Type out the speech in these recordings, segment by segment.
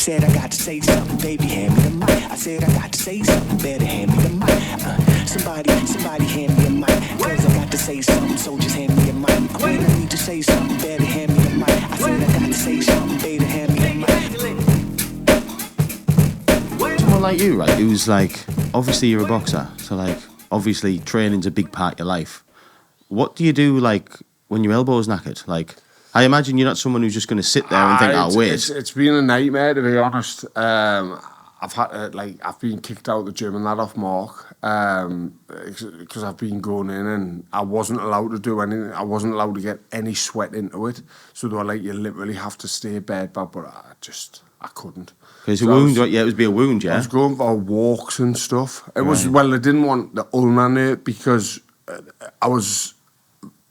said I got to say something, baby, hand me the mic. I said I got to say something, better hand me the mic. Somebody hand me a mic. Cause I got to say something, so just hand me a mic. When I need to say something, better hand me the mic. I said I got to say something, better hand me the mic. Someone like you, right, who's like, obviously you're a boxer, so like, obviously training's a big part of your life. What do you do, like, when your elbow's knackered? Like, I imagine you're not someone who's just going to sit there and think, "Oh, wait." It's been a nightmare, to be honest. I've had I've been kicked out of the gym and that off mark because I've been going in and I wasn't allowed to do anything. I wasn't allowed to get any sweat into it. So they were like, you literally have to stay bed, but I couldn't. It's a wound, it would be a wound, yeah. I was going for walks and stuff. It was they didn't want the ulnar nerve because I was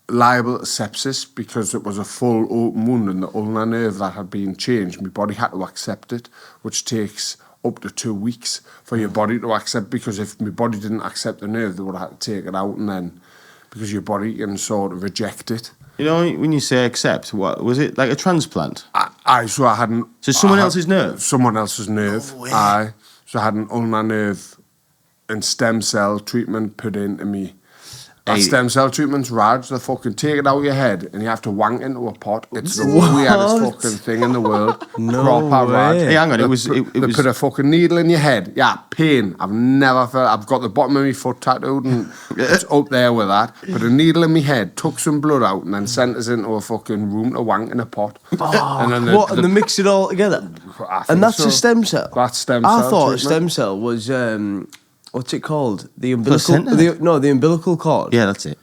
liable to sepsis because it was a full open wound and the ulnar nerve that had been changed. My body had to accept it, which takes up to 2 weeks for your body to accept, because if my body didn't accept the nerve, they would have to take it out, and then because your body can sort of reject it. You know, when you say accept, what was it, like a transplant? So I hadn't... So someone else's nerve? Someone else's nerve, So I had an ulnar nerve and stem cell treatment put into me. That stem cell treatment's rad. They fucking take it out of your head and you have to wank into a pot. It's the weirdest fucking thing in the world. Proper rad. Hey, hang on, it was... They put a fucking needle in your head. Yeah, pain. I've never felt... I've got the bottom of my foot tattooed and it's up there with that. Put a needle in my head, took some blood out and then sent us into a fucking room to wank in a pot. And then and they mix it all together? And that's a stem cell? That's stem cell I thought treatment. a stem cell was... what's it called? The umbilical... the umbilical cord. Yeah, that's it.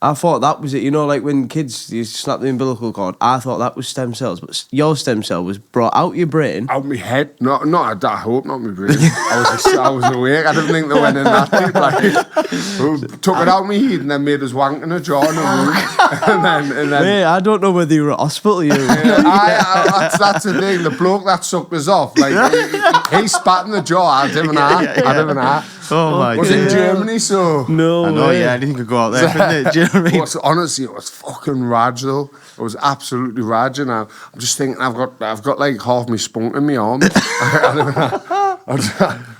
I thought that was it. You know, like when kids you snap the umbilical cord, I thought that was stem cells. But your stem cell was brought out your brain. Out my head? I hope not my brain. I was awake. I didn't think they went in that deep. Like, took it out my head and then made us wank in a jar in a room. and then Mate, I don't know whether you were at hospital. that's the thing. The bloke that sucked us off, like he spat in the jar. I didn't have. Oh my god. Was in Germany, so... No I know, way. yeah, anything could go out there, couldn't it? Do you know what I mean? Honestly, it was fucking rad, though. It was absolutely rad, you know. I'm just thinking, I've got like half my spunk in my arm.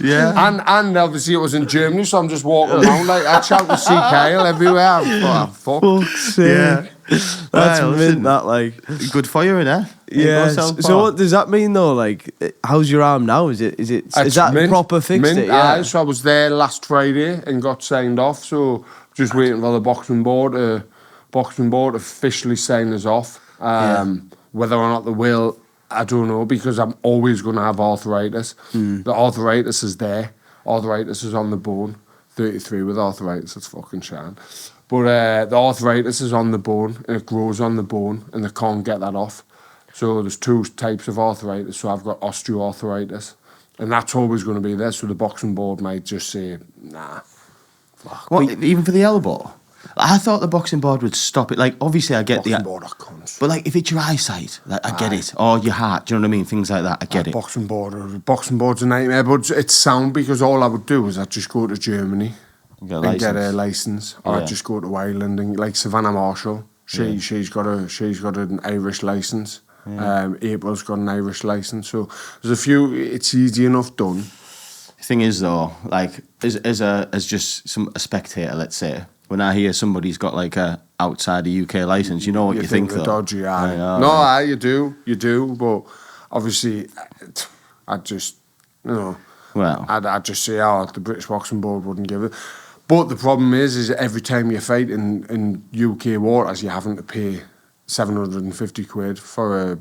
Yeah. And obviously it was in Germany, so I'm just walking around like I shout to see Kyle everywhere. Fuck's sake. Yeah. That's Well, mint, listen, that, like... Good for you, innit? Yeah. So what does that mean, though? Like, how's your arm now? Is that mint, proper fixed? Yeah. So I was there last Friday and got signed off, so just waiting for the boxing board officially sign us off. Whether or not they will, I don't know, because I'm always going to have arthritis. The arthritis is there. Arthritis is on the bone. 33 with arthritis, it's fucking shine. But the arthritis is on the bone, and it grows on the bone, and they can't get that off. So there's 2 types of arthritis. So I've got osteoarthritis, and that's always going to be there. So the boxing board might just say, nah. Fuck. What, even for the elbow? I thought the boxing board would stop it. Like, obviously, I get boxing board are cunts. But, like, if it's your eyesight, like, I get it. Or your heart, do you know what I mean? Things like that, I get it. Boxing board's a nightmare, but it's sound because all I would do is I'd just go to Germany and get a license. Or I'd just go to Ireland and, like, Savannah Marshall. She's got an Irish license. Yeah. April's got an Irish license. So there's a few, it's easy enough done. The thing is, though, like, as just a spectator, let's say, when I hear somebody's got like a outside the UK license, you know what you think though. Dodgy, aye. You do, but obviously, I'd just, I'd just say, the British Boxing Board wouldn't give it. But the problem is every time you fight in UK waters, you're having to pay 750 quid for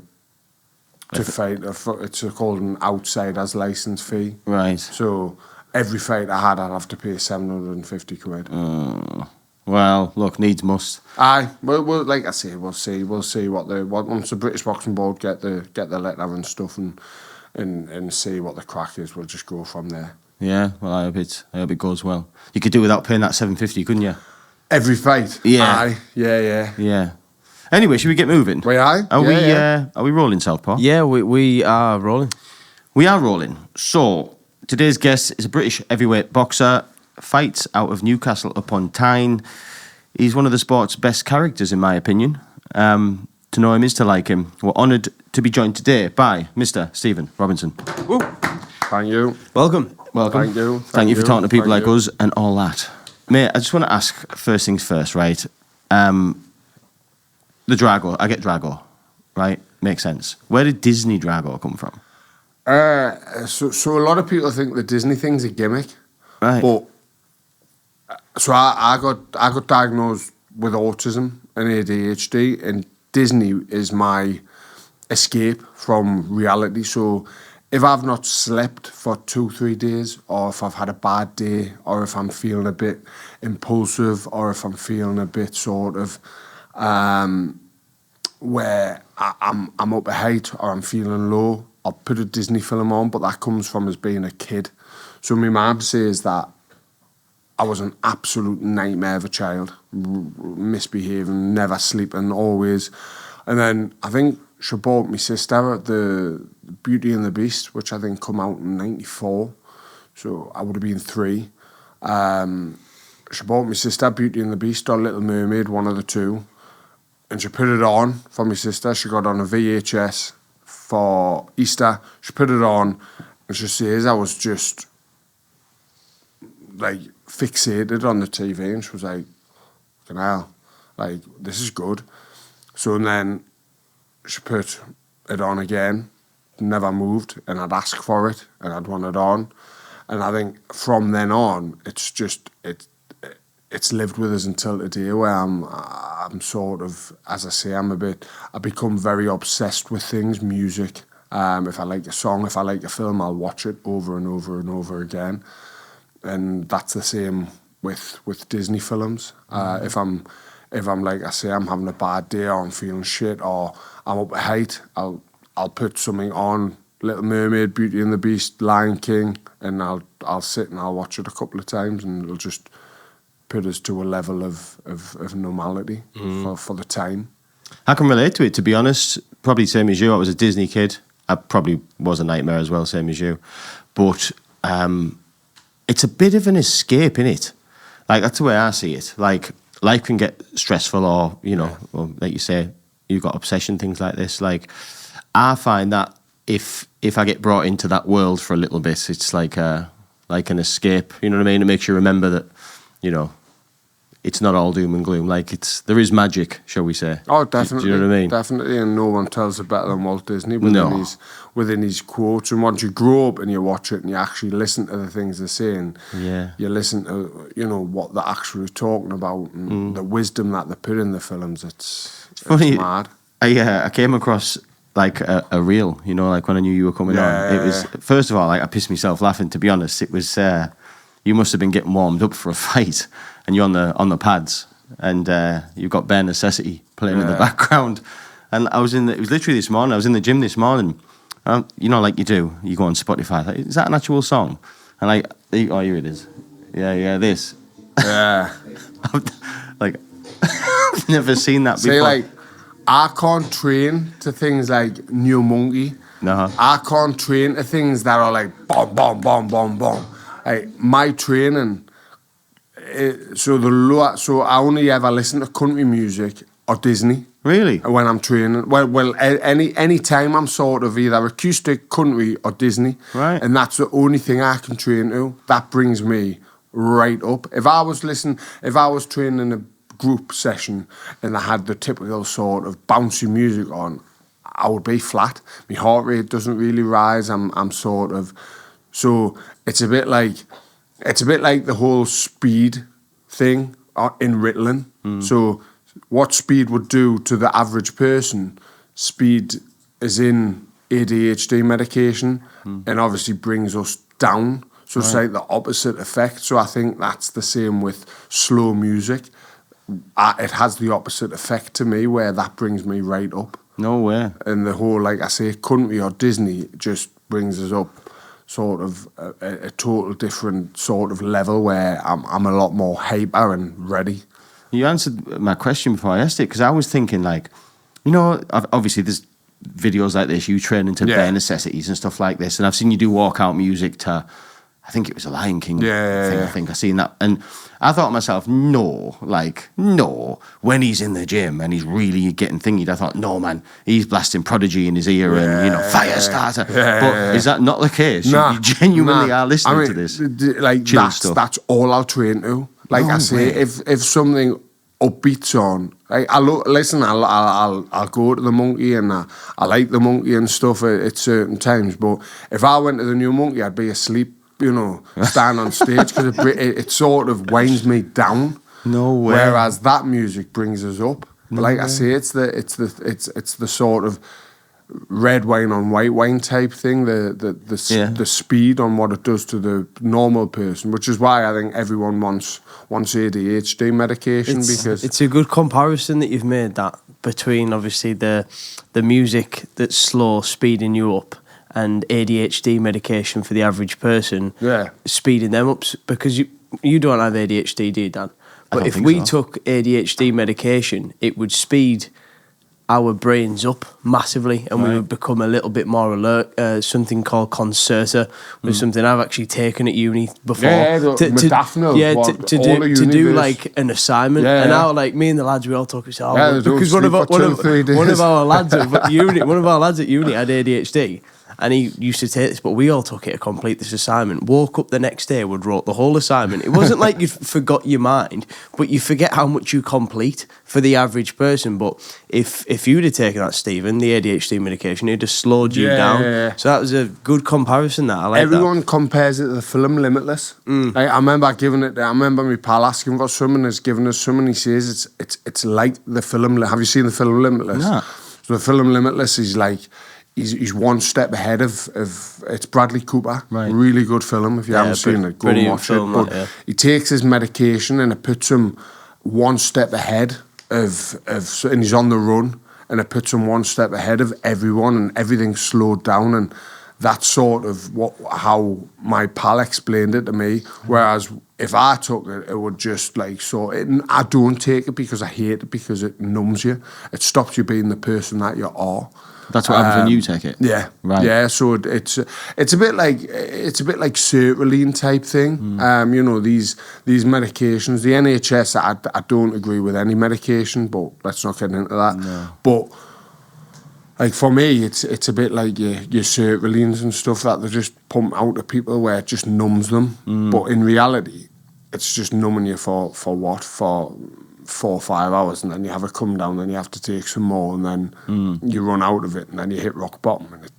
to fight. It's called an outsiders license fee. Right. So every fight I had, I'd have to pay 750 quid. Well, look, needs must. Aye, well, like I say, we'll see once the British Boxing Board get the letter and stuff and see what the crack is. We'll just go from there. Yeah, well, I hope it goes well. You could do without paying that 750, couldn't you? Every fight. Yeah. Aye. Yeah. Anyway, should we get moving? We are. Are we rolling, Southpaw? Yeah, we are rolling. We are rolling. So today's guest is a British heavyweight boxer. Fights out of Newcastle upon Tyne. He's one of the sport's best characters, in my opinion. to know him is to like him. We're honoured to be joined today by Mr. Stephen Robinson. Woo. Thank you. Welcome. Welcome. Thank you. Thank you for talking to people Thank like you. us and all that. Mate, I just want to ask first things first, right? The Drago, I get Drago, right? Makes sense. Where did Disney Drago come from? So a lot of people think the Disney thing's a gimmick. Right. But so I got diagnosed with autism and ADHD, and Disney is my escape from reality. So if I've not slept for 2-3 days, or if I've had a bad day, or if I'm feeling a bit impulsive, or if I'm feeling a bit sort of where I'm up a height or I'm feeling low, I'll put a Disney film on, but that comes from us being a kid. So my mum says that I was an absolute nightmare of a child, misbehaving, never sleeping, always. And then I think she bought my sister the Beauty and the Beast, which I think come out in 94. So I would have been 3. She bought my sister Beauty and the Beast or Little Mermaid, one of the two. And she put it on for my sister. She got on a VHS for Easter. She put it on, and she says I was just like fixated on the TV, and she was like, "Fucking hell, like this is good." So then she put it on again, never moved, and I'd ask for it, and I'd want it on, and I think from then on, it's lived with us until today, where I'm sort of, as I say, I become very obsessed with things, music. If I like a song, if I like a film, I'll watch it over and over and over again. And that's the same with Disney films. If I'm like I say, I'm having a bad day, or I'm feeling shit, or I'm up at height, I'll put something on, Little Mermaid, Beauty and the Beast, Lion King, and I'll sit and I'll watch it a couple of times, and it'll just put us to a level of normality for the time. I can relate to it, to be honest. Probably same as you. I was a Disney kid. I probably was a nightmare as well, same as you. But it's a bit of an escape, innit? Like, that's the way I see it. Like, life can get stressful, or, you know, or like you say, you've got obsession, things like this. Like, I find that if I get brought into that world for a little bit, it's like an escape, you know what I mean? It makes you remember that, you know, it's not all doom and gloom. Like, there is magic, shall we say? Oh, definitely. Do you know what I mean? Definitely, and no one tells it better than Walt Disney within his quotes. And once you grow up and you watch it and you actually listen to the things they're saying, you listen to, you know, what they're actually talking about, and the wisdom that they put in the films. It's funny. mad. I came across like a reel, you know, like when I knew you were coming on. It was, first of all, like, I pissed myself laughing, to be honest. It was, you must have been getting warmed up for a fight, and you're on the pads, and you've got Bare Necessity playing in the background. And it was literally this morning, I was in the gym this morning, you know, like you do, you go on Spotify, like, is that an actual song? And like, oh, here it is. Yeah, this. Yeah. Like, I've never seen that before. See, like, I can't train to things like New Monkey. No. I can't train to things that are like boom, boom, boom, boom, boom. Like, my training, so I only ever listen to country music or Disney. Really? When I'm training. Well, any time I'm sort of either acoustic, country or Disney. Right. And that's the only thing I can train to. That brings me right up. If I was training in a group session and I had the typical sort of bouncy music on, I would be flat. My heart rate doesn't really rise. I'm sort of... So it's a bit like the whole speed thing in Ritalin. So what speed would do to the average person, speed is in ADHD medication, and obviously brings us down. So it's like the opposite effect. So I think that's the same with slow music. It has the opposite effect to me, where that brings me right up. No way. And the whole, like I say, country or Disney just brings us up sort of a total different sort of level, where I'm a lot more hyper and ready. You answered my question before I asked it, because I was thinking, like, you know, obviously there's videos like this, you training to bare necessities and stuff like this, and I've seen you do walkout music to I think it was a Lion King Yeah, thing. yeah. I think I seen that, and I thought to myself, no. When he's in the gym and he's really getting thingied, I thought, no, man, he's blasting Prodigy in his ear and Firestarter. But is that not the case? You genuinely are listening to this. Like chill stuff. That's all I'll train to. Like No I say, way. if something upbeats on, like I'll go to the Monkey and I like the Monkey and stuff at certain times. But if I went to the New Monkey, I'd be asleep. Stand on stage because it sort of winds me down. No way. Whereas that music brings us up. But like I say, it's the sort of red wine on white wine type thing. The speed on what it does to the normal person, which is why I think everyone wants ADHD medication because it's a good comparison that you've made that between obviously the music that's slow speeding you up and ADHD medication for the average person, speeding them up because you don't have ADHD, do you, Dan? But if we took ADHD medication, it would speed our brains up massively and we would become a little bit more alert. Something called Concerta was something I've actually taken at uni before. To do like an assignment. And now like me and the lads, we all talk about because one of our lads at uni had ADHD. And he used to take this, but we all took it to complete this assignment. Woke up the next day, would wrote the whole assignment. It wasn't like you forgot your mind, but you forget how much you complete for the average person. But if you'd have taken that, Stephen, the ADHD medication, it'd have slowed you down. Yeah. So that was a good comparison. That I like. Everyone compares it to the film Limitless. Like, I remember my pal asking for some and has given us some, and he says it's like the film. Have you seen the film Limitless? No. So the film Limitless is like. He's one step ahead of it's Bradley Cooper. Right. Really good film. If you haven't seen it, go and watch it. But he takes his medication and it puts him one step ahead and he's on the run and it puts him one step ahead of everyone and everything's slowed down and that's sort of how my pal explained it to me. Whereas if I took it, it would just like I don't take it because I hate it because it numbs you. It stops you being the person that you are. That's what happens when you take it. Yeah, right. Yeah, so it's a bit like sertraline type thing. These medications. The NHS, I don't agree with any medication, but let's not get into that. No. But like for me, it's a bit like your sertralines and stuff that they just pump out to people where it just numbs them. But in reality, it's just numbing you for 4 or 5 hours, and then you have a come down, then you have to take some more, and then you run out of it, and then you hit rock bottom. And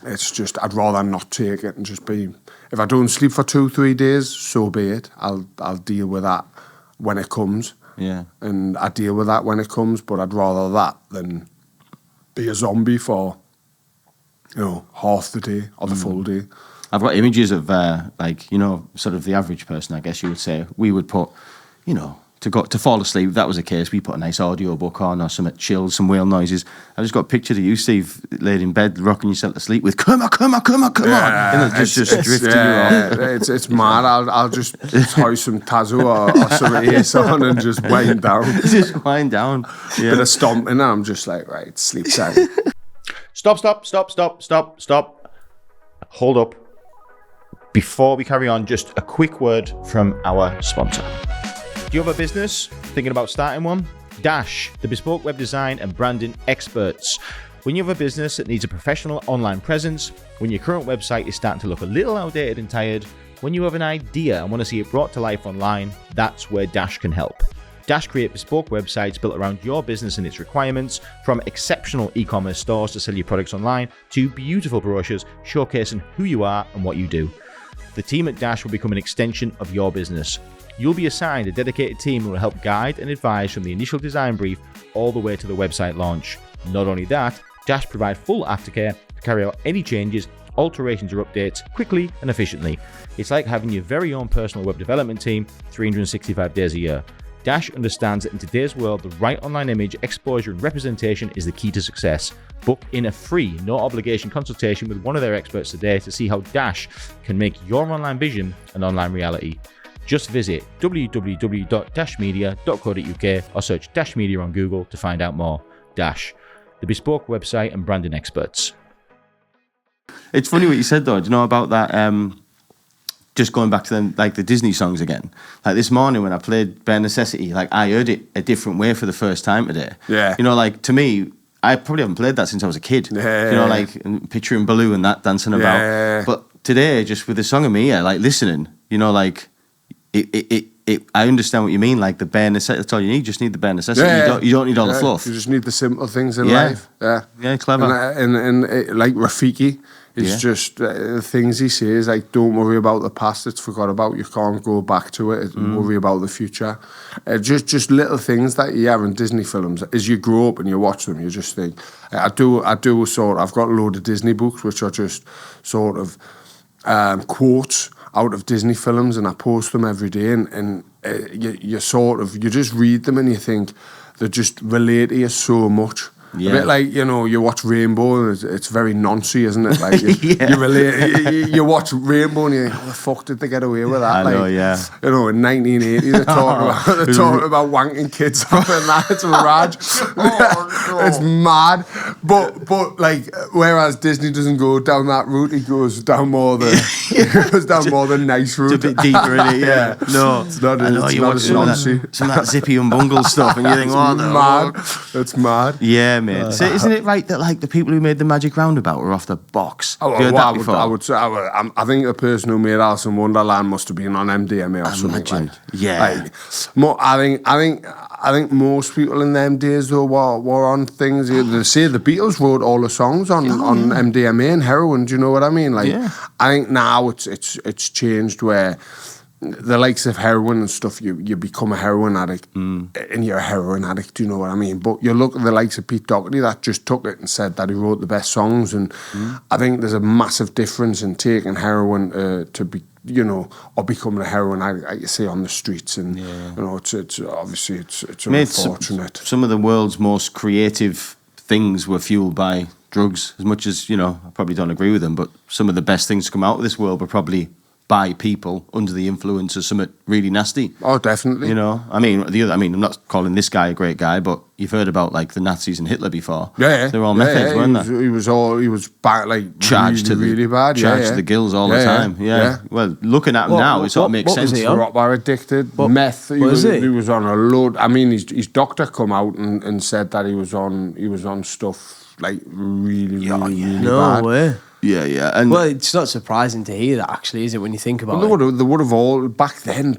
it's just, I'd rather not take it and just be. If I don't sleep for 2-3 days, so be it. I'll deal with that when it comes. Yeah. And I deal with that when it comes, but I'd rather that than be a zombie for half the day or the full day. I've got images of sort of the average person, I guess you would say. We would put, to fall asleep, if that was the case, we put a nice audio book on or some chill, some whale noises. I just got a picture of you, Steve, laid in bed, rocking yourself to sleep with come on, and it's just drifting you off. It's mad. I'll just tie some Tazo or some Ace on and just wind down. Just wind down. Yeah. Bit of stomping, and I'm just like, right, sleep time. Stop. Hold up. Before we carry on, just a quick word from our sponsor. Do you have a business? Thinking about starting one? Dash, the bespoke web design and branding experts. When you have a business that needs a professional online presence, when your current website is starting to look a little outdated and tired, when you have an idea and want to see it brought to life online, that's where Dash can help. Dash create bespoke websites built around your business and its requirements, from exceptional e-commerce stores to sell your products online, to beautiful brochures showcasing who you are and what you do. The team at Dash will become an extension of your business. You'll be assigned a dedicated team who will help guide and advise from the initial design brief all the way to the website launch. Not only that, Dash provide full aftercare to carry out any changes, alterations or updates quickly and efficiently. It's like having your very own personal web development team 365 days a year. Dash understands that in today's world, the right online image, exposure and representation is the key to success. Book in a free, no obligation consultation with one of their experts today to see how Dash can make your online vision an online reality. Just visit www.dashmedia.co.uk or search Dash Media on Google to find out more. Dash, the bespoke website and branding experts. It's funny what you said though. Do you know about that? just going back to them, like the Disney songs again. Like this morning when I played Bare Necessity, like I heard it a different way for the first time today. Yeah. You know, like to me, I probably haven't played that since I was a kid. Yeah. You know, like and picturing Baloo and that dancing about. Yeah. But today, just with the song of me, like listening, you know, like I understand what you mean. Like the bare necessity, that's all you need. You just need the bare necessity. Yeah. You don't need all the fluff. You just need the simple things in life. Yeah, clever. And like Rafiki, it's just things he says like, don't worry about the past, it's forgot about, you can't go back to it, worry about the future. Just little things that you have in Disney films. As you grow up and you watch them, you just think, I've got a load of Disney books which are just sort of quotes out of Disney films, and I post them every day, and you just read them and you think they just relate to you so much. Yeah. A bit like, you know, you watch Rainbow, and it's very noncy, isn't it? Like you relate, you watch Rainbow and you think, how the fuck did they get away with that? I know, yeah. You know, in 1980, they're talking about wanking kids up and that. It's a raj. It's mad. But like, whereas Disney doesn't go down that route, he goes down more the nice route. It's a bit deeper in it, yeah. No, it's not. I know, it's you not watch some of that Zippy and Bungle stuff, and you think, what the mad. fuck? It's mad. Yeah, mate. So isn't it right that like the people who made the Magic Roundabout were off the box? Oh, Have you heard that before? I would say, I think the person who made Alice in Wonderland must have been on MDMA or something. Imagine. Like, Yeah. I think most people in them days though were on things. They say the Beatles wrote all the songs on MDMA and heroin. Do you know what I mean? Like, I think now it's changed where the likes of heroin and stuff, you become a heroin addict and you're a heroin addict, do you know what I mean? But you look at the likes of Pete Doherty that just took it and said that he wrote the best songs, and I think there's a massive difference in taking heroin to be, you know, or becoming a heroin addict, like you say, on the streets, and you know, it's obviously it's unfortunate. Some of the world's most creative things were fueled by drugs. As much as, you know, I probably don't agree with them, but some of the best things to come out of this world were probably by people under the influence of something really nasty. Oh, definitely. You know, I mean, I'm not calling this guy a great guy, but you've heard about like the Nazis and Hitler before. Yeah, they were all meth heads, weren't they? He was bad, like charged really bad. Charged to the gills all the time. Yeah. Well, looking at him now, it sort of makes sense. Was he on? Proper addicted. Meth. He was on a load. I mean, his doctor come out and said that he was on stuff like really bad. No way. Yeah. And well, it's not surprising to hear that, actually, is it, when you think about it? They would have all back then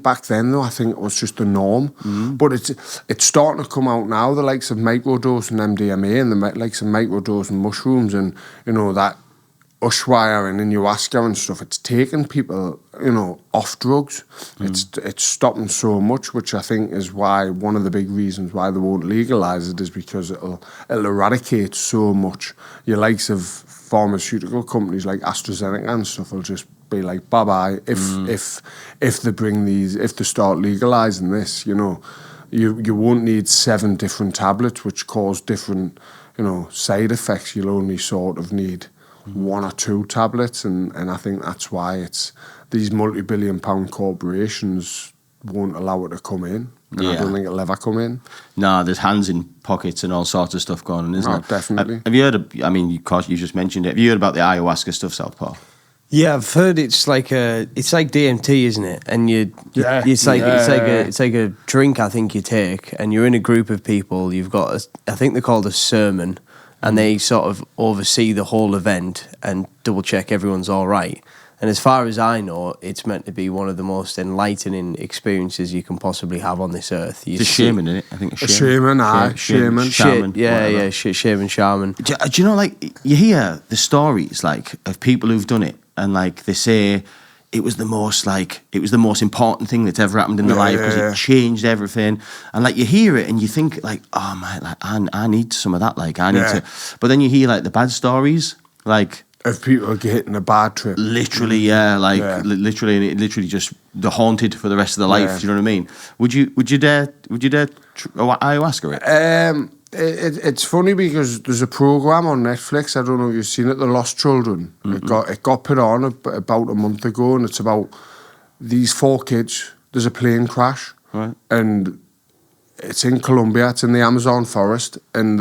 though, I think it was just the norm. But it's starting to come out now, the likes of microdose and MDMA and the likes of microdose and mushrooms, and you know that Ushuaia and ayahuasca and stuff. It's taking people, you know, off drugs. It's stopping so much, which I think is why one of the big reasons why they won't legalise it is because it'll eradicate so much. Your likes of pharmaceutical companies like AstraZeneca and stuff will just be like bye bye if they start legalising this. You know, you won't need 7 different tablets which cause different, you know, side effects. You'll only sort of need 1 or 2 tablets, and I think that's why it's these multi-billion-pound corporations won't allow it to come in. And I don't think it'll ever come in. No, there's hands in pockets and all sorts of stuff going on, isn't it? Definitely. Have you heard of, I mean, of course, you just mentioned it. Have you heard about the ayahuasca stuff, Southpaw? Yeah, I've heard it's like DMT, isn't it? And it's like a drink, I think you take, and you're in a group of people. You've got I think they're called a sermon, and they sort of oversee the whole event and double check everyone's all right. And as far as I know, it's meant to be one of the most enlightening experiences you can possibly have on this earth. It's a shaman, isn't it? I think a shaman. Shaman. Shaman. Do you know, like, you hear the stories, like, of people who've done it, and, like, they say it was the most important thing that's ever happened in their life because it changed everything. And, like, you hear it and you think, like, oh, man, like, I need some of that, like, I need to. But then you hear, like, the bad stories, like, of people getting a bad trip. Literally, literally, and it literally just they're haunted for the rest of their life. Do you know what I mean? Would you dare ayahuasca it? It's funny because there's a program on Netflix. I don't know if you've seen it, The Lost Children. It got put on about a month ago, and it's about these 4 kids. There's a plane crash, and it's in Colombia. It's in the Amazon forest, and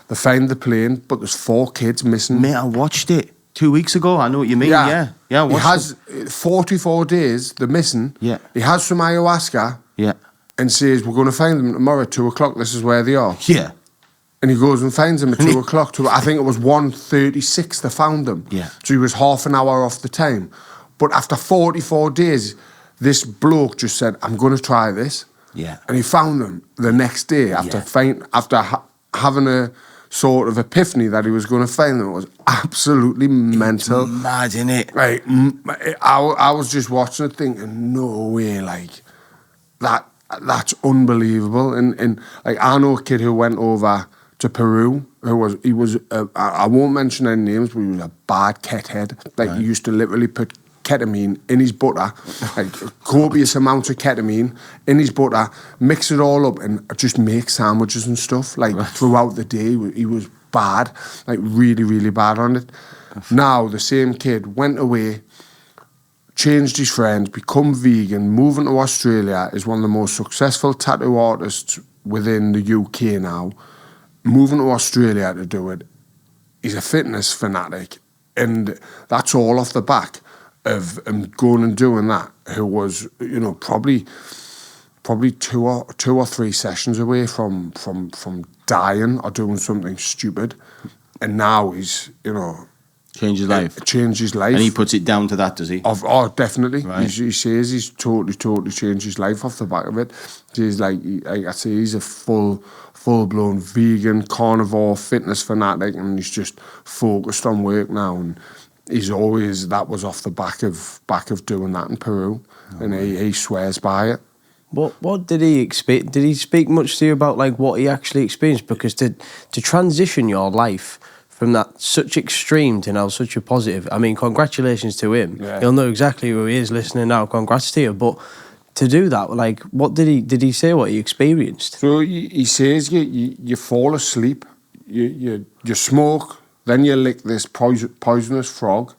they find the plane, but there's 4 kids missing. Mate, I watched it. 2 weeks ago. I know what you mean. Yeah. He has 44 days. They're missing. Yeah. He has some ayahuasca. Yeah. And says, we're going to find them tomorrow at 2 o'clock. This is where they are. Yeah. And he goes and finds them at 2 o'clock. I think it was 1:36 they found them. Yeah. So he was half an hour off the time. But after 44 days, this bloke just said, I'm going to try this. Yeah. And he found them the next day after having a sort of epiphany that he was going to find them. It was absolutely mental. Mad, innit? Right. I was just watching it thinking, no way, like, that's unbelievable. And like, I know a kid who went over to Peru, I won't mention any names, but he was a bad kethead. Like, he used to literally put ketamine in his butter, like copious amounts of ketamine in his butter, mix it all up and just make sandwiches and stuff. Like, throughout the day, he was bad, like really, really bad on it. Now, the same kid went away, changed his friends, become vegan, moving to Australia, is one of the most successful tattoo artists within the UK now. Moving to Australia to do it. He's a fitness fanatic. And that's all off the back of him going and doing that, who was, you know, probably two or three sessions away from dying or doing something stupid. And now he's, you know... Changed his life. Changed his life. And he puts it down to that, does he? Oh, definitely. Right. He says he's totally changed his life off the back of it. He's like I say, he's a full-blown vegan, carnivore, fitness fanatic, and he's just focused on work now. And that was off the back of doing that in Peru. Oh, and he swears by it. What did he expect? Did he speak much to you about like what he actually experienced? Because to transition your life from that such extreme to now such a positive. I mean, congratulations to him. Yeah. He'll know exactly who he is listening now. Congrats to you. But to do that, like, what did he say? What he experienced? So he says you fall asleep, you smoke, then you lick this poisonous frog,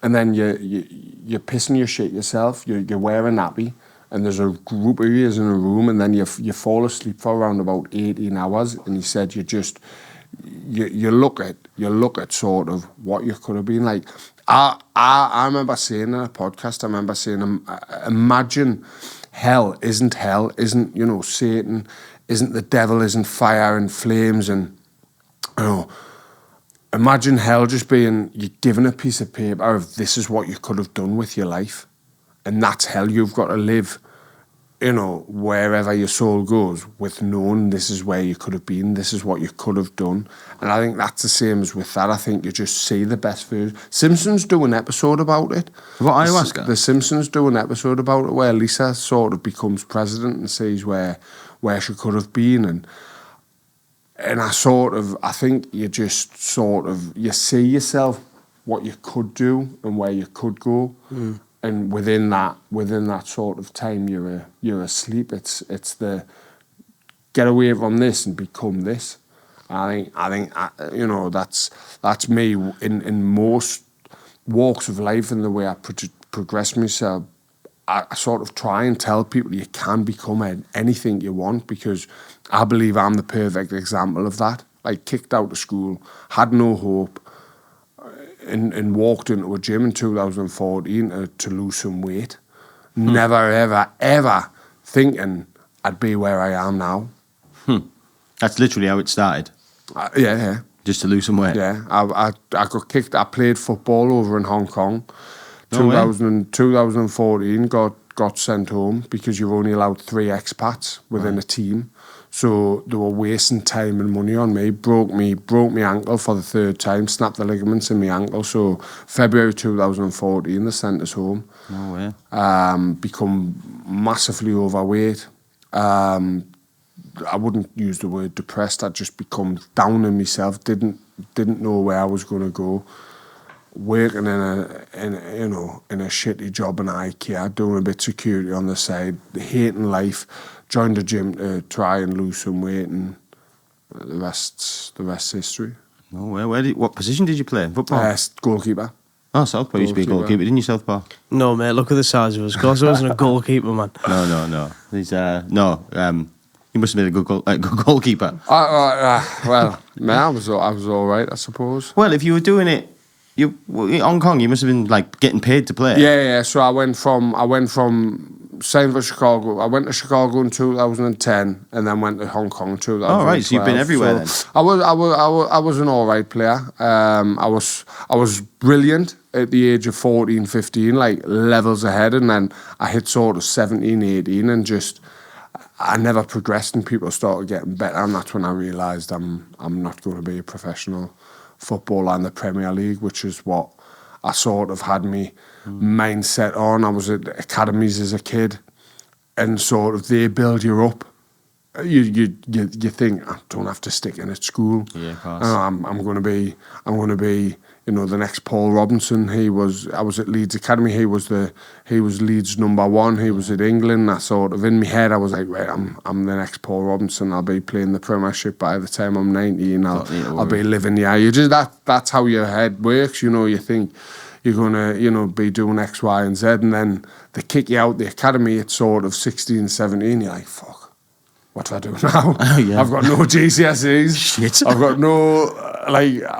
and then you're pissing your shit yourself. You wear a nappy, and there's a group of you in a room, and then you fall asleep for around about 18 hours. And he said you look at sort of what you could have been like. I remember saying in a podcast, imagine hell isn't, you know, Satan, isn't the devil, isn't fire and flames, and, you know, imagine hell just being, you're given a piece of paper of this is what you could have done with your life, and that's hell. You've got to live, you know, wherever your soul goes, with knowing this is where you could have been, this is what you could have done. And I think that's the same as with that. I think you just see the best version. Simpsons do an episode about it. What, ayahuasca? The Simpsons do an episode about it where Lisa sort of becomes president and sees where she could have been. And I think you just sort of, you see yourself, what you could do and where you could go. Mm. And within that sort of time, you're asleep. It's the get away from this and become this. I think you know, that's me in most walks of life, and the way I progress myself. I sort of try and tell people you can become anything you want, because I believe I'm the perfect example of that. Like, kicked out of school, had no hope. And walked into a gym in 2014 to lose some weight. Never, ever thinking I'd be where I am now. That's literally how it started? Yeah. Just to lose some weight? Yeah. I got kicked. I played football over in Hong Kong. 2014, got sent home because you're only allowed 3 expats within a team. So they were wasting time and money on me. Broke me ankle for the 3rd time, snapped the ligaments in my ankle. So February 2014, they sent us home. No way. Become massively overweight. I wouldn't use the word depressed. I'd just become down on myself. Didn't know where I was going to go. Working in a shitty job in IKEA, doing a bit of security on the side, hating life. Joined the gym to try and lose some weight, and the rest's history. No way. What position did you play? Football? Goalkeeper. Oh, Southpaw used to be a goalkeeper, didn't you, Southpaw? No, mate, look at the size of us. Of course I wasn't a goalkeeper, man. No. He's, he must have been a good goalkeeper. Well, man, I was all right, I suppose. Well, if you were doing it Hong Kong, you must have been like getting paid to play. Yeah. So I went from St. for Chicago. I went to Chicago in 2010, and then went to Hong Kong in 2012. Oh, right, so you've been everywhere so then. I was an all right player. I was brilliant at the age of 14, 15, like levels ahead, and then I hit sort of 17, 18, and just I never progressed, and people started getting better, and that's when I realised I'm not going to be a professional footballer in the Premier League, which is what I sort of had me mindset on. I was at academies as a kid, and sort of they build you up. You think I don't have to stick in at school. Yeah, of course. I'm going to be the next Paul Robinson. I was at Leeds Academy. He was Leeds #1. He was at England. I sort of in my head I was like, right, I'm the next Paul Robinson. I'll be playing the Premiership by the time I'm 19. I'll be living the You just that's how your head works. You think you're gonna be doing X, Y, and Z, and then they kick you out the academy at sort of 16, 17. You're like, fuck. What do I do now? Oh, yeah. I've got no GCSEs. Shit. I've got no,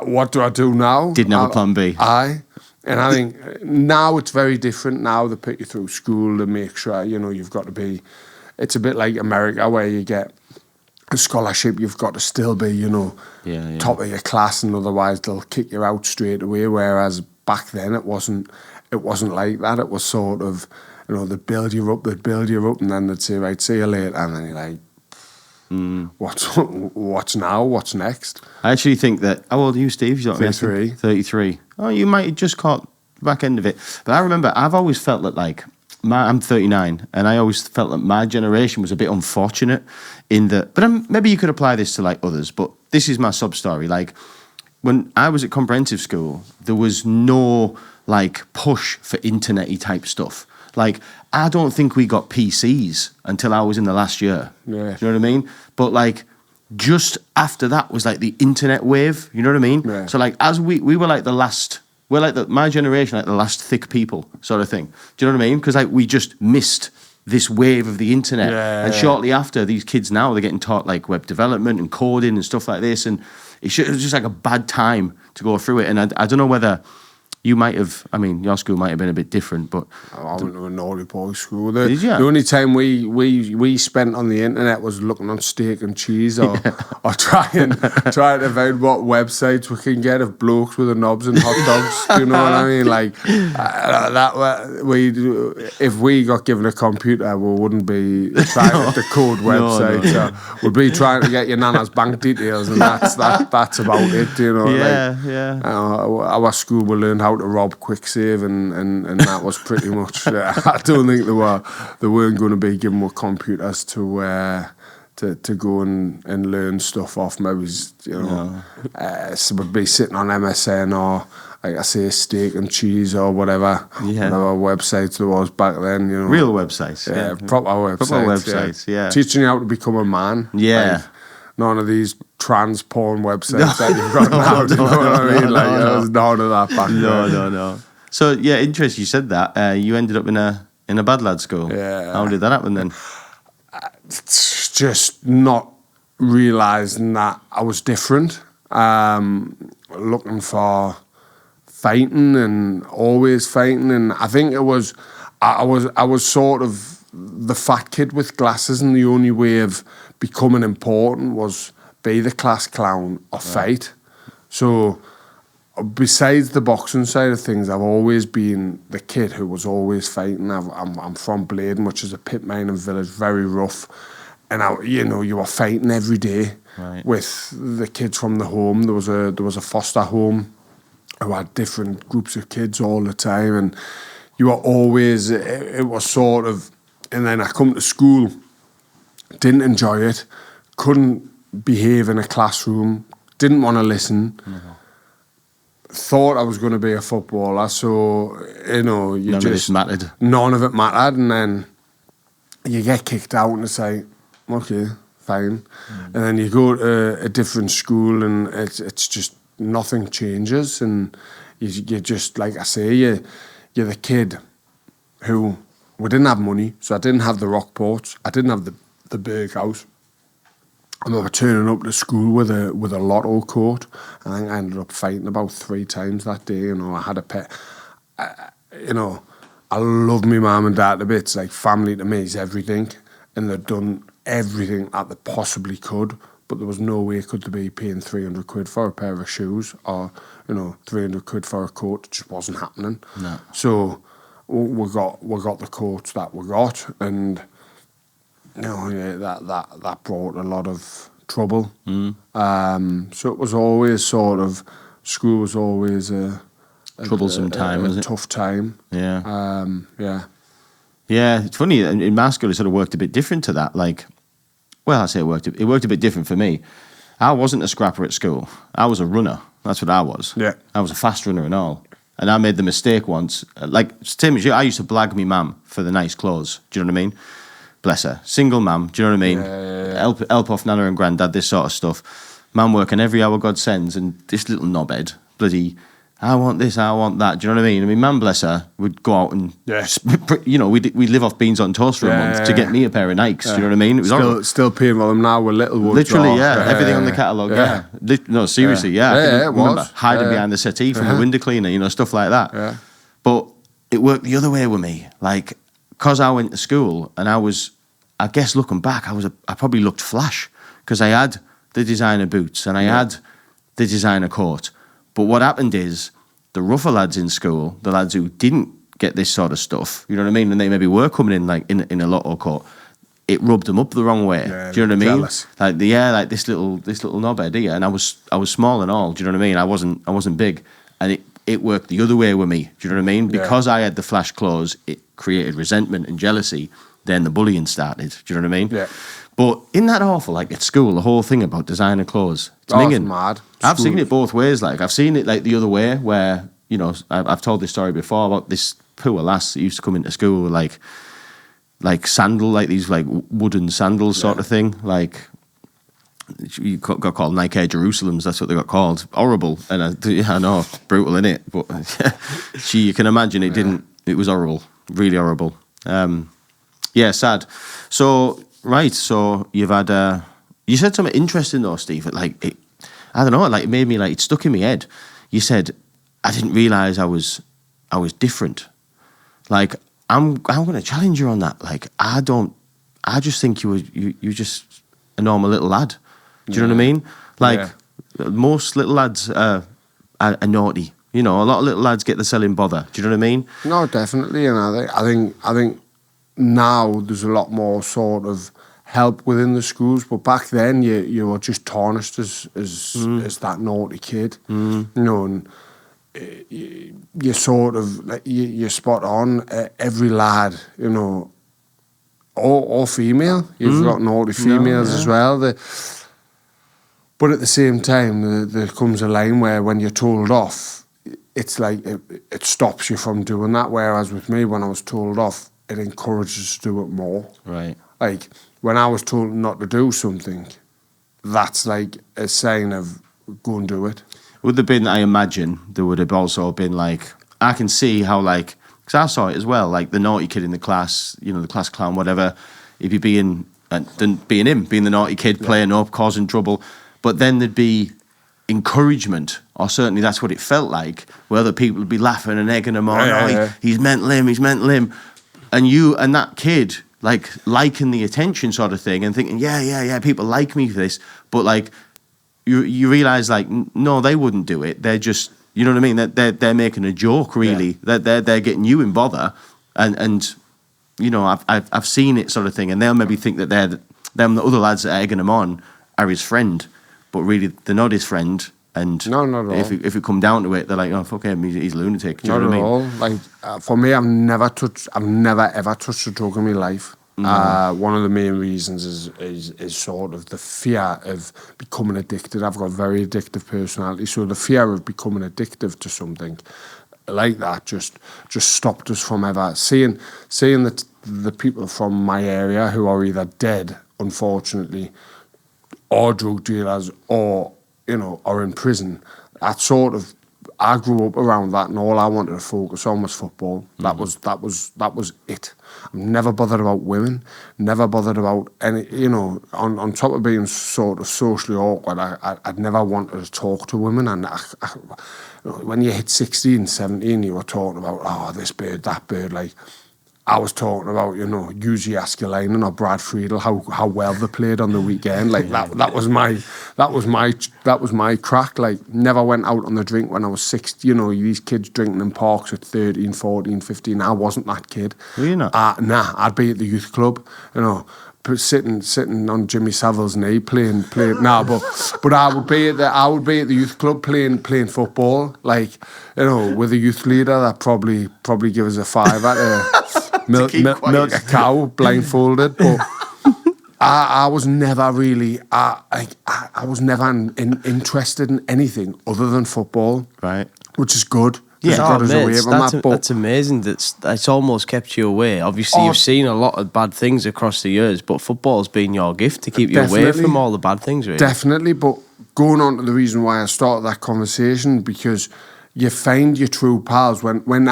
what do I do now? Didn't have a plan B. And I think now it's very different. Now they put you through school to make sure, you've got to be, it's a bit like America where you get a scholarship, you've got to still be, top of your class, and otherwise they'll kick you out straight away. Whereas back then it wasn't like that. It was sort of, they'd build you up, and then they'd say, right, see you later. And then you're like, what's now? What's next? I actually think that. How old are you, Steve? You're 33. 33. Oh, you might have just caught the back end of it. But I remember, I've always felt that I'm 39, and I always felt that my generation was a bit unfortunate in that. But maybe you could apply this to others. But this is my sub story. When I was at comprehensive school, there was no push for internet-y type stuff. I don't think we got PCs until I was in the last year. Yeah. Do you know what I mean? But just after that was the internet wave. You know what I mean? Yeah. So as we were the last, my generation, the last thick people sort of thing. Do you know what I mean? Because we just missed this wave of the internet. Yeah, and shortly after, these kids now, they're getting taught web development and coding and stuff like this. And it was just a bad time to go through it. And I don't know whether you might have, your school might have been a bit different, but... I went to a naughty boys school. Did you? The only time we spent on the internet was looking on Steak and Cheese or trying to find what websites we can get of blokes with the knobs and hot dogs. You know what I mean? If we got given a computer, we wouldn't be trying to code websites. No. We'd be trying to get your nana's bank details, and that's about it. Yeah. Our school, we learned how to rob quick save, and that was pretty much. I don't think they weren't going to be given with computers to go and learn stuff off. Maybe so we'd be sitting on MSN or like I say Steak and Cheese or whatever websites there was back then. Real websites, proper websites, yeah. Teaching you how to become a man, none of these trans porn websites that you've got now. Do you know what I mean? There was none of that back then. No. So interesting. You said that you ended up in a bad lad school. Yeah. How did that happen then? It's just not realising that I was different. Looking for fighting and always fighting, and I think it was I was sort of the fat kid with glasses, and the only way of becoming important was be the class clown or fight. So besides the boxing side of things, I've always been the kid who was always fighting. I'm from Blyth, which is a pit mining village, very rough, and you were fighting every day with the kids from the home. There was a foster home who had different groups of kids all the time, and you were always. It was sort of, and then I come to school, didn't enjoy it, couldn't behave in a classroom, didn't want to listen. Thought I was going to be a footballer, so none of it mattered. None of it mattered, and then you get kicked out, and it's like, okay, fine. And then you go to a different school, and it's just nothing changes, and you just, like I say, you're the kid who we didn't have money, so I didn't have the Rockports, I didn't have the Berghaus, I remember turning up to school with a lotto coat. I think I ended up fighting about 3 times that day. You know, I had a pet. You know, I love my mum and dad to bits. Like, family to me is everything, and they've done everything that they possibly could. But there was no way could they be paying 300 quid for a pair of shoes, or 300 quid for a coat. It just wasn't happening. No. So we got the coats that we got, and that brought a lot of trouble. So it was always sort of, school was always a troublesome time, wasn't it? Tough time. Yeah. Yeah, it's funny, in my school it sort of worked a bit different to that. Like, well, I say it worked a bit different for me. I wasn't a scrapper at school. I was a runner. That's what I was. Yeah. I was a fast runner and all. And I made the mistake once, like, same as you, I used to blag me mum for the nice clothes. Do you know what I mean? Bless her. Single mum, do you know what I mean? Yeah. Help off Nana and Grandad, this sort of stuff. Mum working every hour God sends, and this little knobhead, bloody, I want this, I want that. Do you know what I mean? I mean, mum, bless her, would go out and, we'd live off beans on toast for a month to get me a pair of Nikes. Do you know what I mean? It was still paying for them now with little ones. Literally, everything on the catalogue, No, seriously, I can remember hiding behind the settee from the window cleaner, stuff like that. Yeah. But it worked the other way with me. Like, because I went to school and I guess looking back, I probably looked flash because I had the designer boots and I had the designer coat. But what happened is the rougher lads in school, the lads who didn't get this sort of stuff, you know what I mean, and they maybe were coming in like in a lotto coat, it rubbed them up the wrong way. Yeah, do you know what I mean? jealous. Like this little knobhead here, and I was small and all. Do you know what I mean? I wasn't big, and it worked the other way with me. Do you know what I mean? Because I had the flash clothes, it created resentment and jealousy. Then the bullying started. Do you know what I mean? Yeah. But isn't that awful? Like at school, the whole thing about designer clothes. It's It's minging. mad. I've seen it both ways. Like I've seen it like the other way, where I've told this story before about this poor lass that used to come into school with like sandal, like these like wooden sandals sort of thing. Like you got called Nike Air Jerusalems. That's what they got called. Horrible. And I know, brutal in it. But you can imagine it didn't. It was horrible, really horrible. Sad. So. Right, so you've had you said something interesting though, Steve. I don't know, like it made me like it stuck in my head. You said I didn't realise I was different. Like I'm going to challenge you on that. Like I just think you're just a normal little lad. Do you know what I mean? Like most little lads are naughty. A lot of little lads get the selling bother. Do you know what I mean? No, definitely, and I think. Now there's a lot more sort of help within the schools, but back then you were just tarnished as that naughty kid, and you sort of like you're spot on. Every lad, or female, you've got naughty females as well. But at the same time, there comes a line where when you're told off, it's like it stops you from doing that. Whereas with me, when I was told off, it encourages to do it more. Right. Like, when I was told not to do something, that's like a sign of go and do it. Would there been, I imagine, there would have also been like, I can see how like, because I saw it as well, like the naughty kid in the class, the class clown, whatever, he'd be being the naughty kid, playing up, causing trouble. But then there'd be encouragement, or certainly that's what it felt like, where other people would be laughing and egging him on. He's mental him. And you and that kid, like, liking the attention sort of thing and thinking, people like me for this. But, like, you realise, like, no, they wouldn't do it. They're just, you know what I mean? They're making a joke, really. Yeah. They're getting you in bother. And I've seen it sort of thing. And they'll maybe think that the other lads that are egging him on are his friend. But really, they're not his friend. And no, not at all. If it come down to it, they're like, oh, fuck him, he's a lunatic. Do you know what I mean? Not at all. Like, for me, I've never ever touched a drug in my life. One of the main reasons is sort of the fear of becoming addicted. I've got a very addictive personality, so the fear of becoming addictive to something like that just stopped us from ever seeing that the people from my area who are either dead, unfortunately, or drug dealers, or are in prison. That sort of I grew up around that, and all I wanted to focus on was football. That was it. I'm never bothered about women, never bothered about any, on top of being sort of socially awkward, I'd never wanted to talk to women. And when you hit 16, 17, you were talking about, oh, this bird, that bird, like, I was talking about, Yuji Askelainen or Brad Friedel, how well they played on the weekend. Like that was my crack. Like, never went out on the drink when I was 16. These kids drinking in parks at 13, 14, 15. I wasn't that kid. Were you not? Nah, I'd be at the youth club, sitting on Jimmy Savile's knee playing. Nah, but I would be at the youth club playing football. Like, with a youth leader that probably give us a fiver. Milk a cow blindfolded, but I was never really I was never interested in anything other than football, right? Which is good. Yeah, that's amazing. That's almost kept you away. Obviously, you've seen a lot of bad things across the years, but football's been your gift to keep you away from all the bad things, really. Definitely, but going on to the reason why I started that conversation, because you find your true pals when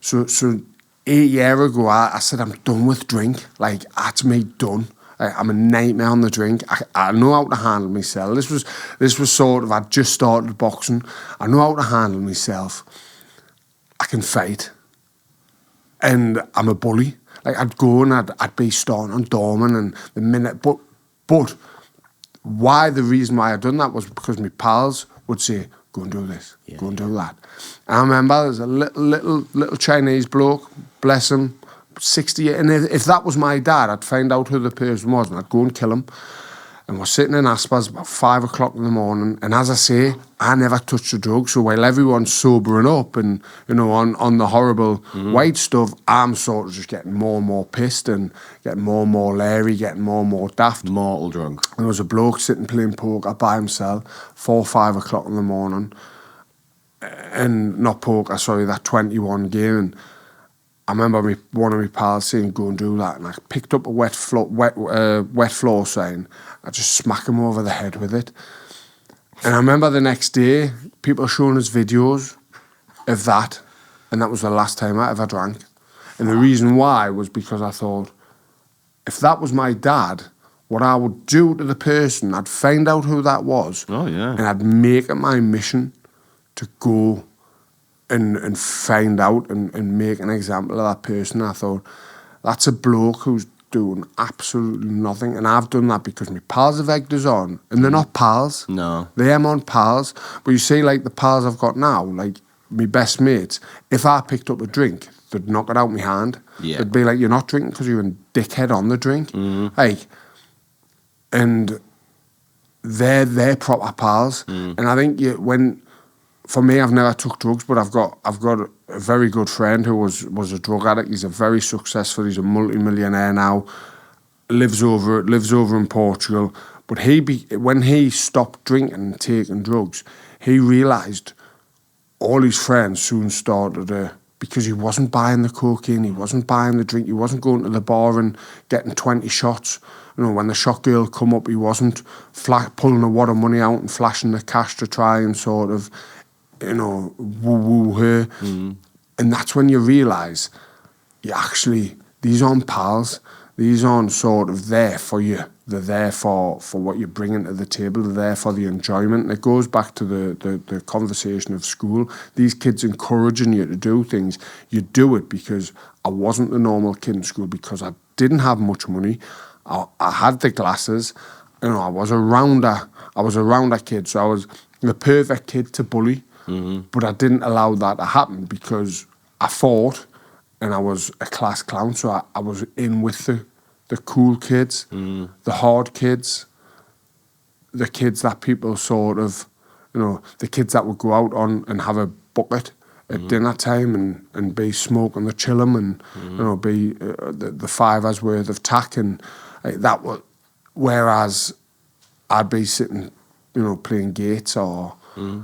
so 8 years ago, I said, I'm done with drink. Like, that's me done. I'm a nightmare on the drink. I know how to handle myself. This was sort of, I'd just started boxing. I know how to handle myself. I can fight. And I'm a bully. Like, I'd go and I'd be starting on dormant and the minute. But the reason why I'd done that was because my pals would say, go and do this, go and do that. And I remember there's a little Chinese bloke, bless him, 60, and if that was my dad, I'd find out who the person was and I'd go and kill him. And we're sitting in Aspas about 5 o'clock in the morning, and as I say, I never touched a drug, so while everyone's sobering up and, on the horrible white stuff, I'm sort of just getting more and more pissed and getting more and more leery, getting more and more daft. Mortal drunk. There was a bloke sitting playing poker by himself, 4 or 5 o'clock in the morning, and not poker, sorry, that 21 game, and I remember one of my pals saying, go and do that, and I picked up a wet floor sign. I just smack him over the head with it. And I remember the next day, people showing us videos of that, and that was the last time I ever drank. And the reason why was because I thought, if that was my dad, what I would do to the person, I'd find out who that was, and I'd make it my mission to go and find out and make an example of that person. I thought, that's a bloke who's doing absolutely nothing, and I've done that because my pals have egged us on, and they're not pals. No. They am on pals, but you see, like, the pals I've got now, like, my best mates, if I picked up a drink, they'd knock it out my hand. Yeah. They'd be like, you're not drinking because you're a dickhead on the drink. Like, and they're proper pals. And I think for me, I've never took drugs, but I've got a very good friend who was a drug addict. He's a very successful. He's a multi-millionaire now. Lives over in Portugal. But when he stopped drinking and taking drugs, he realised all his friends soon started because he wasn't buying the cocaine, he wasn't buying the drink, he wasn't going to the bar and getting 20 shots. When the shot girl come up, he wasn't pulling a wad of money out and flashing the cash to try and sort of, woo her. And that's when you realise these aren't pals. These aren't sort of there for you. They're there for what you're bringing to the table. They're there for the enjoyment. And it goes back to the conversation of school. These kids encouraging you to do things. You do it because I wasn't the normal kid in school, because I didn't have much money. I had the glasses. I was a rounder kid. So I was the perfect kid to bully. But I didn't allow that to happen because I fought and I was a class clown. So I was in with the cool kids, the hard kids, the kids that people sort of, the kids that would go out on and have a bucket at dinner time and be smoking the chillum and, be the 5 hours worth of tack. And that was, whereas I'd be sitting, playing gates or,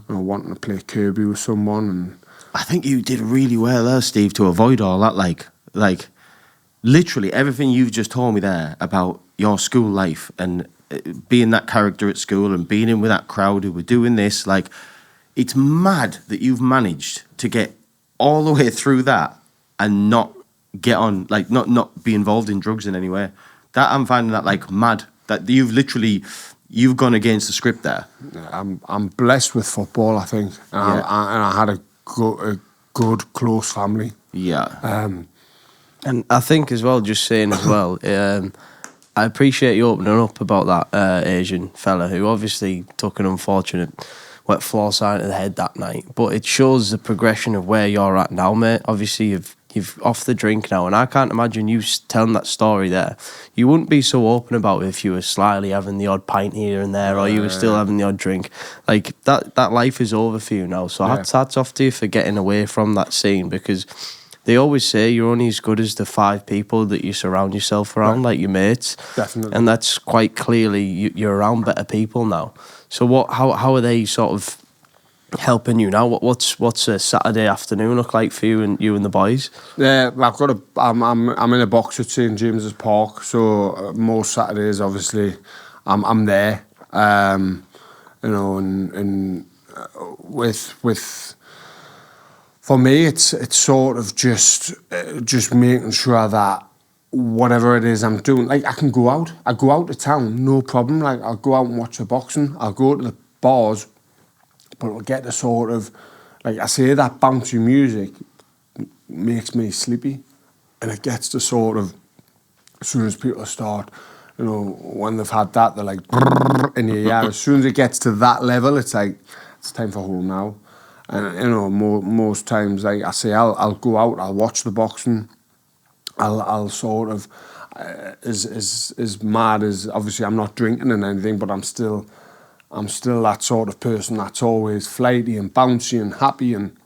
wanting to play Kirby with someone. And I think you did really well there, Steve, to avoid all that. Like literally everything you've just told me there about your school life and being that character at school and being in with that crowd who were doing this, like, it's mad that you've managed to get all the way through that and not get on, like, not be involved in drugs in any way. That I'm finding that, like, mad. That you've gone against the script there. I'm blessed with football, I think. And I had a good, close family. Yeah. And I think as well, just saying as well, I appreciate you opening up about that Asian fella who obviously took an unfortunate wet floor sign to the head that night. But it shows the progression of where you're at now, mate. Obviously, you've off the drink now, and I can't imagine you telling that story there. You wouldn't be so open about it if you were slyly having the odd pint here and there, or you were still having the odd drink. Like, that life is over for you now. So hats off to you for getting away from that scene, because they always say you're only as good as the 5 people that you surround yourself around, like your mates. Definitely. And that's quite clearly you're around better people now. So how are they sort of helping you now? What's a Saturday afternoon look like for you and the boys? Yeah, I'm in a box at St James's Park, so most Saturdays obviously I'm there. You know, and with for me it's sort of just making sure that whatever it is I'm doing, like I can go out. I go out to town, no problem. Like I'll go out and watch the boxing. I'll go to the bars, but it'll get the sort of, like I say, that bouncy music makes me sleepy, and it gets the sort of, as soon as people start, you know, when they've had that, they're like in your ear. As soon as it gets to that level, it's like it's time for home now. And you know, most times, like I say, I'll go out, I'll watch the boxing. I'll sort of, as mad as, obviously I'm not drinking and anything, but I'm still that sort of person that's always flighty and bouncy and happy, and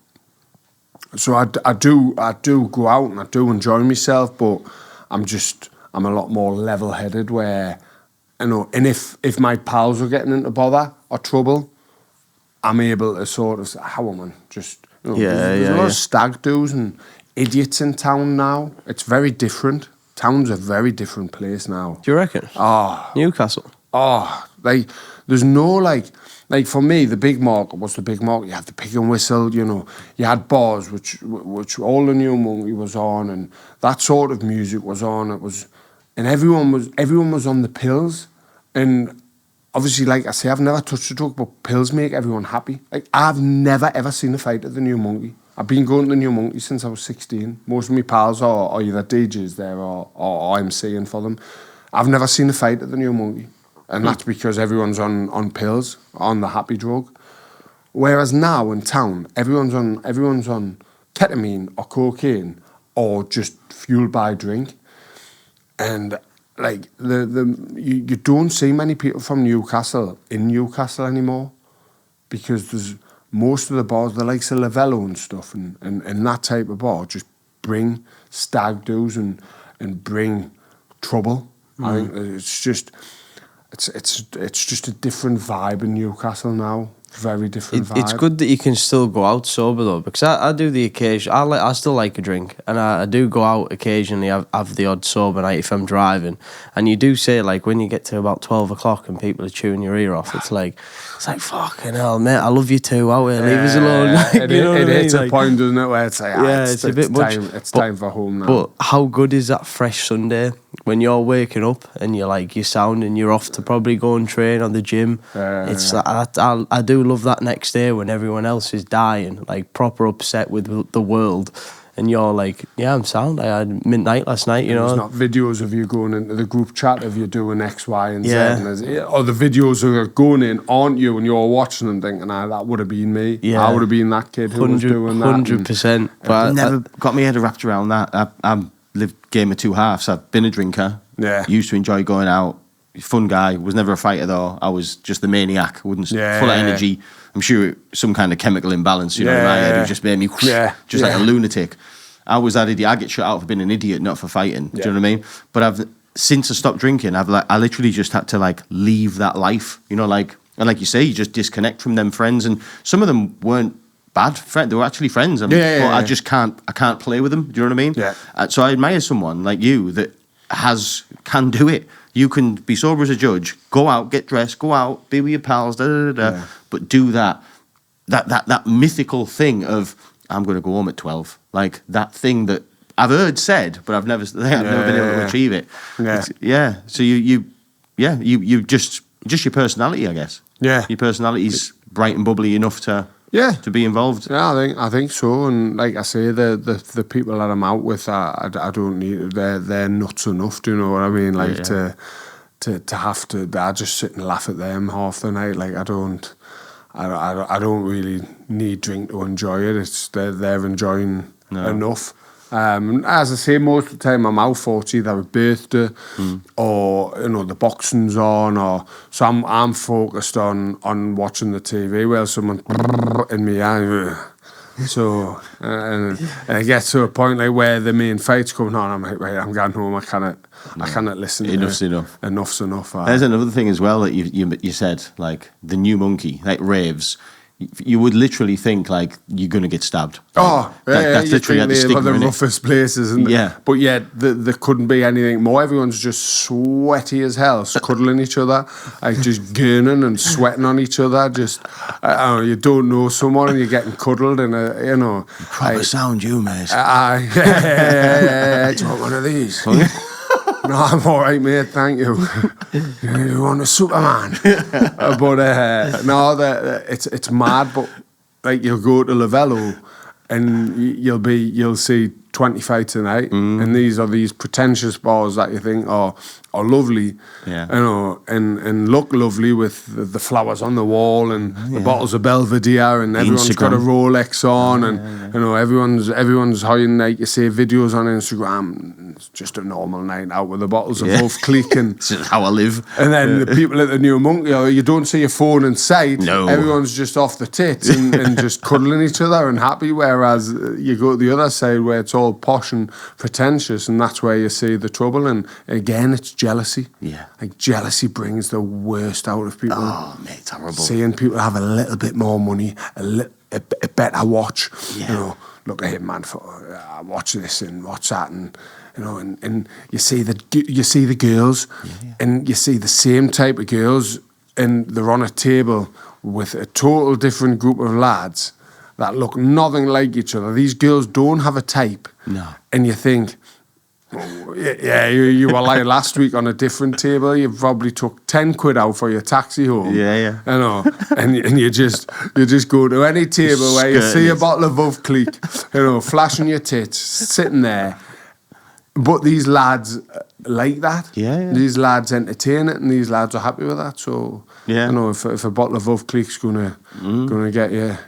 so I do go out and I do enjoy myself, but I'm a lot more level-headed, where, you know, and if my pals are getting into bother or trouble, I'm able to sort of say, how am I? Just, you know, there's a lot of stag do's and idiots in town now. It's very different. Town's a very different place now. Do you reckon? Oh. Newcastle? Oh, like, there's no, like for me, the big market was the big market. You had the Pig and Whistle, you know. You had bars, which all the New Monkey was on, and that sort of music was on. It was, and everyone was on the pills. And obviously, like I say, I've never touched a drug, but pills make everyone happy. Like, I've never, ever seen a fight at the New Monkey. I've been going to the New Monkey since I was 16. Most of my pals are either DJs there or MCing for them. I've never seen a fight at the New Monkey. And that's because everyone's on pills, on the happy drug. Whereas now in town, everyone's on ketamine or cocaine, or just fueled by drink. And like you don't see many people from Newcastle in Newcastle anymore, because there's most of the bars, the likes of Lavello and stuff, and that type of bar just bring stag do's and bring trouble. I think it's just a different vibe in Newcastle now. Very different vibe. It's good that you can still go out sober though, because I do the occasion. I still like a drink, and I do go out occasionally. Have the odd sober night if I'm driving. And you do say, like, when you get to about 12 o'clock and people are chewing your ear off, it's like fucking hell, mate. I love you too. Out here, leave us alone. Like, it hits a point, doesn't it, where it's like, it's a bit much. It's time for home now. But how good is that fresh Sunday when you're waking up and you're sound and you're off to probably go and train or the gym? It's I do love that next day when everyone else is dying, like proper upset with the world, and you're like, yeah, I'm sound. I had midnight last night, you know. There's not videos of you going into the group chat of you doing X, Y, and Z, or the videos that are going in, aren't you, and you're watching them thinking, that would have been me. I would have been that kid who was doing that. 100%. But I never got my head wrapped around that. I've lived game of two halves. I've been a drinker. Yeah. Used to enjoy going out. Fun guy. Was never a fighter though. I was just the maniac. Full of energy. I'm sure some kind of chemical imbalance, you know, in my head, who just made me like a lunatic. I was that idiot. I get shut out for being an idiot, not for fighting. Do you know what I mean? But since I stopped drinking, I literally just had to like leave that life. You know, like, and like you say, you just disconnect from them friends, and some of them weren't bad friends. They were actually friends. But I just can't play with them. Do you know what I mean? Yeah. So I admire someone like you that can do it. You can be sober as a judge, go out, get dressed, go out, be with your pals, but do that that mythical thing of I'm going to go home at 12, like that thing that I've heard said, but I've never been able to achieve it. Yeah. So you just your personality, I guess. Yeah. Your personality's bright and bubbly enough to be involved. Yeah, I think so. And like I say, the people that I'm out with, I don't need. They're nuts enough. Do you know what I mean? Like to have to. I just sit and laugh at them half the night. Like I don't really need drink to enjoy it. It's they're enjoying enough. As I say, most of the time I'm out for it's either a birthday or the boxing's on, or so I'm focused on watching the TV while someone in me eye. So and it gets to a point like where the main fight's coming on. I'm like, right, I'm going home. I cannot listen. Enough's enough. Enough's enough. There's another thing as well that you said, like the new monkey, like raves. You would literally think like you're going to get stabbed. That's literally at the stigma, the roughest places, isn't it? Yeah. But there couldn't be anything more. Everyone's just sweaty as hell, cuddling each other, like just gurning and sweating on each other. Just you don't know someone and you're getting cuddled and proper sound, you mate. Do you want one of these? No, I'm all right, mate. Thank you. You want a Superman? It's mad. But like you'll go to Lavello, and you'll see 20 fights a night, and these are these pretentious bars that you think are lovely, and look lovely with the flowers on the wall and the bottles of Belvedere, and everyone's got a Rolex on, and everyone's hiring, like you say, videos on Instagram. It's just a normal night out with the bottles of Wolf Clique, and this is how I live. And then the people at the New Monkey, you don't see your phone in sight. No, everyone's just off the tits and just cuddling each other and happy. Whereas you go to the other side where it's all posh and pretentious, and that's where you see the trouble. And again, it's jealousy. Yeah, like jealousy brings the worst out of people. Oh, mate, it's horrible. Seeing people have a little bit more money, a better watch. Yeah. Look at him, man. Watch this and watch that, and and you see the girls, and you see the same type of girls, and they're on a table with a total different group of lads that look nothing like each other. These girls don't have a type. No. And you think, you were like last week on a different table. You probably took 10 quid out for your taxi home. Yeah. And you just go to any table where you see a bottle of Wolf Clique, flashing your tits, sitting there. But these lads like that. Yeah. These lads entertain it, and these lads are happy with that. So if a bottle of Wolf Clique's gonna get you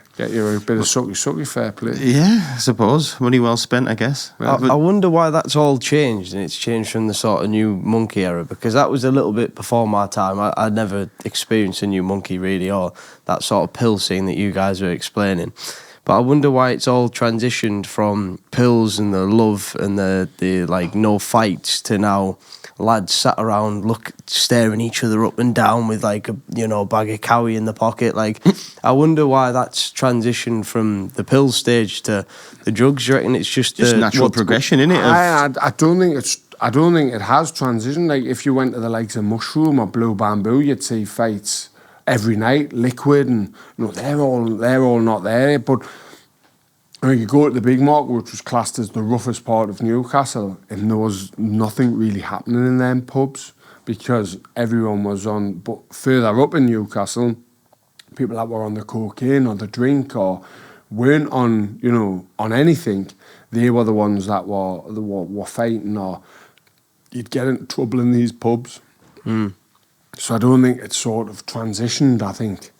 a bit of sucky, fair play. Yeah, I suppose. Money well spent, I guess. I wonder why that's all changed, and it's changed from the sort of New Monkey era, because that was a little bit before my time. I'd never experienced a New Monkey really, or that sort of pill scene that you guys were explaining. But I wonder why it's all transitioned from pills and the love and the like no fights to now lads sat around staring each other up and down with like a bag of cowie in the pocket. Like I wonder why that's transitioned from the pill stage to the drugs. You reckon it's just natural progression, isn't it? I don't think it has transitioned. Like if you went to the likes of Mushroom or Blue Bamboo, you'd see fights every night, liquid, and they're all not there. But you go to the big market, which was classed as the roughest part of Newcastle, and there was nothing really happening in them pubs because everyone was on. But further up in Newcastle, people that were on the cocaine or the drink or weren't on anything, they were the ones that were fighting, or you'd get into trouble in these pubs. So I don't think it's sort of transitioned. I think,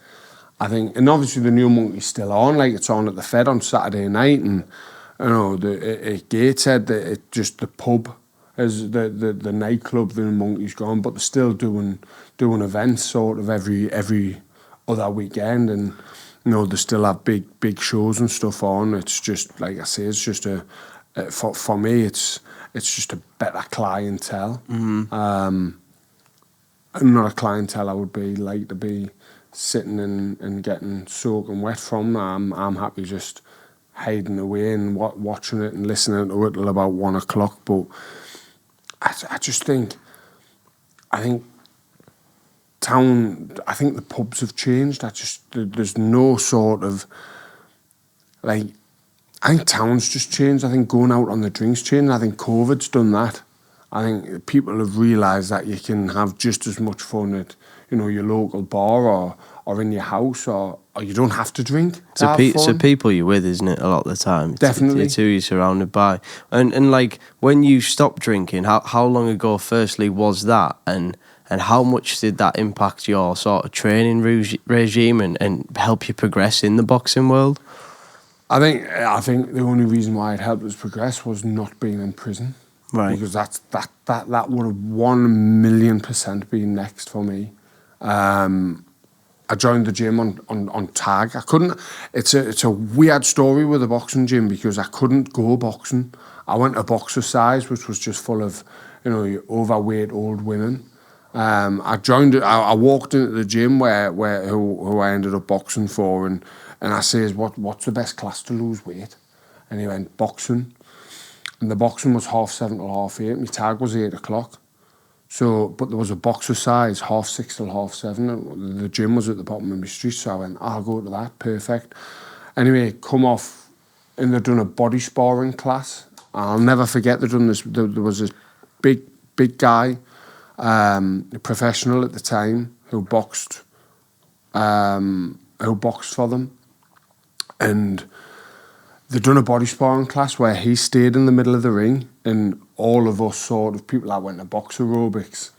and obviously the New Monkey's still on. Like it's on at the Fed on Saturday night, and at Gateshead, it just the pub is the nightclub. The New Monkey's gone, but they're still doing events sort of every other weekend, and they still have big shows and stuff on. It's just like I say, it's just for me, it's just a better clientele. Not a clientele I would like to be sitting and getting soaking wet from. I'm happy just hiding away and watching it and listening to it till about 1 o'clock. But I think I think the pubs have changed. There's no sort of, like, I think town's just changed. I think going out on the drinks changed. I think COVID's done that. I think people have realised that you can have just as much fun at, your local bar or in your house, or you don't have to drink. It's the people you're with, isn't it? A lot of the time, definitely. It's who you're surrounded by. And like when you stopped drinking, how long ago? Firstly, was that, and how much did that impact your sort of training regime and help you progress in the boxing world? I think the only reason why it helped us progress was not being in prison. Right. Because that would have 1,000,000% been next for me. I joined the gym on tag. I couldn't. It's a weird story with the boxing gym because I couldn't go boxing. I went to Boxercise, which was just full of overweight old women. I joined it. I walked into the gym who I ended up boxing for, and I says, what's the best class to lose weight? And he went, boxing. And the boxing was 7:30 till 8:30. My tag was 8 o'clock. So, but there was a Boxercise 6:30 till 7:30. The gym was at the bottom of my street, so I went, I'll go to that, perfect. Anyway, come off, and they'd done a body sparring class. I'll never forget they'd done this. There was this big guy, a professional at the time, who boxed for them, and they'd done a body sparring class where he stayed in the middle of the ring, and all of us sort of people that went to box aerobics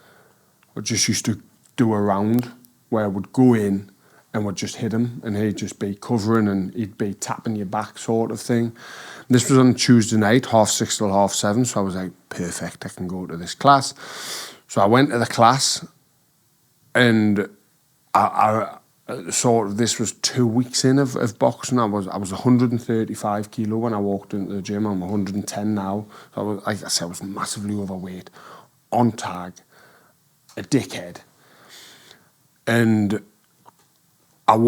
just used to do a round where we'd go in and we'd just hit him, and he'd just be covering and he'd be tapping your back sort of thing. And this was on Tuesday night, 6:30 till 7:30, so I was like, perfect, I can go to this class. So I went to the class, and I sort of, this was 2 weeks in of boxing. I was 135 kilo when I walked into the gym. I'm 110 now. So I was, like I said, I was massively overweight, on tag, a dickhead. And I'd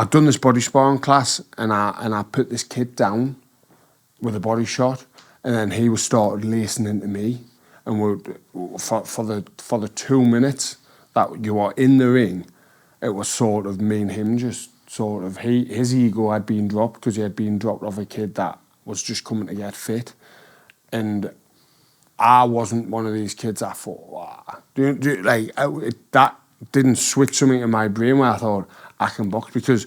done this body sparring class, and I put this kid down with a body shot, and then he was started lacing into me, and for the 2 minutes that you are in the ring, it was sort of me and him just sort of, his ego had been dropped because he had been dropped off a kid that was just coming to get fit. And I wasn't one of these kids I thought, wow. That didn't switch something in my brain where I thought, I can box, because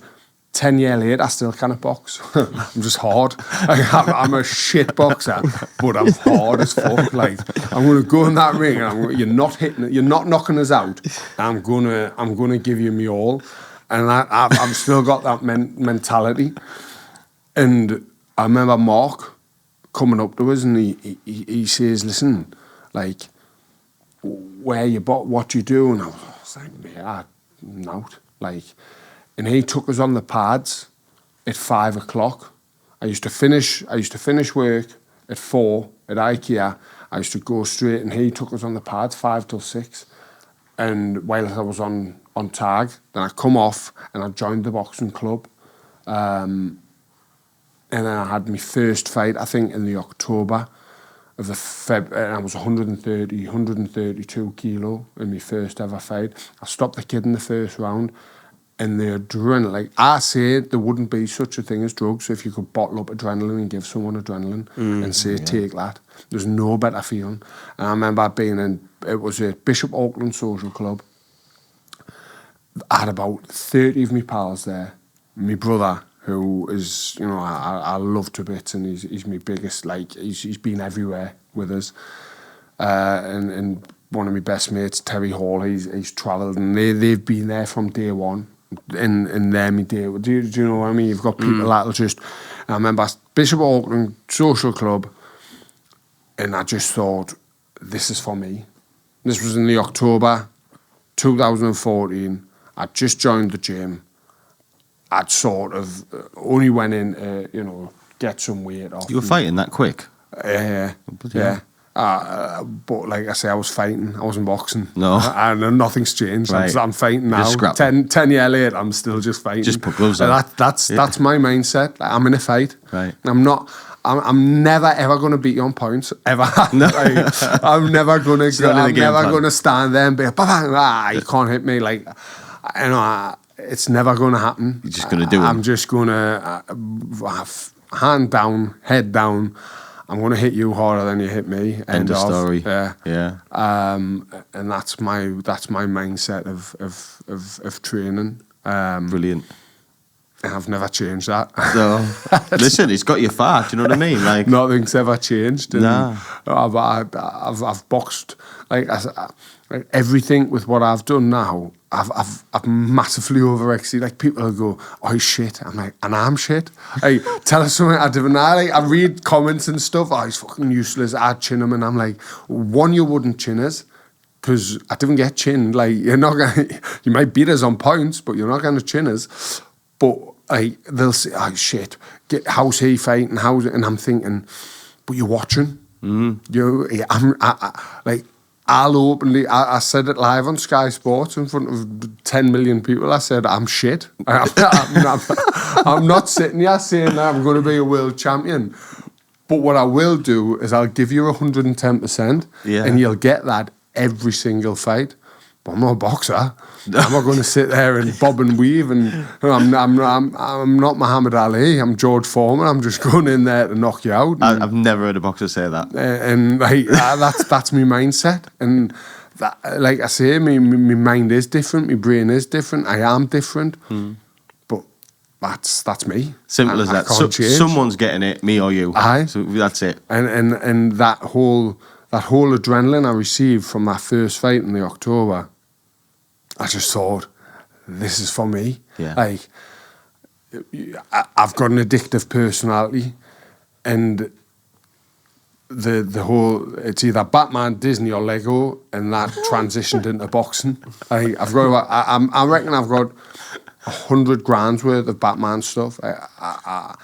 10 years later, I still cannot box. I'm just hard. I'm a shit boxer, but I'm hard as fuck. Like, I'm going to go in that ring, and you're not hitting it, you're not knocking us out. I'm gonna give you me all, and I've still got that mentality. And I remember Mark coming up to us, and he says, "Listen, like, what you do?" And I was like, "Yeah, I'm out." Like. And he took us on the pads at 5 o'clock. I used to finish work at 4 at IKEA. I used to go straight, and he took us on the pads 5 till 6. And while I was on tag, then I come off and I joined the boxing club. And then I had my first fight, I think, in the October of the and I was 132 kilo in my first ever fight. I stopped the kid in the first round. And the adrenaline, like I said, there wouldn't be such a thing as drugs if you could bottle up adrenaline and give someone adrenaline and say, take that. There's no better feeling. And I remember it was a Bishop Auckland Social Club. I had about 30 of my pals there. My brother, who is, I love to bits, and he's my biggest, like, he's been everywhere with us. And one of my best mates, Terry Hall, he's travelled, and they've been there from day one. And they're my day. Do you know what I mean? You've got people that'll just. I remember Bishop Auckland Social Club, and I just thought, this is for me. This was in the October 2014. I'd just joined the gym. I'd sort of only went in, get some weight off. You were fighting that quick? Yeah. But like I say, I was fighting. I wasn't boxing. No. And nothing's changed. Right. I'm fighting now. 10 years later, I'm still just fighting. Just put gloves on. That's my mindset. I'm in a fight. Right. I'm not. I'm never ever going to beat you on points ever. No. Like, I'm never going to stand there and be you can't hit me. Like, you know, it's never going to happen. You're just going to do it. I'm just going to hand down, head down. I'm going to hit you harder than you hit me. End of story. Yeah. And that's my mindset of training. Brilliant. And I've never changed that. So, listen, it's got you far. Do you know what I mean? Like nothing's ever changed. And nah. I've boxed like everything with what I've done now. I've massively overexceeded. Like people will go, "Oh he's shit." I'm like, and I'm shit. Like tell us something I didn't know. Like I read comments and stuff. Oh, he's fucking useless. I'd chin him, and I'm like, one, you wouldn't chin us. Because I didn't get chinned. Like you're not gonna, you might beat us on points, but you're not gonna chin us. But like they'll say, "Oh shit, how's he fighting? And I'm thinking, but you're watching. I'll openly. I said it live on Sky Sports in front of 10 million people. I said I'm shit. I'm not sitting here saying that I'm going to be a world champion. But what I will do is I'll give you 110%, and you'll get that every single fight. But I'm not a boxer. I'm not going to sit there and bob and weave. And I'm not Muhammad Ali. I'm George Foreman. I'm just going in there to knock you out. I've never heard a boxer say that. And like that's my mindset. And that, like I say, my mind is different. My brain is different. I am different. But that's me. Simple as that. Someone's getting it, me or you. Aye. So that's it. And that whole adrenaline I received from that first fight in the October, I just thought, this is for me. Yeah. Like, I've got an addictive personality, and the whole, it's either Batman, Disney, or Lego, and that transitioned into boxing. I reckon I've got 100 grand's worth of Batman stuff. I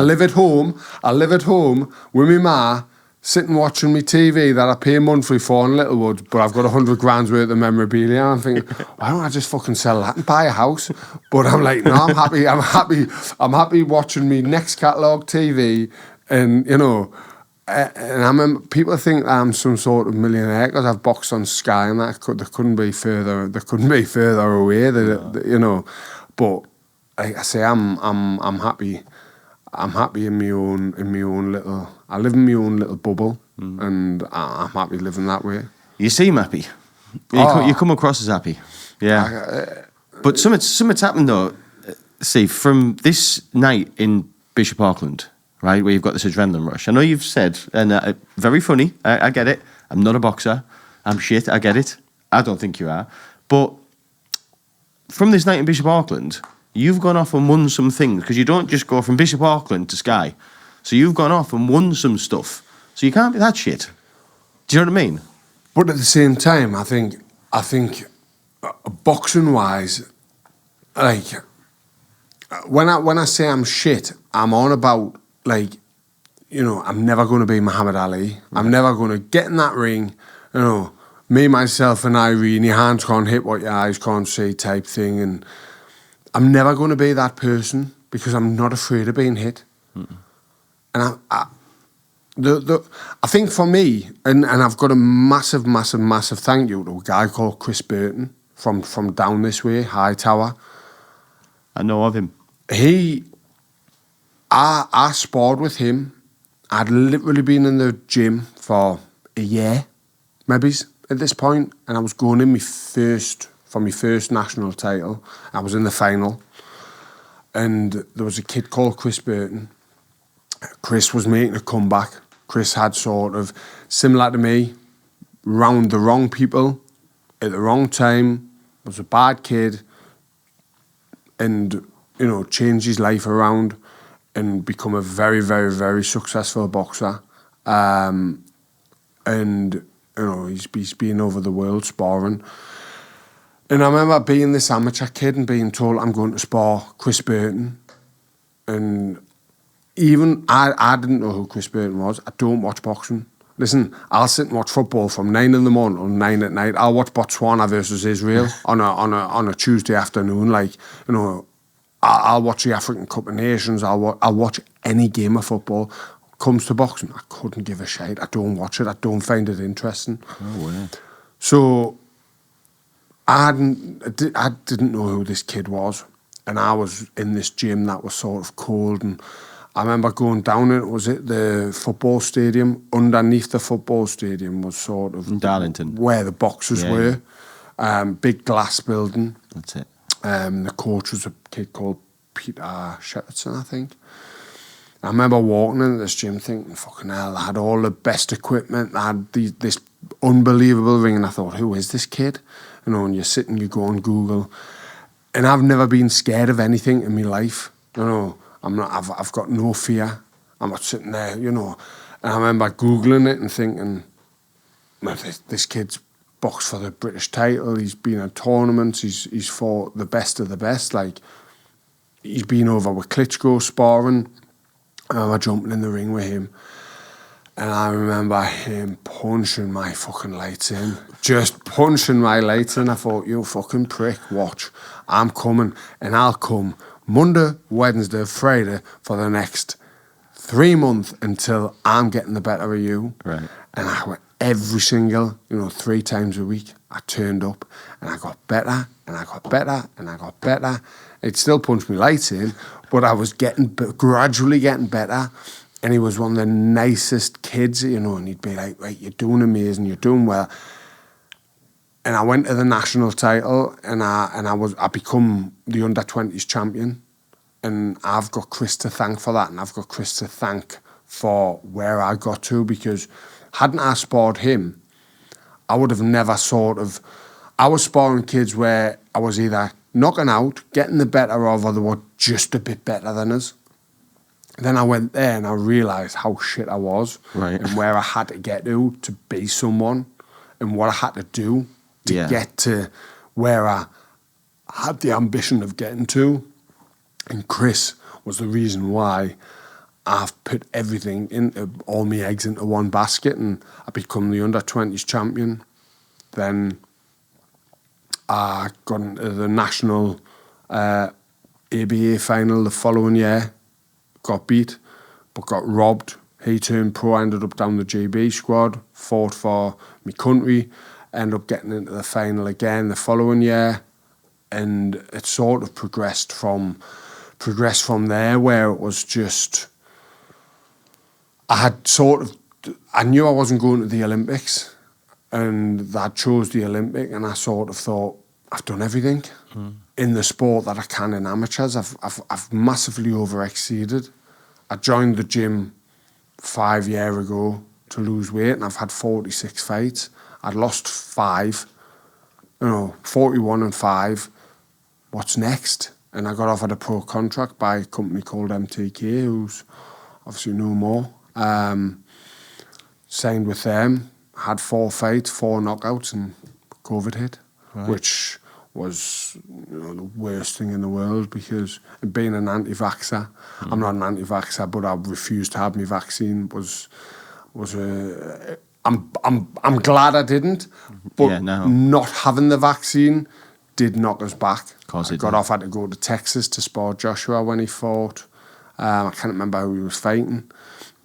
live at home. I live at home with my ma, sitting watching me TV that I pay monthly for in Littlewood, but I've got 100 grand's worth of memorabilia. I'm thinking, why don't I just fucking sell that and buy a house? But I'm like, no, I'm happy. I'm happy watching me next catalogue TV, and you know, and people think I'm some sort of millionaire because I've boxed on Sky, and that they couldn't be further. They couldn't be further away. You know, but like I say, I'm happy. I'm happy in my own little. I live in my own little bubble, and I'm happy living that way. You seem happy. You come across as happy. Yeah. But something's happened though. See, from this night in Bishop Auckland, right, where you've got this adrenaline rush. I know you've said, and very funny. I get it. I'm not a boxer. I'm shit. I get it. I don't think you are. But from this night in Bishop Auckland, you've gone off and won some things, because you don't just go from Bishop Auckland to Sky. So you've gone off and won some stuff. So you can't be that shit. Do you know what I mean? But at the same time, I think boxing wise, like when I say I'm shit, I'm on about, like, you know, I'm never going to be Muhammad Ali. I'm never going to get in that ring, you know, me, myself and Irene, your hands can't hit what your eyes can't see type thing. And I'm never going to be that person because I'm not afraid of being hit. And I think for me, and I've got a massive thank you to a guy called Chris Burton from down this way, Hightower. I know of him. I sparred with him. I'd literally been in the gym for a year, maybe at this point, and I was going in for my first national title. I was in the final, and there was a kid called Chris Burton. Chris was making a comeback. Chris had sort of, similar to me, round the wrong people at the wrong time, was a bad kid, and, you know, changed his life around and become a very, very, very successful boxer. And, you know, he's been over the world sparring. And I remember being this amateur kid and being told I'm going to spar Chris Burton. And even I didn't know who Chris Burton was. I don't watch boxing. Listen, I'll sit and watch football from 9 in the morning or 9 at night. I'll watch Botswana versus Israel on a Tuesday afternoon. Like, you know, I'll watch the African Cup of Nations. I'll watch any game of football. comes to boxing, I couldn't give a shit. I don't watch it. I don't find it interesting. Oh, wow. So I didn't know who this kid was, and I was in this gym that was sort of cold, and I remember going down it. Was it the football stadium? Underneath the football stadium was sort of Darlington, where the boxers were. Big glass building. That's it. The coach was a kid called Peter Shepardson, I think. I remember walking into this gym thinking, fucking hell, I had all the best equipment. I had this unbelievable ring, and I thought, who is this kid? You know, and you sit and you go on Google. And I've never been scared of anything in my life. You know, I've got no fear. I'm not sitting there, you know. And I remember Googling it and thinking, this kid's boxed for the British title. He's been in tournaments. He's fought the best of the best. Like, he's been over with Klitschko sparring. I remember jumping in the ring with him. And I remember him punching my fucking lights in. Just punching my lights in. I thought, you fucking prick, watch. I'm coming, and I'll come Monday, Wednesday, Friday for the next 3 months until I'm getting the better of you. Right. And I went every single, 3 times a week. I turned up, and I got better, and I got better, and I got better. It still punched me lights in, but I was gradually getting better. And he was one of the nicest kids, and he'd be like, right, you're doing amazing, you're doing well. And I went to the national title, and I become the under-20s champion. And I've got Chris to thank for that, and I've got Chris to thank for where I got to, because hadn't I sparred him, I would have never I was sparring kids where I was either knocking out, getting the better of, or they were just a bit better than us. Then I went there and I realised how shit I was, right, and where I had to get to be someone, and what I had to do to get to where I had the ambition of getting to. And Chris was the reason why I've put all my eggs into one basket, and I become the under-20s champion. Then I got into the national ABA final the following year. Got beat, but got robbed. He turned pro, ended up down the GB squad, fought for my country, ended up getting into the final again the following year, and it sort of progressed from there, where it was just, I knew I wasn't going to the Olympics, and I chose the Olympic, and I sort of thought, I've done everything in the sport that I can in amateurs. I've massively overexceeded. I joined the gym 5 years ago to lose weight, and I've had 46 fights. I'd lost 5, 41 and 5. What's next? And I got offered a pro contract by a company called MTK, who's obviously no more. Signed with them, had 4 fights, 4 knockouts, and COVID hit, which was the worst thing in the world, because being an anti-vaxxer, I'm not an anti-vaxxer, but I refused to have my vaccine. I'm glad I didn't, but not having the vaccine did knock us back. I got off, had to go to Texas to spar Joshua when he fought. I can't remember who he was fighting,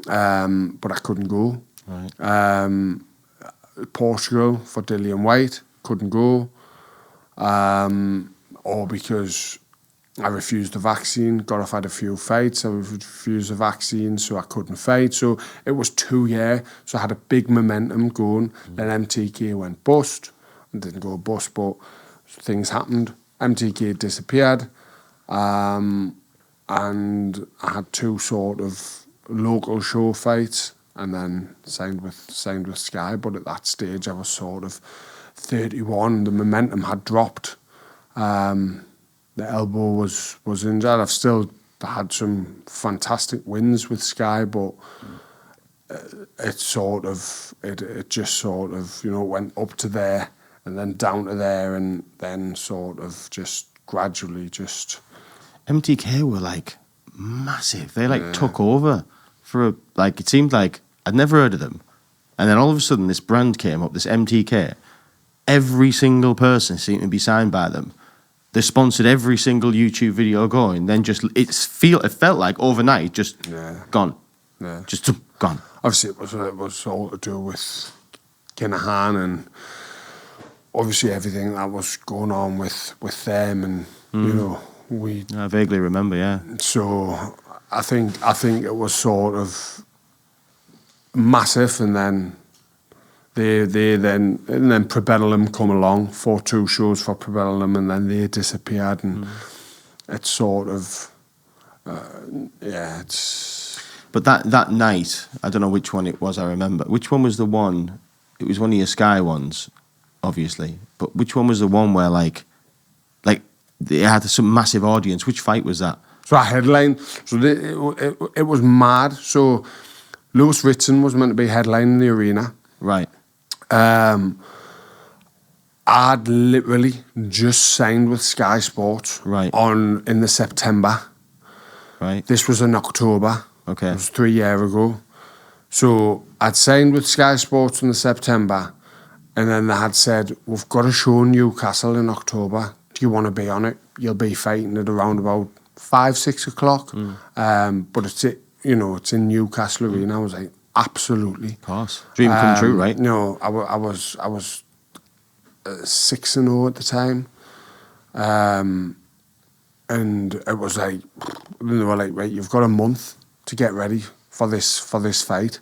but I couldn't go. Right. Portugal for Dillian White, couldn't go. Or because I refused the vaccine, got off, had a few fights, I refused the vaccine, so I couldn't fight. So it was 2 years, so I had a big momentum going. Then MTK went bust. It didn't go bust, but things happened. MTK disappeared, and I had 2 sort of local show fights, and then signed with Sky. But at that stage, I was sort of 31. The momentum had dropped. The elbow was injured. I've still had some fantastic wins with Sky, but it just sort of went up to there and then down to there, and then sort of just gradually just. MTK were like massive. They took over for it seemed like I'd never heard of them, and then all of a sudden this brand came up, this MTK. Every single person seemed to be signed by them. They sponsored every single YouTube video going. Then it felt like overnight, just gone. Yeah. Just gone. Obviously, it was all to do with Kinahan and obviously everything that was going on with them, and you know, I vaguely remember, yeah. So I think it was sort of massive, and then then Prebellum come along for 2 shows for Prebellum, and then they disappeared, and it's sort of it's. But that night, I don't know which one it was. I remember which one was the one. It was one of your Sky ones, obviously. But which one was the one where like it had some massive audience? Which fight was that? So I headline. So it was mad. So Lewis Ritson was meant to be headlining the arena. Right. I'd literally just signed with Sky Sports. Right. In the September. Right. This was in October. Okay. It was 3 years ago. So I'd signed with Sky Sports in the September, and then they had said, we've got a show in Newcastle in October. Do you want to be on it? You'll be fighting at around about 5-6 o'clock. But it's in Newcastle Arena. I was like, absolutely. Of course. Dream come true, right? No, I was 6-0 at the time. And it was like, they were like, right, you've got a month to get ready for this fight.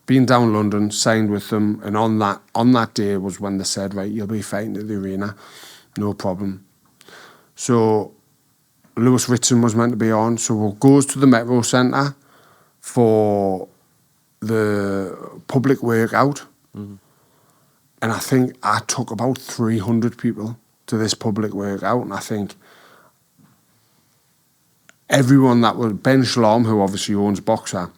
Been down London, signed with them, and on that day was when they said, right, you'll be fighting at the arena, no problem. So Lewis Ritson was meant to be on, so we goes to the Metro Centre for the public workout, and I think I took about 300 people to this public workout, and I think everyone that was Ben Shalom, who obviously owns Boxer,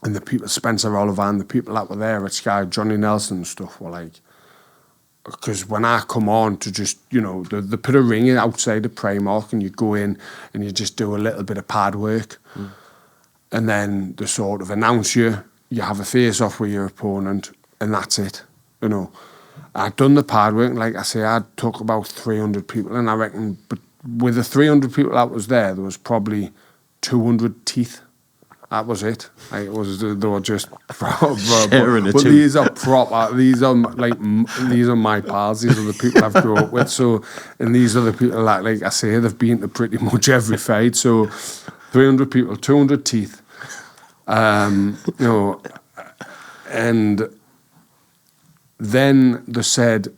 and the people, Spencer Oliver, the people that were there at Sky, Johnny Nelson and stuff, were like, because when I come on to just, they put a ring outside the Primark, and you go in and you just do a little bit of pad work, and then they sort of announce you have a face-off with your opponent, and that's it, I'd done the pad work, and like I say, I took about 300 people, and I reckon, but with the 300 people that was there was probably 200 teeth. That was it. Like, they were just proper. But these are proper. These are my pals. These are the people I've grown up with. So, and these are the people that, like I say, they've been to pretty much every fight. So, 300 people, 200 teeth. And then they said,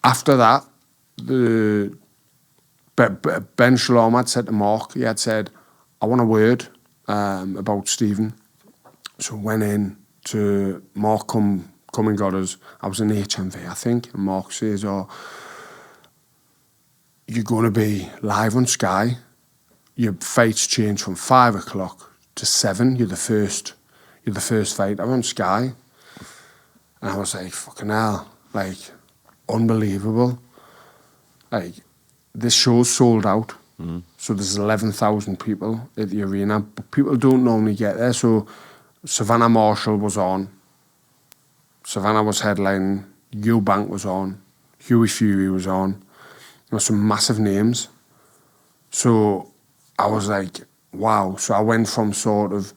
after that, Ben Shalom had said to Mark, he had said, I want a word about Stephen. So went in to Mark, come and got us. I was in HMV, I think, and Mark says, you're going to be live on Sky. Your fights change from 5 o'clock to 7. You're the first fighter on Sky. And I was like, fucking hell, like, unbelievable. Like, this show's sold out. So there's 11,000 people at the arena, but people don't normally get there. So Savannah Marshall was on. Savannah was headlining. Eubank was on. Huey Fury was on. There were some massive names. So I was like, wow. So I went from sort of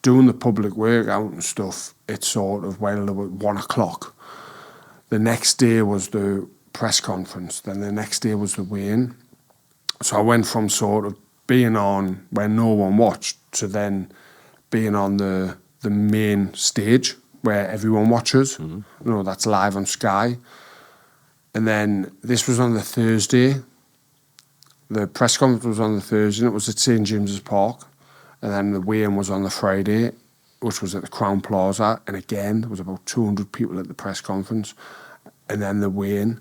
doing the public workout and stuff, it's sort of, well, it was 1 o'clock. The next day was the press conference. Then the next day was the weigh-in. So I went from sort of being on when no one watched to then being on the main stage where everyone watches. That's live on Sky. And then this was on the Thursday. The press conference was on the Thursday, and it was at St. James's Park. And then the weigh-in was on the Friday, which was at the Crown Plaza. And again, there was about 200 people at the press conference. And then the weigh-in.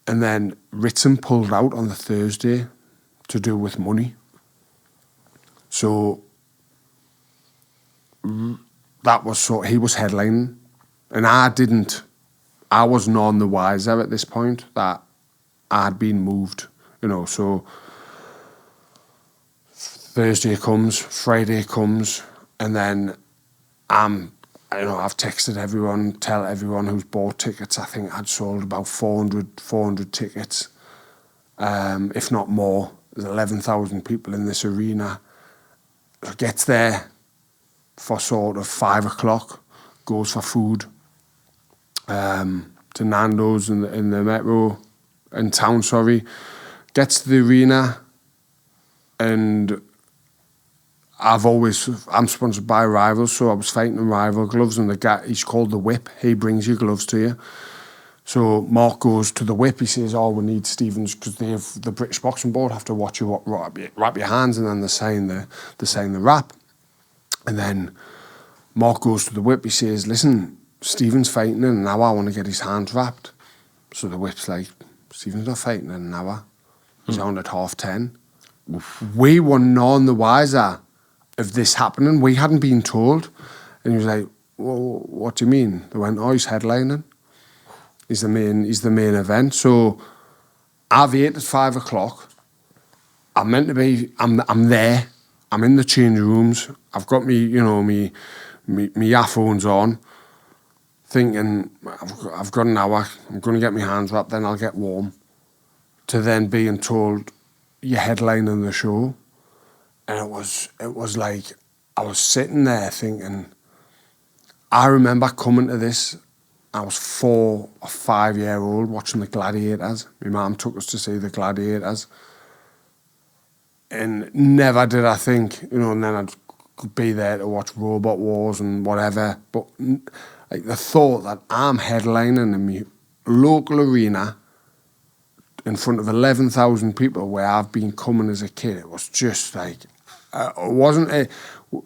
And then Ritson pulled out on the Thursday to do with money. So that was he was headlining. And I was none the wiser at this point that I'd been moved, so Thursday comes, Friday comes, and then I've texted everyone, tell everyone who's bought tickets. I think I'd sold about 400 tickets, if not more. There's 11,000 people in this arena. So gets there for sort of 5 o'clock, goes for food to Nando's in the metro, in town, sorry. Gets to the arena, and I'm sponsored by Rivals, so I was fighting in Rival gloves, and the guy, he's called the Whip, he brings your gloves to you. So Mark goes to the Whip, he says, oh, we need Stevens, because the British Boxing Board have to watch you wrap your hands, and then they sign the wrap. And then Mark goes to the Whip, he says, listen, Stevens fighting in an hour, I want to get his hands wrapped. So the Whip's like, Stevens not fighting in an hour. He's on at 10:30. Oof. We were none the wiser of this happening. We hadn't been told. And he was like, well, what do you mean? They went, oh, he's headlining. He's the main event. So I've ate at 5 o'clock. I'm meant to be, I'm there. I'm in the change rooms. I've got me earphones on, thinking I've got an hour. I'm going to get my hands wrapped, then I'll get warm. To then being told you're headlining the show, and it was like I was sitting there thinking. I remember coming to this. I was 4 or 5 year old watching the Gladiators. My mum took us to see the Gladiators, and never did I think, and then I'd be there to watch Robot Wars and whatever. But like the thought that I'm headlining in my local arena in front of 11,000 people where I've been coming as a kid, it was just like, it wasn't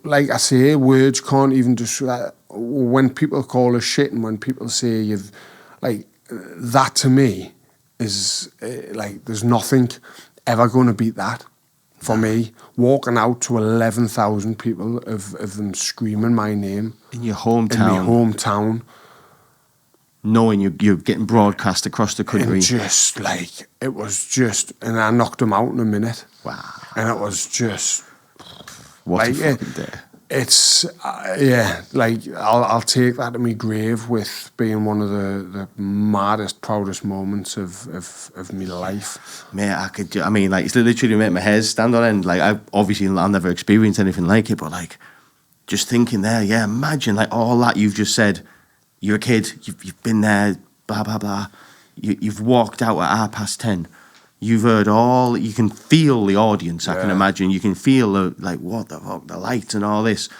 like I say, words can't even describe. When people call us shit and when people say you've, like, that to me is like, there's nothing ever going to beat that for me. Walking out to 11,000 people of them screaming my name in your hometown. In my hometown. Knowing you're getting broadcast across the country. And just like, it was just, and I knocked them out in a minute. Wow. And it was just, what like, a fucking day. It's, like, I'll take that to my grave with being one of the maddest, proudest moments of my life. Mate, it's literally made my hair stand on end. Like, I'll never experience anything like it, but like, just thinking there, yeah, imagine like all that you've just said. You're a kid, you've been there, blah, blah, blah. You've walked out at 10:30. You've heard you can feel the audience, I can imagine. You can feel what the fuck, the lights and all this.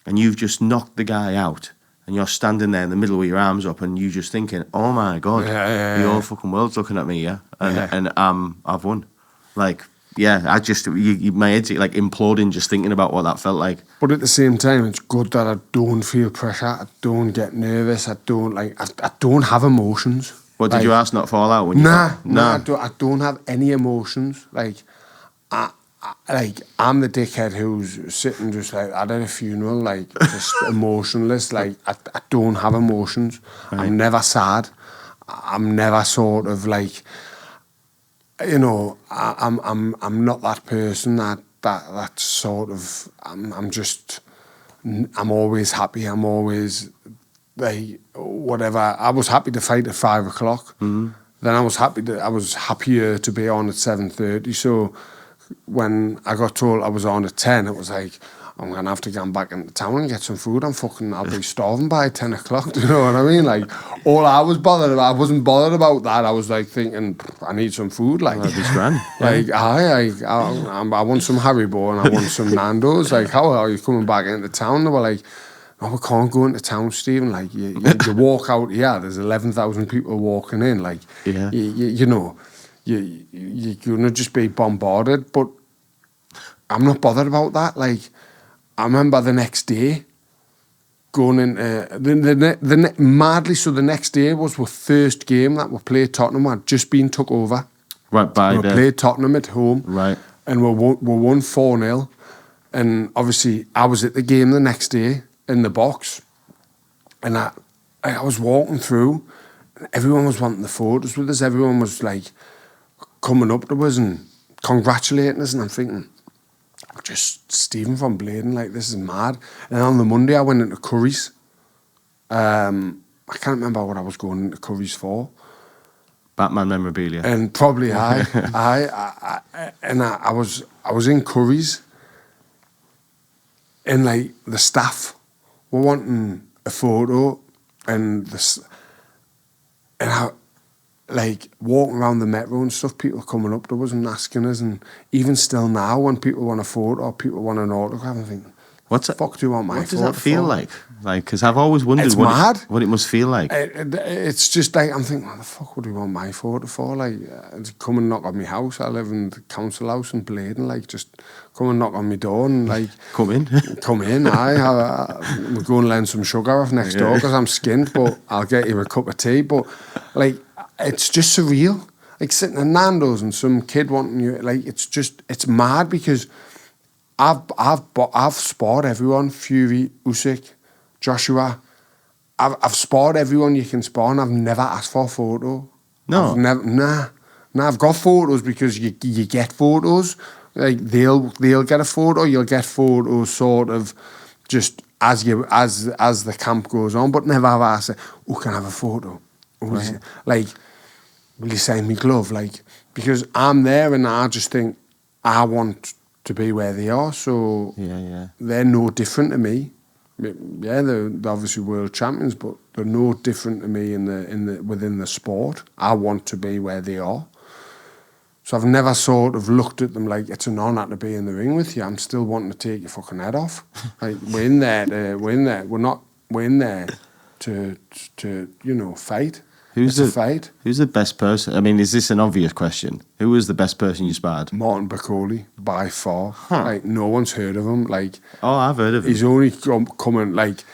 And you've just knocked the guy out. And you're standing there in the middle with your arms up and you just thinking, oh my God, the whole fucking world's looking at me, yeah? And I've won. Like, yeah, my head's like imploding just thinking about what that felt like. But at the same time, it's good that I don't feel pressure. I don't get nervous. I don't have emotions. What, did you ask not fall out when you... Nah, I don't have any emotions. Like, I'm the dickhead who's sitting just like at a funeral, like just emotionless. Like, I don't have emotions. Right. I'm never sad. I'm never sort of like... I'm not that person that sort of, I'm always happy. I'm always like, whatever. I was happy to fight at 5 o'clock. Mm-hmm. Then I was happier to be on at 7:30. So when I got told I was on at 10, it was like, I'm going to have to go back into town and get some food. I'll be starving by 10 o'clock. Do you know what I mean? Like, all I was bothered about, I wasn't bothered about that. I was like thinking, I need some food. Like, that'd be grand. Like, I want some Haribo and I want some Nando's. Like, how are you coming back into town? They were like, no, we can't go into town, Stephen. Like, you walk out here, there's 11,000 people walking in. Like, you're going to just be bombarded. But I'm not bothered about that. Like, I remember the next day going into madly. So the next day was our first game that we played Tottenham. Had just been took over. Right by we played Tottenham at home. Right, and we won 4-0. And obviously, I was at the game the next day in the box, and I was walking through. And everyone was wanting the photos with us. Everyone was like coming up to us and congratulating us, and I'm thinking, just Stephen from Bladen, like, this is mad. And on the Monday I went into Curry's. I can't remember what I was going into Curry's for. Batman memorabilia. And probably I was in Curry's, and like the staff were wanting a photo, and I, like walking around the metro and stuff, people coming up to us and asking us, and even still now, when people want a photo or people want an autograph, I think, what the fuck do you want my photo? What does that feel like? Like, because I've always wondered what it must feel like. It's just like, I'm thinking, what the fuck would you want my photo for? Like, come and knock on my house. I live in the council house in Bladen. Like, just come and knock on my door and like... Come in. Come in, we'll go and lend some sugar off next door because I'm skinned, but I'll get you a cup of tea. But, like, it's just surreal. Like, sitting in Nando's and some kid wanting you... Like, it's mad because... I've sparred everyone, Fury, Usyk, Joshua. I've sparred everyone you can spar, and I've never asked for a photo. No, I've got photos because you get photos. Like they'll get a photo, you'll get photos sort of just as the camp goes on, but never have I asked, "Oh, can I have a photo?" Right. Like, will you sign me glove? Like, because I'm there and I just think I want to be where they are, so they're no different to me. Yeah, they're obviously world champions, but they're no different to me within the sport. I want to be where they are. So I've never sort of looked at them like it's an honour to be in the ring with you. I'm still wanting to take your fucking head off. Like we're in there. We're in there to fight. Who's the best person? I mean, is this an obvious question? Who was the best person you sparred? Martin Bacoli, by far. Like, no one's heard of him. Like, oh, I've heard of him. He's only coming, like,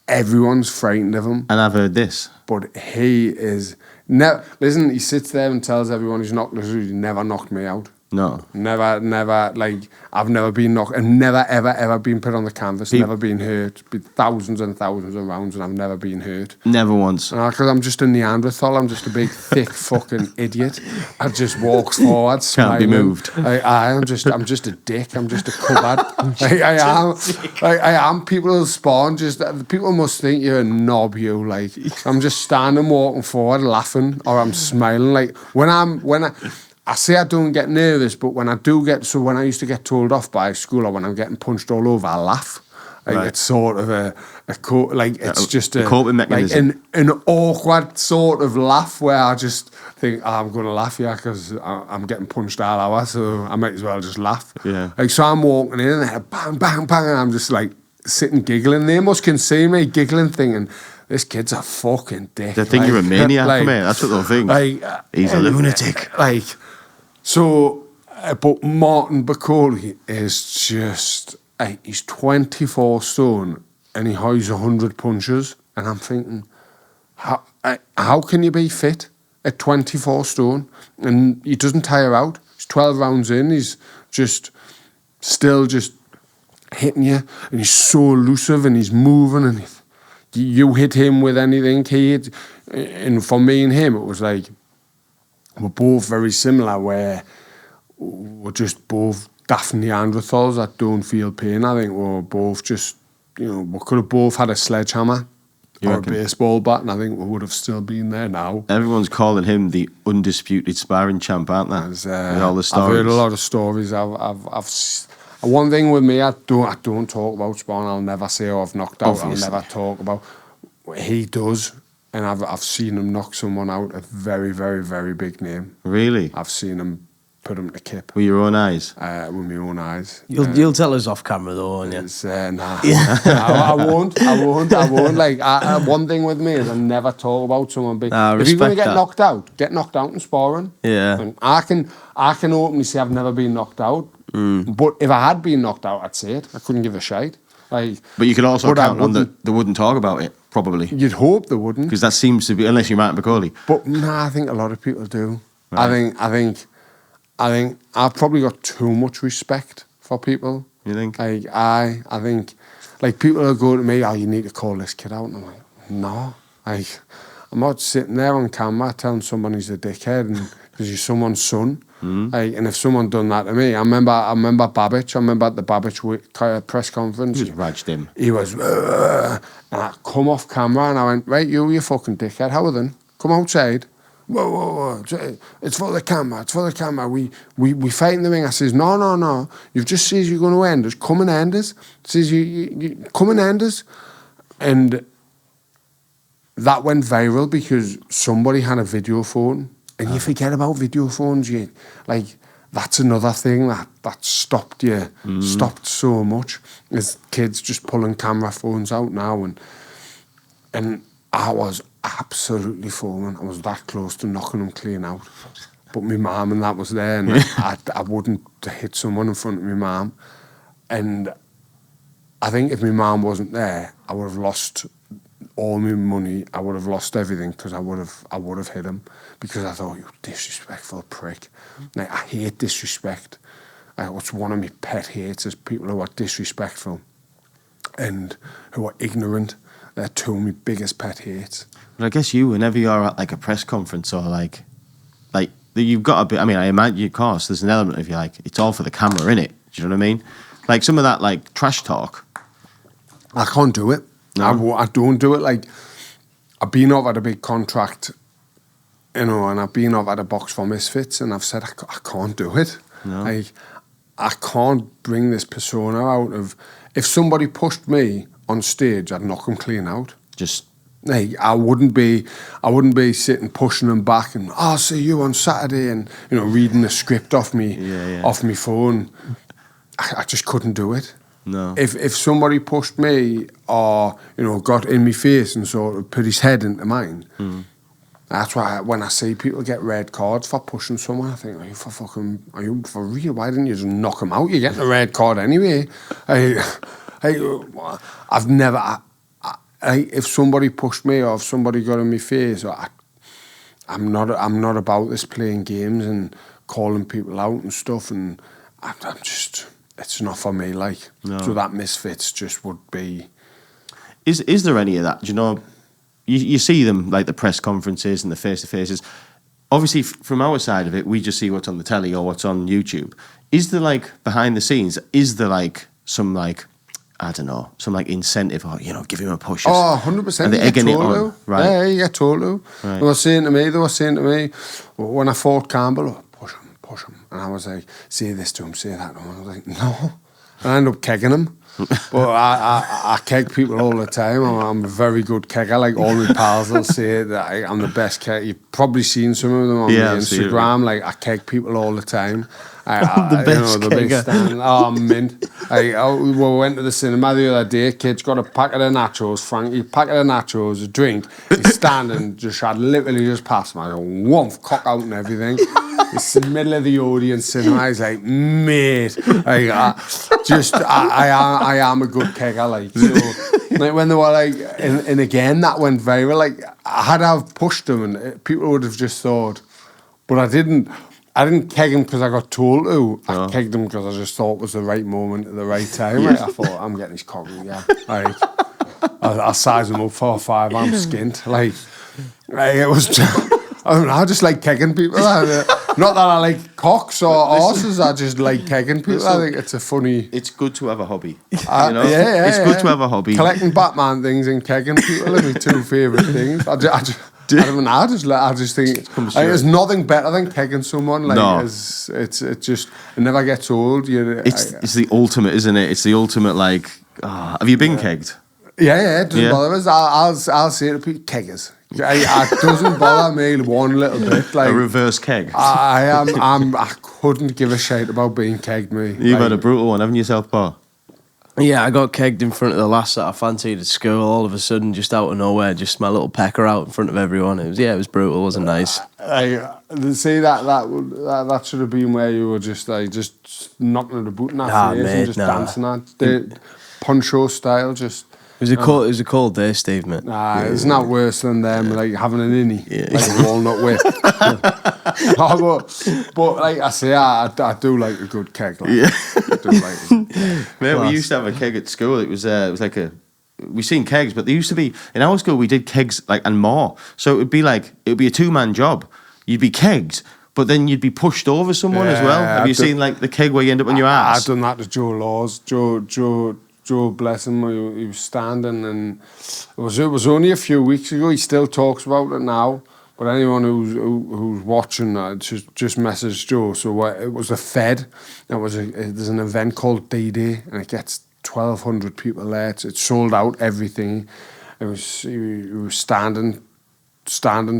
everyone's frightened of him. And I've heard this. But he is... Listen, he sits there and tells everyone he's never knocked me out. No. Never, like, I've never been knocked, and never, ever, ever been put on the canvas, never been hurt, been thousands and thousands of rounds, and I've never been hurt. Never once. Because I'm just a Neanderthal, I'm just a big, thick fucking idiot. I just walk forward, smiling. Can't be moved. I'm just a dick, I'm just a cupboard. I am. People will spawn, people must think you're a knob, you, like, I'm just standing, walking forward, laughing, or I'm smiling, like, I say I don't get nervous, but when I do when I used to get told off by school or when I'm getting punched all over, I laugh. Like, right. It's sort of it's just a coping mechanism. Like an awkward sort of laugh where I just think, I'm going to laugh here because I'm getting punched all hour, so I might as well just laugh. Yeah. Like, so I'm walking in and bang, bang, bang, and I'm just like sitting giggling. They can see me giggling, thinking, this kid's a fucking dick. They think you're a maniac, mate. That's what they'll think. Like, he's a lunatic. Like... So, but Martin Bacoli is just, he's 24 stone and he has 100 punches. And I'm thinking, how can you be fit at 24 stone? And he doesn't tire out. He's 12 rounds in, he's still hitting you. And he's so elusive and he's moving. And you hit him with anything, and for me and him, it was like, we're both very similar, where we're just both daft Neanderthals that don't feel pain. I think we're both just, we could have both had a sledgehammer or a baseball bat, and I think we would have still been there now. Everyone's calling him the undisputed sparring champ, aren't they? With all the stories. I've heard a lot of stories. One thing with me, I don't talk about sparring. I'll never say, I've knocked out. Obviously. I'll never talk about. He does. And I've seen him knock someone out, a very, very, very big name. Really? I've seen him put him to kip. With your own eyes? With my own eyes. You'll tell us off camera though, won't you? Nah. I won't. Like, one thing with me is I never talk about someone big. If you're going to get knocked out in sparring. Yeah. And I can openly say I've never been knocked out. But if I had been knocked out, I'd say it. I couldn't give a shite. Like, but you could also count on that they wouldn't talk about it, probably. You'd hope they wouldn't. Because that seems to be, unless you're Martin Bacoli. But nah, I think a lot of people do. Right. I think I've probably got too much respect for people. You think? Like, I think, like, people will go to me, you need to call this kid out. And I'm like, no. Like, I'm not sitting there on camera telling someone he's a dickhead and because he's someone's son. Like, and if someone done that to me, I remember Babbage. I remember at the Babbage press conference. You just raged him. He was, and I come off camera and I went, right, you fucking dickhead. How then? Come outside. whoa, it's for the camera, it's for the camera. We fight in the ring. I says, no. You've just said you're going to end us. Come and end us. Says you come and end us. And that went viral because somebody had a video phone. And you forget about video phones. That's another thing that stopped so much. Is kids just pulling camera phones out now, and I was absolutely foaming. I was that close to knocking them clean out. But my mum and that was there, and I wouldn't hit someone in front of my mum. And I think if my mum wasn't there, I would have lost all my money. I would have lost everything because I would have hit him, because I thought, you disrespectful prick. Like, I hate disrespect. What's one of my pet hates is people who are disrespectful and who are ignorant. They're two of my biggest pet hates. But I guess whenever you're at like a press conference or like you've got a bit. I mean, I imagine, of course, there's an element of it's all for the camera, innit? Do you know what I mean? Like some of that like trash talk. I can't do it. No. I don't do it. Like, I've been offered a big contract, and I've been offered a box for Misfits, and I've said I can't do it. No. Like, I can't bring this persona out of. If somebody pushed me on stage, I'd knock them clean out. Just like, I wouldn't be sitting pushing them back and I'll see you on Saturday and reading the script off me off my phone. I just couldn't do it. No. If somebody pushed me or got in my face and sort of put his head into mine, that's why when I see people get red cards for pushing someone, I think, are you for real? Why didn't you just knock them out? You're getting a red card anyway. I've never. If somebody pushed me or if somebody got in my face, I'm not about this playing games and calling people out and stuff, and I'm just. It's not for me, like. No. So that Misfits just would be. Is there any of that? Do you know? You see them like the press conferences and the face-to-faces. Obviously, from our side of it, we just see what's on the telly or what's on YouTube. Is there like behind the scenes? Is there like some like I don't know, some like incentive or give him a push? Oh, 100%. Are they egging it on? Right. Yeah, you get told to. Right. They were saying to me when I fought Campbell, push him. And I was like, say this to him, say that to him. I was like, no. And I ended up kegging him. But I keg people all the time. I'm a very good kegger. Like, all my pals will say that I'm the best kegger. You've probably seen some of them on my Instagram. Like, I keg people all the time. I'm the best kegger. Oh, mint. We went to the cinema the other day. Kid's got a packet of nachos. Frankie, packet of nachos, a drink. He's standing, I'd literally just passed him. I go, woof, cock out and everything. It's the middle of the audience cinema. He's like, mate. I am a good kegger. Like, so, like when they were like, and again, that went viral. Like, had I pushed them, and people would have just thought, but I didn't keg him because I got told to. I kegged him because I just thought it was the right moment at the right time. Like, I thought, I'm getting his cock, yeah. Like, I'll size him up 4 or 5. I'm skint. Like it was just, I just like kegging people. Not that I like cocks or horses. I just like kegging people. I think it's a funny. It's good to have a hobby. Yeah, it's good to have a hobby. Collecting Batman things and kegging people are my 2 favourite things. I just think there's nothing better than kegging someone. Like, no. It just it never gets old. It's the ultimate, isn't it? It's the ultimate. Like, have you been kegged? Yeah, it doesn't bother us. I'll say to people, keggers. It doesn't bother me one little bit. Like a reverse keg. I couldn't give a shit about being kegged. Me. You've had a brutal one, haven't you, South Bar? Yeah, I got kegged in front of the lass that I fancied at school. All of a sudden, just out of nowhere, just my little pecker out in front of everyone. It was brutal. It wasn't nice. See that should have been where you were just knocking at the boot in that face and just dancing at the poncho style. Just it was a cold day, Steve, mate. Nah, it's not worse than them like having an innie, like a walnut whip. but like I say, I do like a good keg. Like, I do like it. Mate, we used to have a keg at school. It was like we've seen kegs, but there used to be in our school we did kegs like and more. So it would be a 2-man job. You'd be kegged, but then you'd be pushed over someone as well. Have you seen like the keg where you end up on your ass? I've done that to Joe Laws. Joe, bless him, he was standing, and it was only a few weeks ago. He still talks about it now. But anyone who's watching, just message Joe. So it was a Fed. There's an event called D-Day, and it gets 1,200 people there. It's sold out, everything. He was standing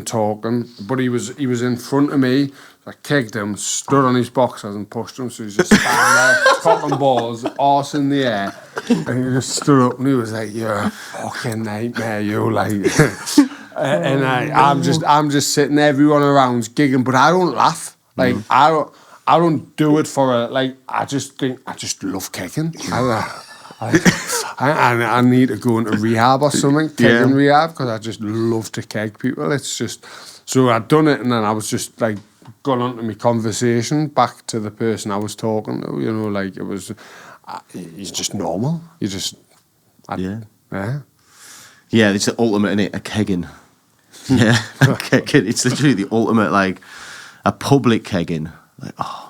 talking, but he was in front of me. I kicked him, stood on his boxers and pushed him, so he's just standing there, cocking balls, arse in the air, and he just stood up and he was like, "You're a fucking nightmare, you," like. And I'm just sitting, everyone around's gigging, but I don't laugh. Like I don't do it for I just love kicking. I need to go into rehab or something, kegging rehab, because I just love to keg people. It's just, so I'd done it, and then I was just like gone on to my conversation back to the person I was talking to, you know, like it was, he's just normal. You just, yeah, it's the ultimate, innit? A kegging. Yeah, kegging. It's literally the ultimate, like a public kegging. Like, oh.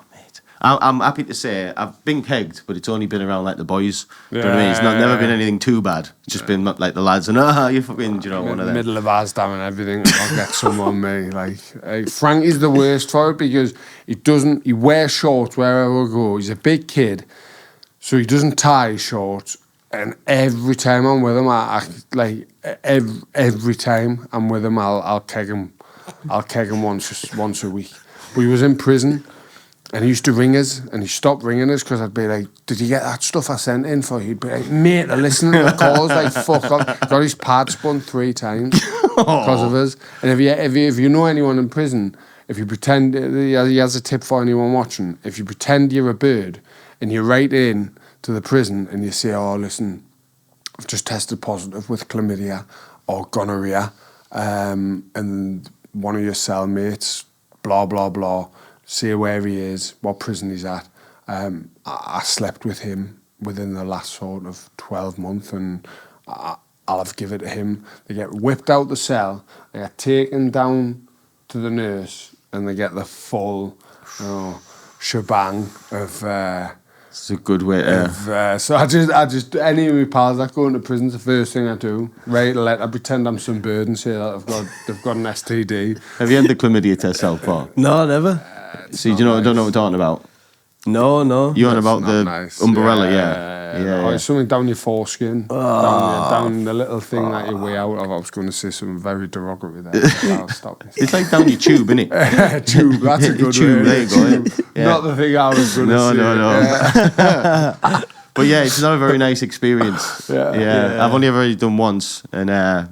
I'm happy to say I've been kegged, but it's only been around like the boys. Do you know what I mean? It's never been anything too bad. It's just been like the lads and you fucking, you know, one of them. Middle of Asdam and everything. I'll get some on me. Like Frankie's the worst for it because he wears shorts wherever we go. He's a big kid, so he doesn't tie his shorts. And every time I'm with him, every time I'm with him, I'll keg him. I'll keg him once a week. But he was in prison. And he used to ring us, and he stopped ringing us because I'd be like, "Did you get that stuff I sent in for?" He'd be like, "Mate, they're listening to the calls, like, fuck off." Got his pad spun 3 times because of us. And if you know anyone in prison, if you pretend, he has a tip for anyone watching, if you pretend you're a bird and you write in to the prison and you say, "Oh, listen, I've just tested positive with chlamydia or gonorrhea, and one of your cellmates, blah, blah, blah, say where he is, what prison he's at. I slept with him within the last sort of 12 months, and I'll have given it to him." They get whipped out the cell, they get taken down to the nurse, and they get the full shebang of... It's a good way to... so I just, any of my pals that go into prison, the first thing I do, write a letter, pretend I'm some bird and say that they've got an STD. Have you had the chlamydia test so far? No, never. See, don't know what I'm talking about? No. You're on about the umbrella, yeah. It's something down your foreskin, down the little thing that you weigh out of. I was going to say something very derogatory there. I'll stop. It's like down your tube, isn't it? Tube, that's a good tube, word. there you go. Yeah. Not the thing I was going to say. No. But yeah, it's not a very nice experience. Yeah. I've only ever really done once, and I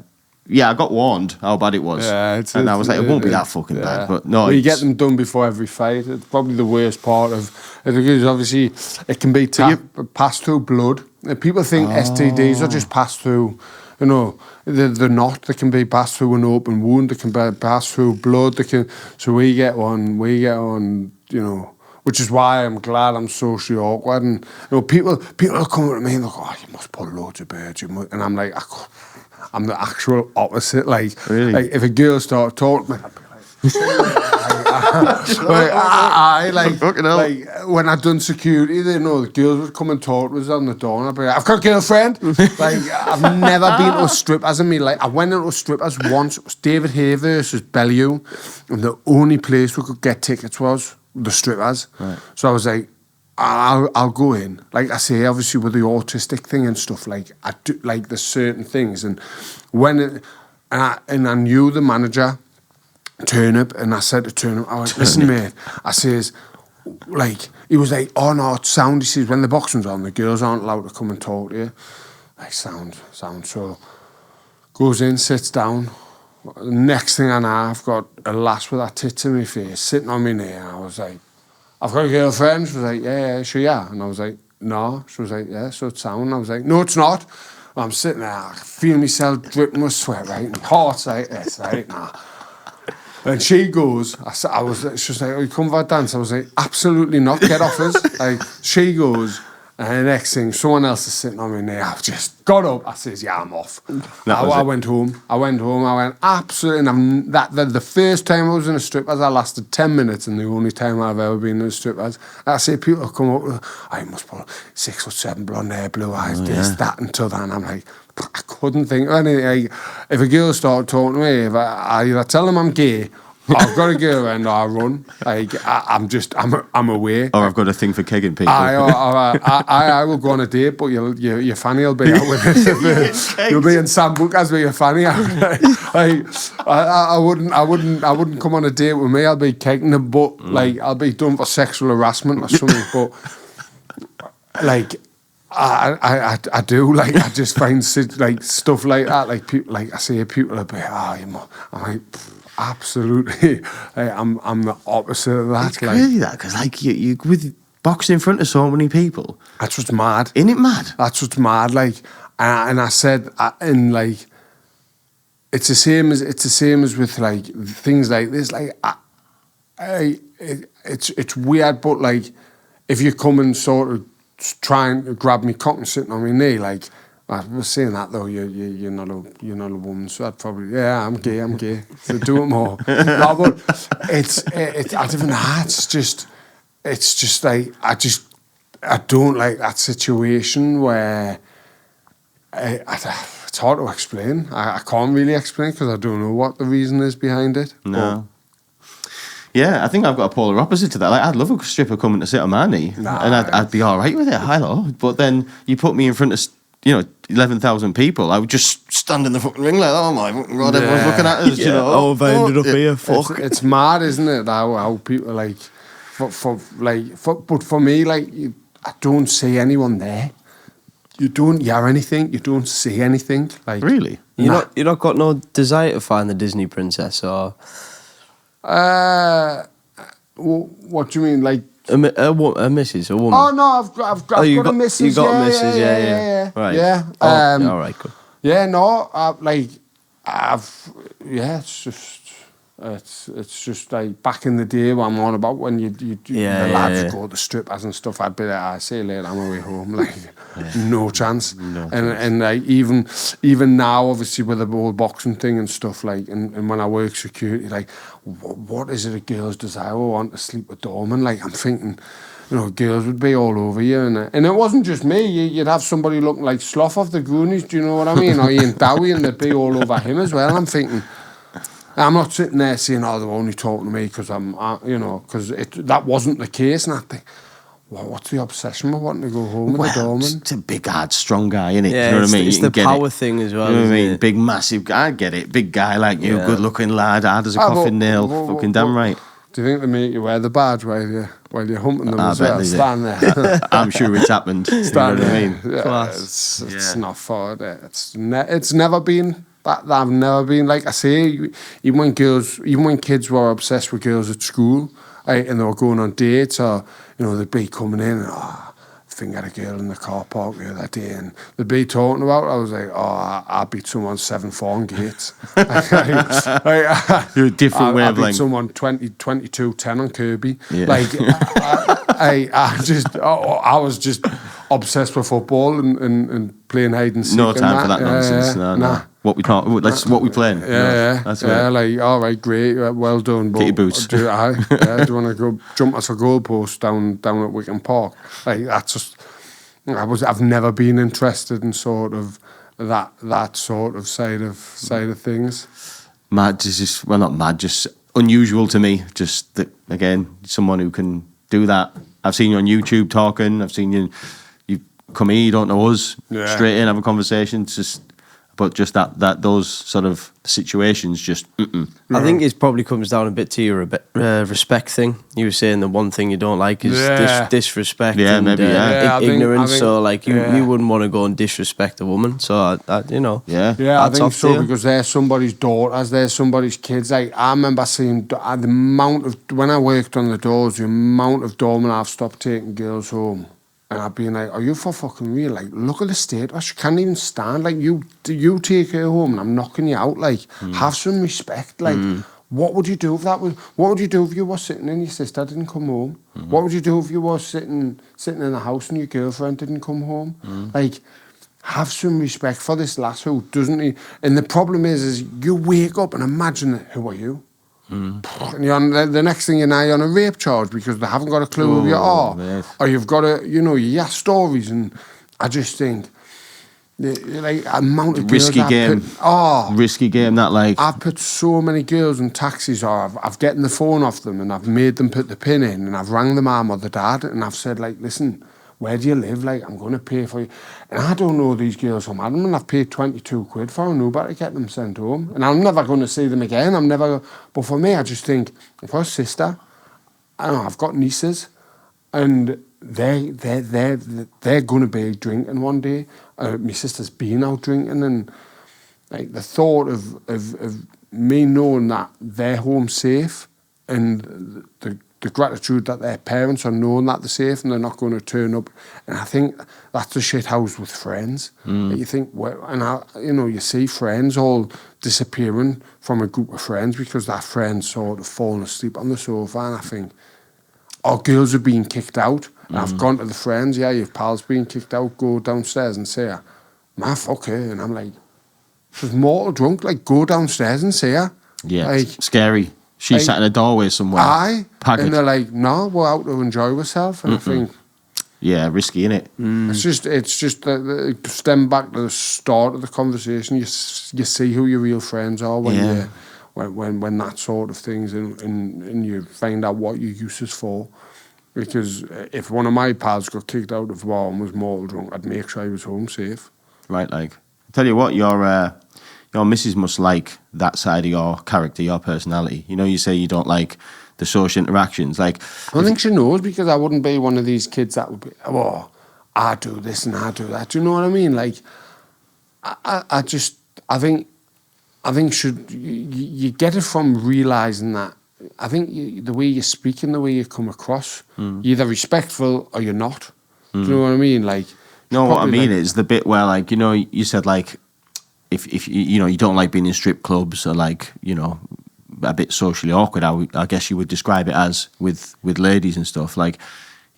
got warned how bad it was. And I was like, it won't be that fucking bad. But no, you get them done before every fight. It's probably the worst part of it, because obviously it can be passed through blood. People think STDs are just passed through, you know, they're not. They can be passed through an open wound. They can be passed through blood. So we get one, you know, which is why I'm glad I'm socially awkward. And you know, people are coming to me and they're like, "Oh, you must put loads of birds." And I'm like, I'm the actual opposite. Like, really? Like if a girl started talking to me, I'd be like, when I'd done security, they know the girls would come and talk to us on the door, and I'd be like, "I've got a girlfriend." Like, I've never been to a strippers in me. Like, I went into a strippers once. It was David Hay versus Bellew, and the only place we could get tickets was the strippers. Right. So I was like, I'll go in. Like I say, obviously with the autistic thing and stuff, like I do, like there's certain things, and I knew the manager, Turnip, and I said to Turnip, I went, "Listen, mate," I says, like, he was like, "Oh no, it's sound." He says, "When the boxing's on, the girls aren't allowed to come and talk to you." Like, sound. So goes in, sits down. Next thing I know, I've got a lass with her tits in my face sitting on my knee, and I was like, "I've got a girlfriend." She was like, "Yeah, sure, yeah." And I was like, "No." She was like, "Yeah, so it's sound." And I was like, "No, it's not." And I'm sitting there, I feel myself dripping with sweat, right? And heart's like this, right? Nah. And she goes, she was like, "Oh, you come for a dance?" I was like, "Absolutely not, get off us." Like, she goes, and the next thing, someone else is sitting on me knee. I've just got up. I says, "Yeah, I'm off." I went home. I went absolutely. And the first time I was in a strippers, I lasted 10 minutes, and the only time I've ever been in a strippers. I see people come up with, "I must put 6'7" blonde hair, blue eyes, that and t'other," and I'm like, I couldn't think of anything. Like, if a girl started talking to me, if I either tell them I'm gay, I've got a girlfriend, or I run. Like I'm away. Or I've got a thing for kegging people. I will go on a date, but your fanny will be out with it. You'll be in Sambucas with your fanny out. Like, I wouldn't come on a date with me. I'll be kegging them, but like I'll be done for sexual harassment or something. But like. I do, like, I just find like stuff like that, like people, like I say, people are like, I'm like, absolutely, like, I'm the opposite of that. It's crazy that, because like you with boxing in front of so many people. That's what's mad. Isn't it mad? That's what's mad. Like, and I said, and like, it's the same as with like things like this. Like, it's weird, but like, if you come and sort of trying to grab me cock and sitting on my knee, like, I was saying that though, you're not a woman, so I'd probably, I'm gay, so do it more. No, but it's I don't know, it's just like, I don't like that situation where it's hard to explain. I can't really explain because I don't know what the reason is behind it. No. Yeah, I think I've got a polar opposite to that. Like, I'd love a stripper coming to sit on my knee, and I'd be all right with it. Hello, but then you put me in front of 11,000 people, I would just stand in the fucking ring like, oh my god, everyone's looking at us. Oh, I've ended up here. Fuck. It's mad, isn't it? How people like, but for me, like, I don't see anyone there. You don't hear anything. You don't see anything. Like, really, you're not got no desire to find the Disney princess, or. What do you mean, like a missus, a woman? Oh no, I've got a missus. You got a missus, yeah. Right. Yeah. All right, cool. Yeah, no, it's just like back in the day when I'm on about when the lads go to strippers and stuff. I'd be like, I see you later, I'm away home. Like, no chance. And like even now, obviously with the whole boxing thing and stuff, like, and when I work security, like, what is it a girl's desire? I want to sleep with doorman. Like, I'm thinking, girls would be all over you, and it wasn't just me. You'd have somebody looking like Sloth off the Goonies. Do you know what I mean? Or Ian Dowie, and they'd be all over him as well. I'm thinking. I'm not sitting there saying, they're only talking to me because because that wasn't the case. And I think, what's the obsession with wanting to go home with the doorman? It's a big, hard, strong guy, isn't it? Yeah, you know what I mean? It's the power thing as well. You know what I mean? Big, massive guy. I get it. Big guy like you, good-looking lad, hard as a coffin nail. Fucking damn right. Do you think they make you wear the badge while you're humping them as well? Stand there. I'm sure it's happened. Stand there. You know what I mean? It's not for it. It's never been... I've never been, like I say, even when kids were obsessed with girls at school, and they were going on dates, or they'd be coming in and I think I had a girl in the car park the other day, and they'd be talking about it. I was like, I beat someone 7-4 on gates. You're a different I beat someone 22-10 on Kirby. Yeah. Like I was just obsessed with football and playing hide and seek. No time for that nonsense. No. What we playing? That's right. Like, all right, great, well done. But get your boots. Do you want to go jump at a goalpost down at Wickham Park? Like, that's just. I've never been interested in sort of that sort of side of things. Mad, just not mad, just unusual to me. Just that, again, someone who can do that. I've seen you on YouTube talking. I've seen you come here. You don't know us. Yeah. Straight in, have a conversation. But just that those sort of situations, just. I think it probably comes down a bit to your respect thing. You were saying the one thing you don't like is disrespect and ignorance. So like you wouldn't want to go and disrespect a woman. So I think so, because they're somebody's daughters, they're somebody's kids. Like, I remember seeing the amount of, when I worked on the doors, the amount of doormen I've stopped taking girls home. And I've been like, are you for fucking real? Like, look at the state. She can't even stand. Like, you take her home and I'm knocking you out. Like, have some respect. Like, what would you do if that was... What would you do if you were sitting and your sister didn't come home? What would you do if you were sitting in the house and your girlfriend didn't come home? Like, have some respect for this lass who doesn't... And the problem is you wake up and imagine, who are you? And the next thing you know, you're on a rape charge because they haven't got a clue who you are. Yes. Or you've got to, you hear stories, and I just think like amount of risky game. Risky game. That like I've put so many girls in taxis, or I've gotten the phone off them and I've made them put the pin in, and I've rang the mum or the dad and I've said like, listen, where do you live? Like, I'm going to pay for you. And I don't know these girls from Adam, and I've paid 22 quid for an Uber to get them sent home. And I'm never going to see them again. But for me, I just think, if I was sister, I don't know, I've got nieces, and they're going to be drinking one day. My sister's been out drinking, and like the thought of me knowing that they're home safe, and the gratitude that their parents are knowing that they're safe and they're not going to turn up. And I think that's the shit house with friends. You think, you see friends all disappearing from a group of friends because that friend's sort of fallen asleep on the sofa, and I think, our girls are being kicked out. And I've gone to the friends, your pal's being kicked out, go downstairs and say, man, fuck her. And I'm like, she's mortal drunk, like, go downstairs and say her. Yeah, like, scary. She sat in a doorway somewhere. Aye. And they're like, no, we're out to enjoy ourselves. And I think, yeah, risky, innit? It's just stem back to the start of the conversation. You see who your real friends are when when that sort of things, and you find out what your use is for. Because if one of my pals got kicked out of bar and was mortal drunk, I'd make sure he was home safe. Right, like, I tell you what, your missus must like that side of your character, your personality. You know, you say you don't like the social interactions. Like, I think she knows, because I wouldn't be one of these kids that would be, I do this and I do that. Do you know what I mean? Like, I think you get it from realising that. I think the way you speak and the way you come across, you're either respectful or you're not. Do you know what I mean? Like, no, what I mean is the bit where, like, you know, you said, like, if you know, you don't like being in strip clubs, or, like, you know, a bit socially awkward, I guess you would describe it as with ladies and stuff. Like,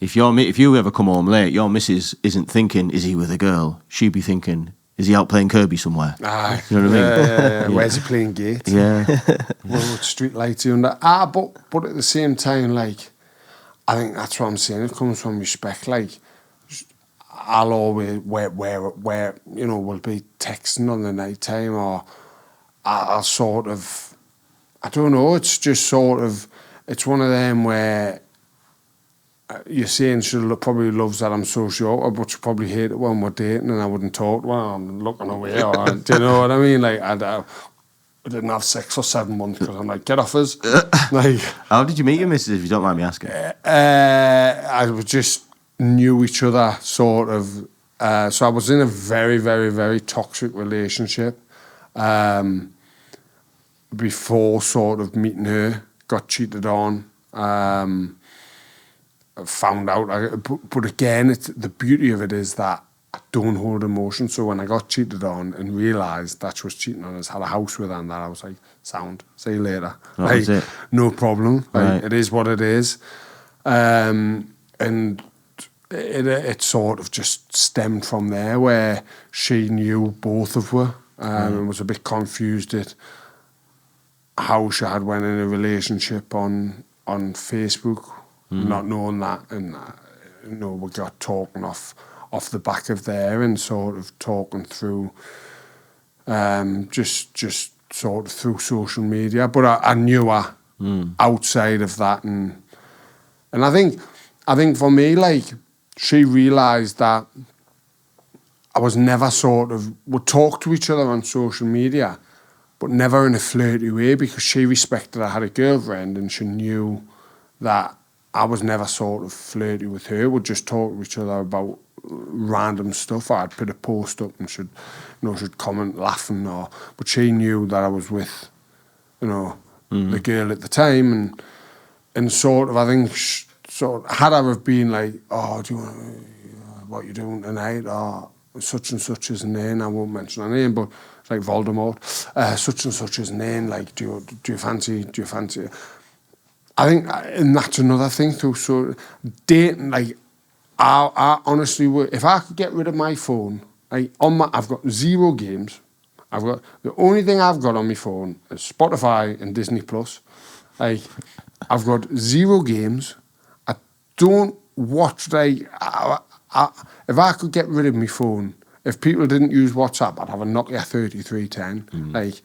if you ever come home late, your missus isn't thinking, is he with a girl? She'd be thinking, is he out playing Kirby somewhere? Aye. You know what I mean? Yeah. Where's he playing gate? Yeah. What street lights are under? But at the same time, like, I think that's what I'm saying. It comes from respect. Like, I'll always where you know, we'll be texting on the night time, or I'll sort of, I don't know. It's just sort of, it's one of them where you're saying she probably loves that I'm so short, but she probably hate it when we're dating and I wouldn't talk to her, I'm looking away. Or, do you know what I mean? Like, I didn't have sex for 7 months because I'm like, get off us. Like, how did you meet your missus, if you don't mind me asking? I just knew each other, sort of. So I was in a very, very, very toxic relationship before sort of meeting her. Got cheated on. Found out, but again, the beauty of it is that I don't hold emotion. So when I got cheated on and realised that she was cheating on us, had a house with her, and that, I was like, sound, see you later. Like, no problem. Like, it is what it is. And it sort of just stemmed from there, where she knew both of us and was a bit confused at how she had went in a relationship on Facebook. Not knowing that, and you know, we got talking off the back of there, and sort of talking through, just sort of through social media. But I knew her outside of that, and I think for me, like, she realised that I was never sort of, would talk to each other on social media, but never in a flirty way, because she respected I had a girlfriend, and she knew that I was never sort of flirty with her. We'd just talk to each other about random stuff. I'd put a post up and she'd comment laughing, but she knew that I was with, you know, the girl at the time, and sort of, I think, sort of, had I have been like, oh, do you want, what you doing tonight, or such and such is name, I won't mention her name, but it's like Voldemort, such and such is name, like, do you fancy? I think, and that's another thing too. So dating, like, I honestly would, if I could get rid of my phone, like, I've got 0 games. The only thing I've got on my phone is Spotify and Disney Plus. Like, I've got 0 games. I don't watch, like, if I could get rid of my phone, if people didn't use WhatsApp, I'd have a Nokia 3310. Like,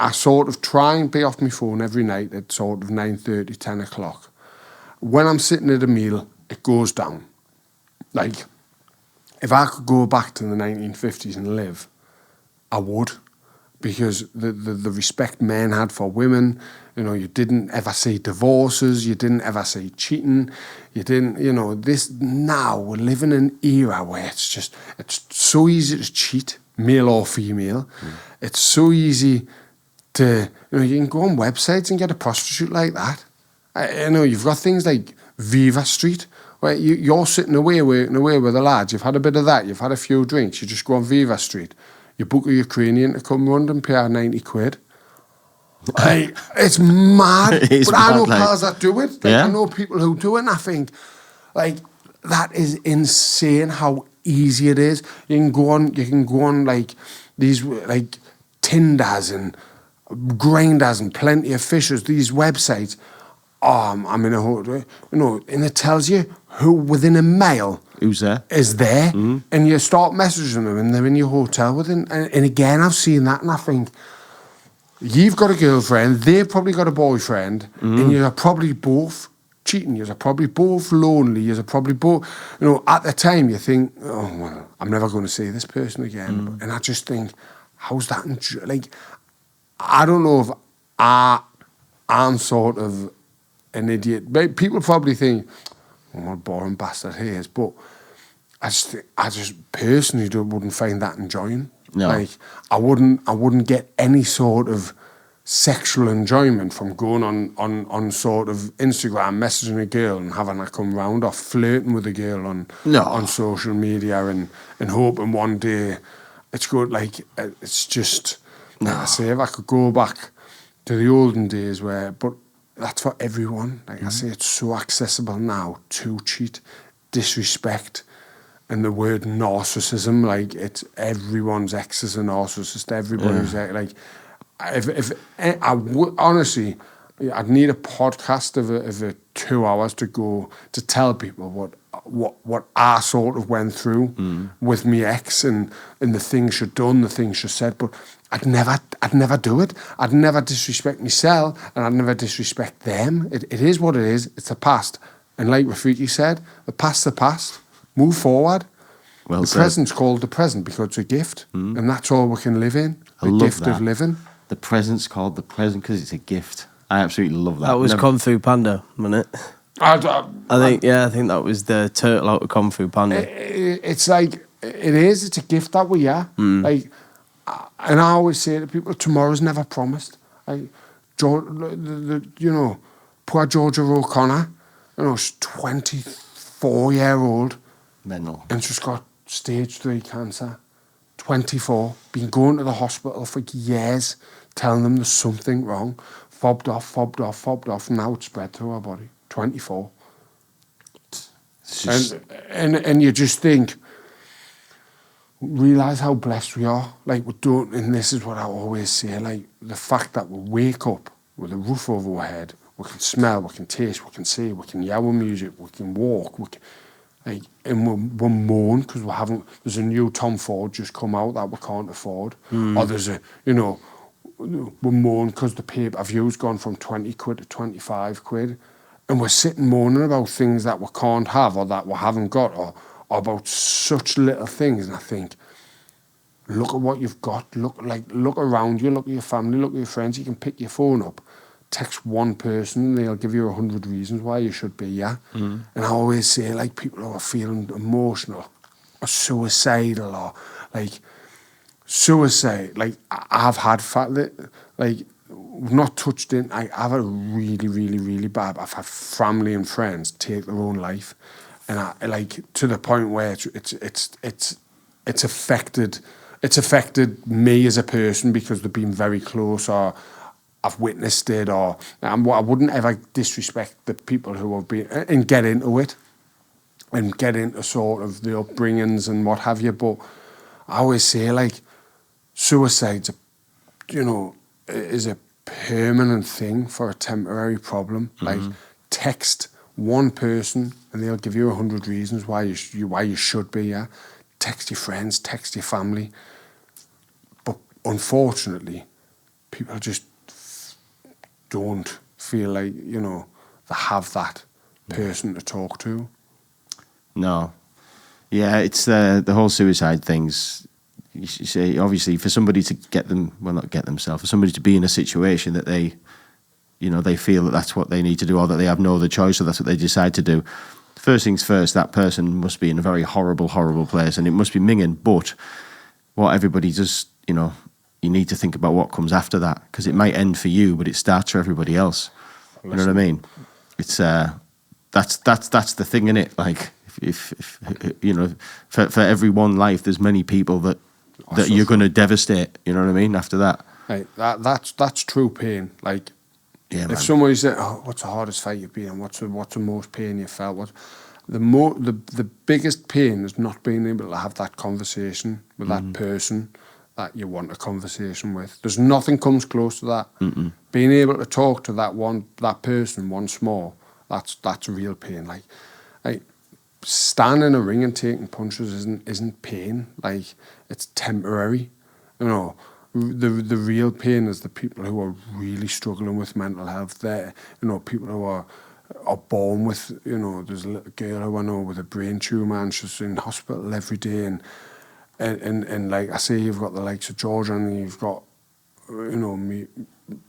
I sort of try and be off my phone every night at sort of 9:30, 10 o'clock. When I'm sitting at a meal, it goes down. Like, if I could go back to the 1950s and live, I would, because the respect men had for women, you know, you didn't ever see divorces, you didn't ever see cheating, you didn't, you know, this, now we're living in an era where it's so easy to cheat, male or female. It's so easy to, you know, you can go on websites and get a prostitute like that. You know, you've got things like Viva Street, where you're sitting away with the lads, you've had a bit of that, you've had a few drinks, you just go on Viva Street, you book a Ukrainian to come round and pay her 90 quid. It's mad. But I know pals that do it. Like, I know people who do it, and I think, like, that is insane how easy it is. You can go on like these like Tinders and Grinders and Plenty of Fishers, these websites. Oh, I'm in a hotel, you know, and it tells you who within a mile who's there is there, and you start messaging them, and they're in your hotel within. And again, I've seen that, and I think, you've got a girlfriend, they've probably got a boyfriend, and you're probably both cheating. You're probably both lonely. You're probably both, you know, at the time you think, oh well, I'm never going to see this person again. And I just think, how's that? Like, I don't know if I'm sort of an idiot. People probably think, oh, what a boring bastard he is. But I just personally wouldn't find that enjoying. No. Like, I wouldn't get any sort of sexual enjoyment from going on sort of Instagram, messaging a girl and having her come round, or flirting with a girl on social media and hoping one day it's good. Like, it's just, like I say, if I could go back to the olden days but that's for everyone. Like I say, it's so accessible now to cheat, disrespect, and the word narcissism. Like, it's everyone's ex is a narcissist. Everybody's like, if I would honestly, I'd need a podcast of 2 hours to go to tell people what I sort of went through with me ex and the things she'd done, the things she said, but I'd never do it. I'd never disrespect myself, and I'd never disrespect them. It is what it is. It's the past. And like Rafiki said, the past's the past. Move forward. Well the said. present's called the present because it's a gift. And that's all we can live in. The gift of living. The present's called the present because it's a gift. I absolutely love that. That was Kung Fu Panda, wasn't it? I think that was the turtle out of Kung Fu Panda. It's like, it is. It's a gift that we are. Like, and I always say to people, tomorrow's never promised. Like, you know, poor Georgia O'Connor, you know, she's 24-year-old. Mental. And she's got stage 3 cancer. 24. Been going to the hospital for years, telling them there's something wrong. Fobbed off. And now it's spread through her body. 24. And you just think, realise how blessed we are. Like, we don't, and this is what I always say, like, the fact that we wake up with a roof over our head, we can smell, we can taste, we can see, we can hear music, we can walk, like, and we moan because we haven't, there's a new Tom Ford just come out that we can't afford, or there's a, you know, we moan because the pay-per-view's gone from 20 quid to 25 quid, and we're sitting moaning about things that we can't have or that we haven't got, or about such little things. And I think, look at what you've got. Look around you. Look at your family. Look at your friends. You can pick your phone up, text one person, and they'll give you 100 reasons why you should be. Yeah. And I always say, like, people who are feeling emotional or suicidal or like suicide. Like, I've had like, not touched in. I've had a really, really, really bad. I've had family and friends take their own life. And I, like, to the point where it's affected me as a person because they've been very close, or I've witnessed it, or I wouldn't ever disrespect the people who have been and get into it and get into sort of the upbringings and what have you. But I always say, like, suicide's, you know, is a permanent thing for a temporary problem. Like, text one person and they'll give you 100 reasons why you should be. Yeah, text your friends, text your family. But unfortunately, people just don't feel like, you know, they have that person to talk to. No. Yeah, it's the whole suicide things. You say, obviously, for somebody to not get themselves, for somebody to be in a situation that they, you know, they feel that that's what they need to do, or that they have no other choice, so that's what they decide to do. First things first, that person must be in a very horrible, horrible place, and it must be minging. But what everybody does, you know, you need to think about what comes after that, because it might end for you, but it starts for everybody else. You know what I mean? It's that's the thing, innit? Like, if you know, for every one life, there's many people that you're going to devastate. You know what I mean? After that, right? That's true pain. Like, yeah, if man. somebody said, "Oh, what's the hardest fight you've been in? What's the most pain you felt?" What the biggest pain is not being able to have that conversation with that person that you want a conversation with. There's nothing comes close to that. Being able to talk to that person once more, that's real pain. Like standing in a ring and taking punches isn't pain. Like, it's temporary. You know, the real pain is the people who are really struggling with mental health. There, you know, people who are born with, you know, there's a little girl who I know with a brain tumour, and she's in hospital every day, and like I say, you've got the likes of Georgia, and you've got, you know,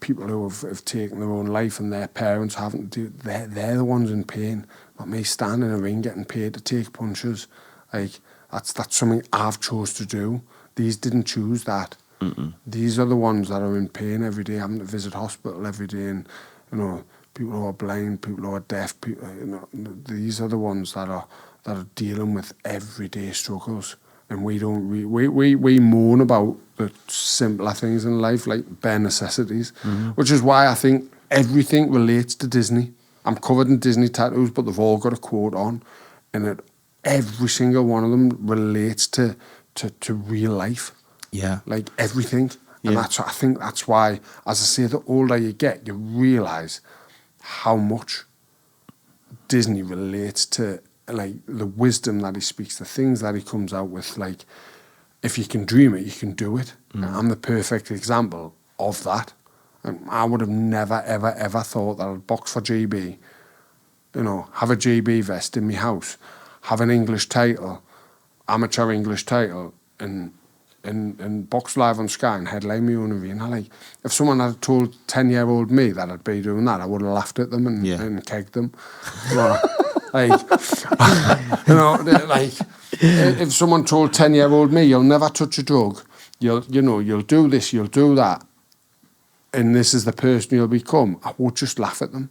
people who have taken their own life, and their parents haven't. They're the ones in pain, not me standing in a ring getting paid to take punches. Like, that's something I've chose to do. These didn't choose that. These are the ones that are in pain every day, having to visit hospital every day, and, you know, people who are blind, people who are deaf, people, you know, these are the ones that are dealing with everyday struggles. And we moan about the simpler things in life, like bare necessities, which is why I think everything relates to Disney. I'm covered in Disney tattoos, but they've all got a quote on, and every single one of them relates to real life. Yeah, like everything. And I think that's why, as I say, the older you get, you realise how much Disney relates to, like, the wisdom that he speaks, the things that he comes out with. Like, if you can dream it, you can do it. I'm the perfect example of that. And I would have never, ever, ever thought that I'd box for GB, you know, have a GB vest in my house, have an English title, amateur English title, and box live on Sky and headline my own arena. Like, if someone had told 10-year-old me that I'd be doing that, I would have laughed at them and kegged them. But, like, you know, like, if someone told 10-year-old me, you'll never touch a drug, you'll do this, you'll do that, and this is the person you'll become, I would just laugh at them.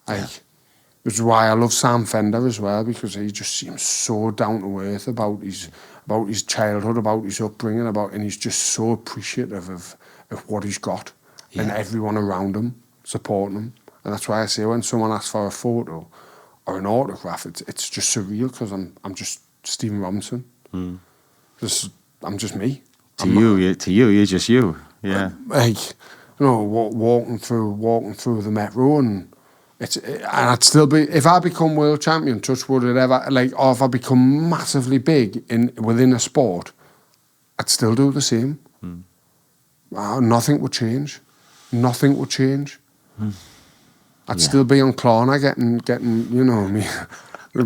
Like, which is why I love Sam Fender as well, because he just seems so down to earth about his childhood, about his upbringing, and he's just so appreciative of what he's got, and everyone around him supporting him. And that's why I say, when someone asks for a photo or an autograph, it's just surreal, because I'm just Stephen Robinson. I'm just me. To you, you're just you. Yeah. Like, you know, walking through the Metro, and I'd still be, if I become world champion, touch wood, or if I become massively big within a sport, I'd still do the same. Nothing would change. Nothing would change. I'd still be on Klarna getting, you know, me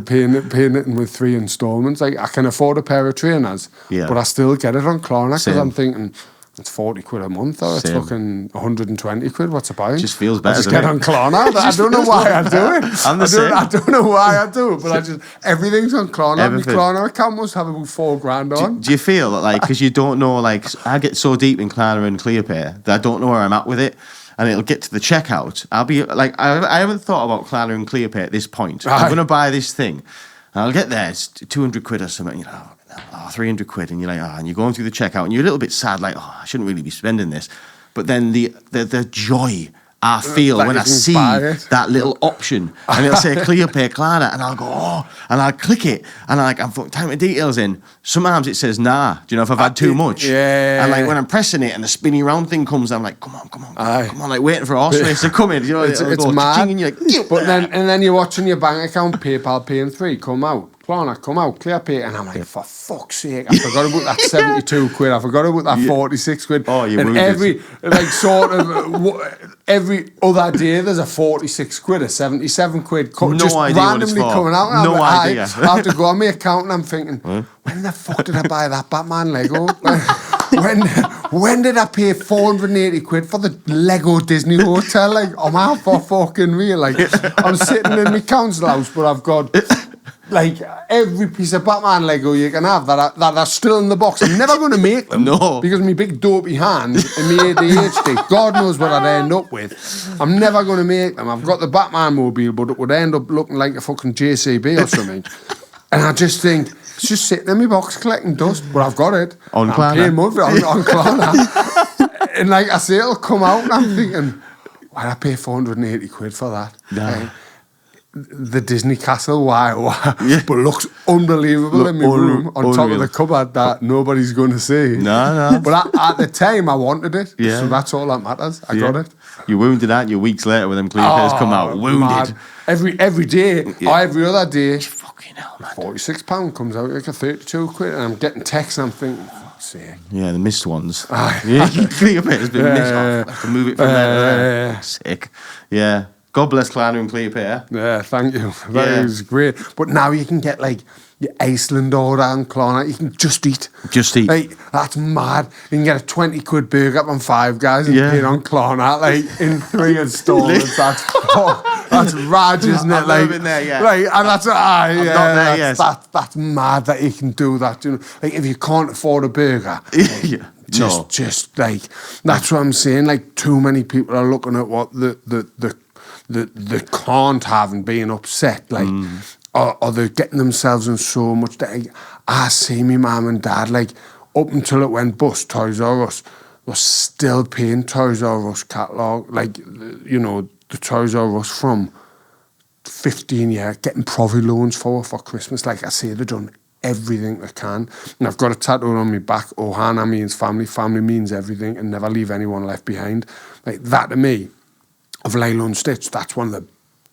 paying it with 3 installments. Like, I can afford a pair of trainers, but I still get it on Klarna, because I'm thinking, it's 40 quid a month, or it's fucking 120 quid. What's the point? Just feels better. I just get on Klarna. I don't know why I do it. I don't know why I do it, but everything's on Klarna. My Klarna account must have about $4,000 on. Do you feel that, like, because you don't know, like, I get so deep in Klarna and ClearPay that I don't know where I'm at with it, and it'll get to the checkout. I'll be like, I haven't thought about Klarna and ClearPay at this point. I'm going to buy this thing. And I'll get there, it's 200 quid or something, you know, 300 quid, and you're like, and you're going through the checkout, and you're a little bit sad, like, I shouldn't really be spending this. But then the joy I feel when I see that little option, and it'll say ClearPay Klarna, and I'll go, and I'll click it, and I'm typing my details in. Sometimes it says nah, do you know, if I've had too much. And like, when I'm pressing it and the spinny round thing comes, I'm like, come on, like waiting for a horse race to come in. You know, it's mad. And you're like, but then you're watching your bank account, PayPal paying 3 come out, Klarna, come out, clear pay. And I'm like, for fuck's sake, I forgot about that 72 quid. I forgot about that 46 quid. Oh, you and wounded. Every other day, there's a 46 quid, a 77 quid. Just idea what it's randomly for. coming out. No idea. I have to go on my account and I'm thinking, when the fuck did I buy that Batman Lego? When did I pay 480 quid for the Lego Disney Hotel? Like, am I for fucking real? Like, I'm sitting in my council house, but I've got like every piece of Batman Lego you can have that are still in the box. I'm never going to make them. No. Because my big dopey hand and my ADHD, God knows what I'd end up with. I'm never going to make them. I've got the Batman mobile, but it would end up looking like a fucking JCB or something. And I just think, it's just sitting in my box collecting dust, but I've got it. On I'm Klarna. paying money on Klarna. And like I say, it'll come out and I'm thinking, why'd I pay 480 quid for that? Nah. The Disney Castle, why? But looks unbelievable in my room on top of the cupboard that nobody's going to see. No. But at the time, I wanted it. Yeah. So that's all that matters. I got it. You wounded that, you weeks later when them clear pairs come out. Wounded. Mad. Every day, or every other day, Fucking hell, man. £46 comes out like a 32 quid, and I'm getting texts and I'm thinking, fuck's sake. Yeah, the missed ones. Yeah, clear pair's been missed off. I have to move it from there to there. Fuck's sake. Yeah. God bless Klarna and Clear Pair. Yeah, thank you. That was great. But now you can get like your Iceland order and Klarna. You can just eat. Just eat. Like, that's mad. You can get a 20 quid burger up on Five Guys and pay it on Klarna, like in 3 installments. That's rad, isn't it? I've never been there yet. Like, and that's not there yet. That's mad that you can do that. You know, like if you can't afford a burger. Just like that's what I'm saying. Like too many people are looking at what the can't have and being upset, like, or they're getting themselves in so much that I see me mum and dad, like, up until it went bust, Toys R Us was still paying Toys R Us catalogue, like, you know, the Toys R Us from 15 years, getting Provi loans for Christmas. Like I say, they've done everything they can. And I've got a tattoo on my back, Ohana means family, family means everything, and never leave anyone left behind. Like, that to me, of Lilo and Stitch, that's one of the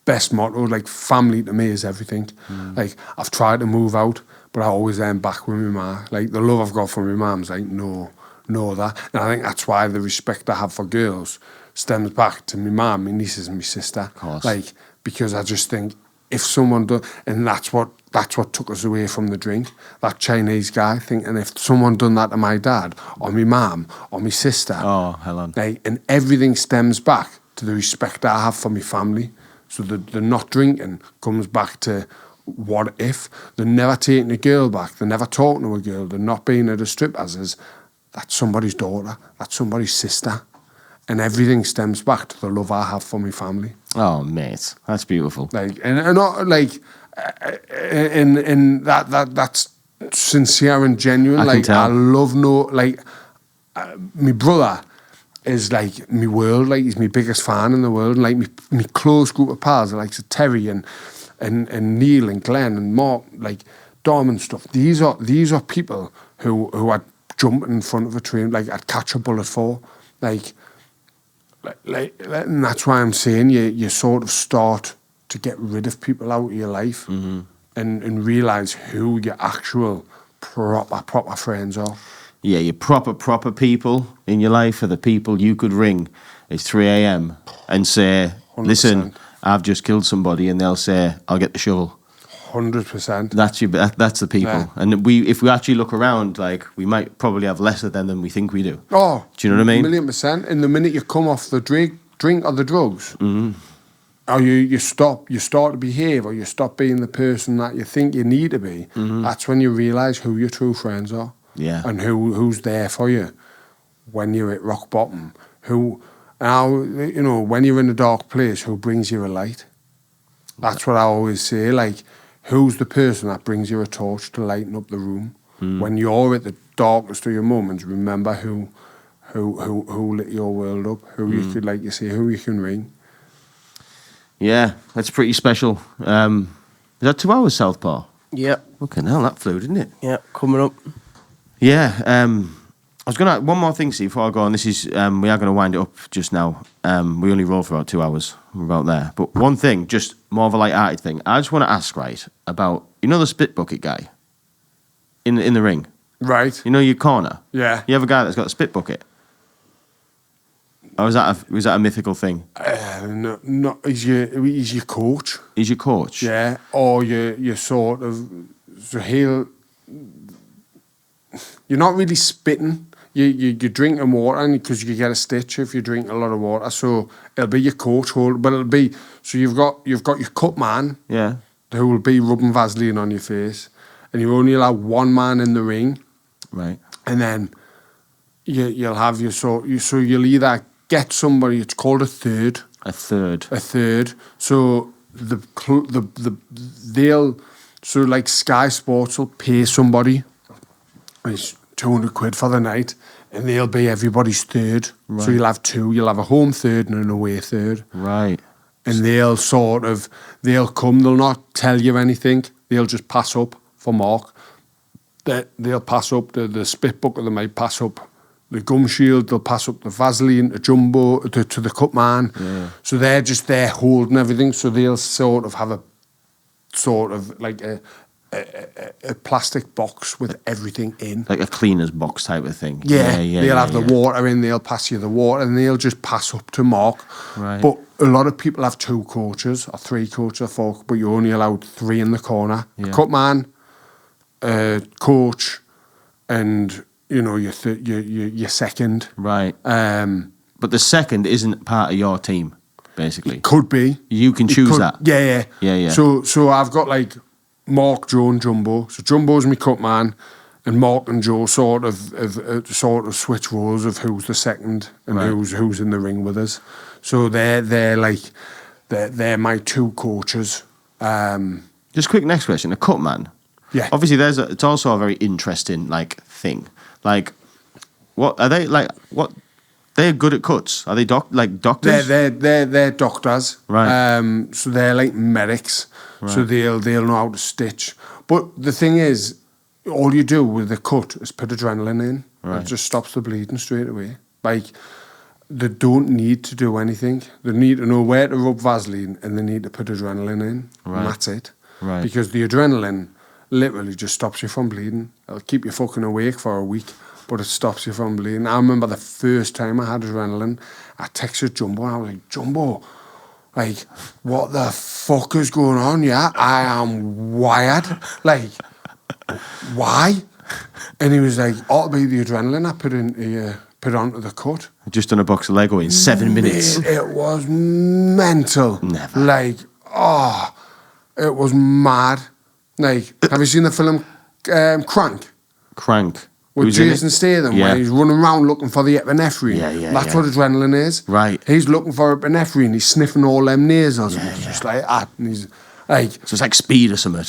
best mottos. Like, family to me is everything. Like, I've tried to move out, but I always end back with my ma. Like, the love I've got for my mum's like, no, that. And I think that's why the respect I have for girls stems back to my mum, my nieces and my sister. Of course. Like, because I just think if someone does, and that's what took us away from the drink, that Chinese guy thinking if someone done that to my dad or my mum or my sister, Helen. like, and everything stems back to the respect I have for my family. So the not drinking comes back to what if. They're never taking a girl back, they're never talking to a girl, they're not being at a strip as that's somebody's daughter, that's somebody's sister. And everything stems back to the love I have for my family. Oh, mate, that's beautiful. Like, and not like, and that's sincere and genuine. I can tell. I love my brother is like my world. Like, he's my biggest fan in the world. And like my close group of pals, like Terry and Neil and Glenn and Mark, like Dom and stuff. These are people who I'd jump in front of a train, like I'd catch a bullet for, like, and that's why I'm saying you sort of start to get rid of people out of your life and realise who your actual proper friends are. Yeah, your proper people in your life are the people you could ring at 3 a.m. and say, 100%. Listen, I've just killed somebody, and they'll say, I'll get the shovel. 100%. That's the people. Yeah. And if we actually look around, like, we might probably have less of them than we think we do. Oh, do you know what I mean? 1,000,000%. And the minute you come off the drink or the drugs, or you start to behave, or you stop being the person that you think you need to be, that's when you realise who your true friends are. Yeah. And who's there for you when you're at rock bottom. When you're in a dark place, who brings you a light. That's what I always say, like, who's the person that brings you a torch to lighten up the room? When you're at the darkest of your moments, remember who lit your world up, who you could, like you say, who you can ring. Yeah, that's pretty special. Is that 2 hours, Southpaw? Yep. Okay, now that flew, didn't it? Yep, coming up. Yeah, I was gonna one more thing, see, before I go on. This is we are gonna wind it up just now. We only roll for about 2 hours. We're about there. But one thing, just more of a light-hearted thing. I just want to ask, right, about the spit bucket guy in the ring. Right. Your corner. Yeah. You have a guy that's got a spit bucket. Or was that a mythical thing? No, he's your coach. He's your coach. Yeah. Or you sort of you're not really spitting. You drinking water, because you get a stitch if you drink a lot of water. So it'll be your coach but it'll be you've got your cut man. Yeah. Who will be rubbing Vaseline on your face, and you only allow one man in the ring. Right. And then you'll have so you'll either get somebody. It's called a third. A third. So they'll like Sky Sports will pay somebody. It's £200 for the night, and they'll be everybody's third. Right. So you'll have two. You'll have a home third and an away third. Right. And they'll come. They'll not tell you anything. They'll just pass up for Mark. They'll pass up the spit bucket. They might pass up the gum shield. They'll pass up the Vaseline, the jumbo to the cut man. Yeah. So they're just there holding everything. So they'll sort of have a plastic box with everything in. Like a cleaner's box type of thing. Yeah. They'll have the water in, they'll pass you the water, and they'll just pass up to Mark. Right. But a lot of people have 2 coaches, or 3 coaches, or 4, but you're only allowed 3 in the corner. Yeah. Cut man, coach, and, your second. Right. But the second isn't part of your team, basically. It could be. You can choose that. Yeah. So I've got like Mark, Joe, and Jumbo. So Jumbo's my cut man, and Mark and Joe sort of switch roles of who's the second and who's in the ring with us. So they're my 2 coaches. Just quick next question: a cut man. Yeah. Obviously, it's also a very interesting thing. Like, what are they like? What they're good at cuts? Are they doctors? They're doctors. Right. So they're like medics. Right. So they'll know how to stitch. But the thing is, all you do with the cut is put adrenaline in. Right. It just stops the bleeding straight away. Like, they don't need to do anything. They need to know where to rub Vaseline, and they need to put adrenaline in. Right. And that's it. Right. Because the adrenaline literally just stops you from bleeding. It'll keep you fucking awake for a week, but it stops you from bleeding. I remember the first time I had adrenaline, I texted Jumbo, and I was like, Jumbo, like, what the fuck is going on? Yeah, I am wired. Like, why? And he was like, "Ought to be the adrenaline I put onto the cut." Just done a box of Lego in 7 minutes. It was mental. Never. Like, it was mad. Like, have you seen the film Crank? Crank. With Jason Statham, where he's running around looking for the epinephrine. That's what adrenaline is. Right. He's looking for epinephrine. He's sniffing all them nasals. And he's just like that. And he's like... So it's like speed or something.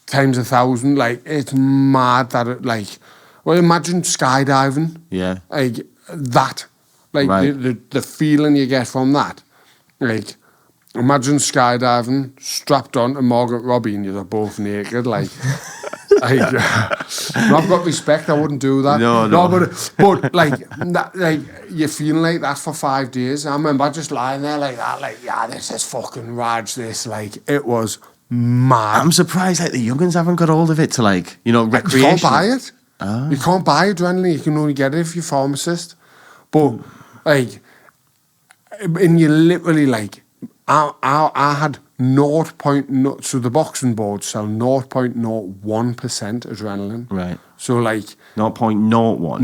Times 1,000. Like, it's mad that it, like... Well, imagine skydiving. Yeah. Like, that. Like, the feeling you get from that. Like, imagine skydiving, strapped on to Margaret Robbie, and you're both naked, like... I've got respect. I wouldn't do that. No. But like you're feeling like that for 5 days. I remember just lying there like that, like, yeah, this is fucking Raj. This, like, it was mad. I'm surprised like the youngins haven't got hold of it to recreation. You can't buy it. You can't buy adrenaline. You can only get it if you're a pharmacist. But like, and you literally like, I had 0.0, so the boxing boards sell 0.01% adrenaline. Right. So like 0.01. 0.01.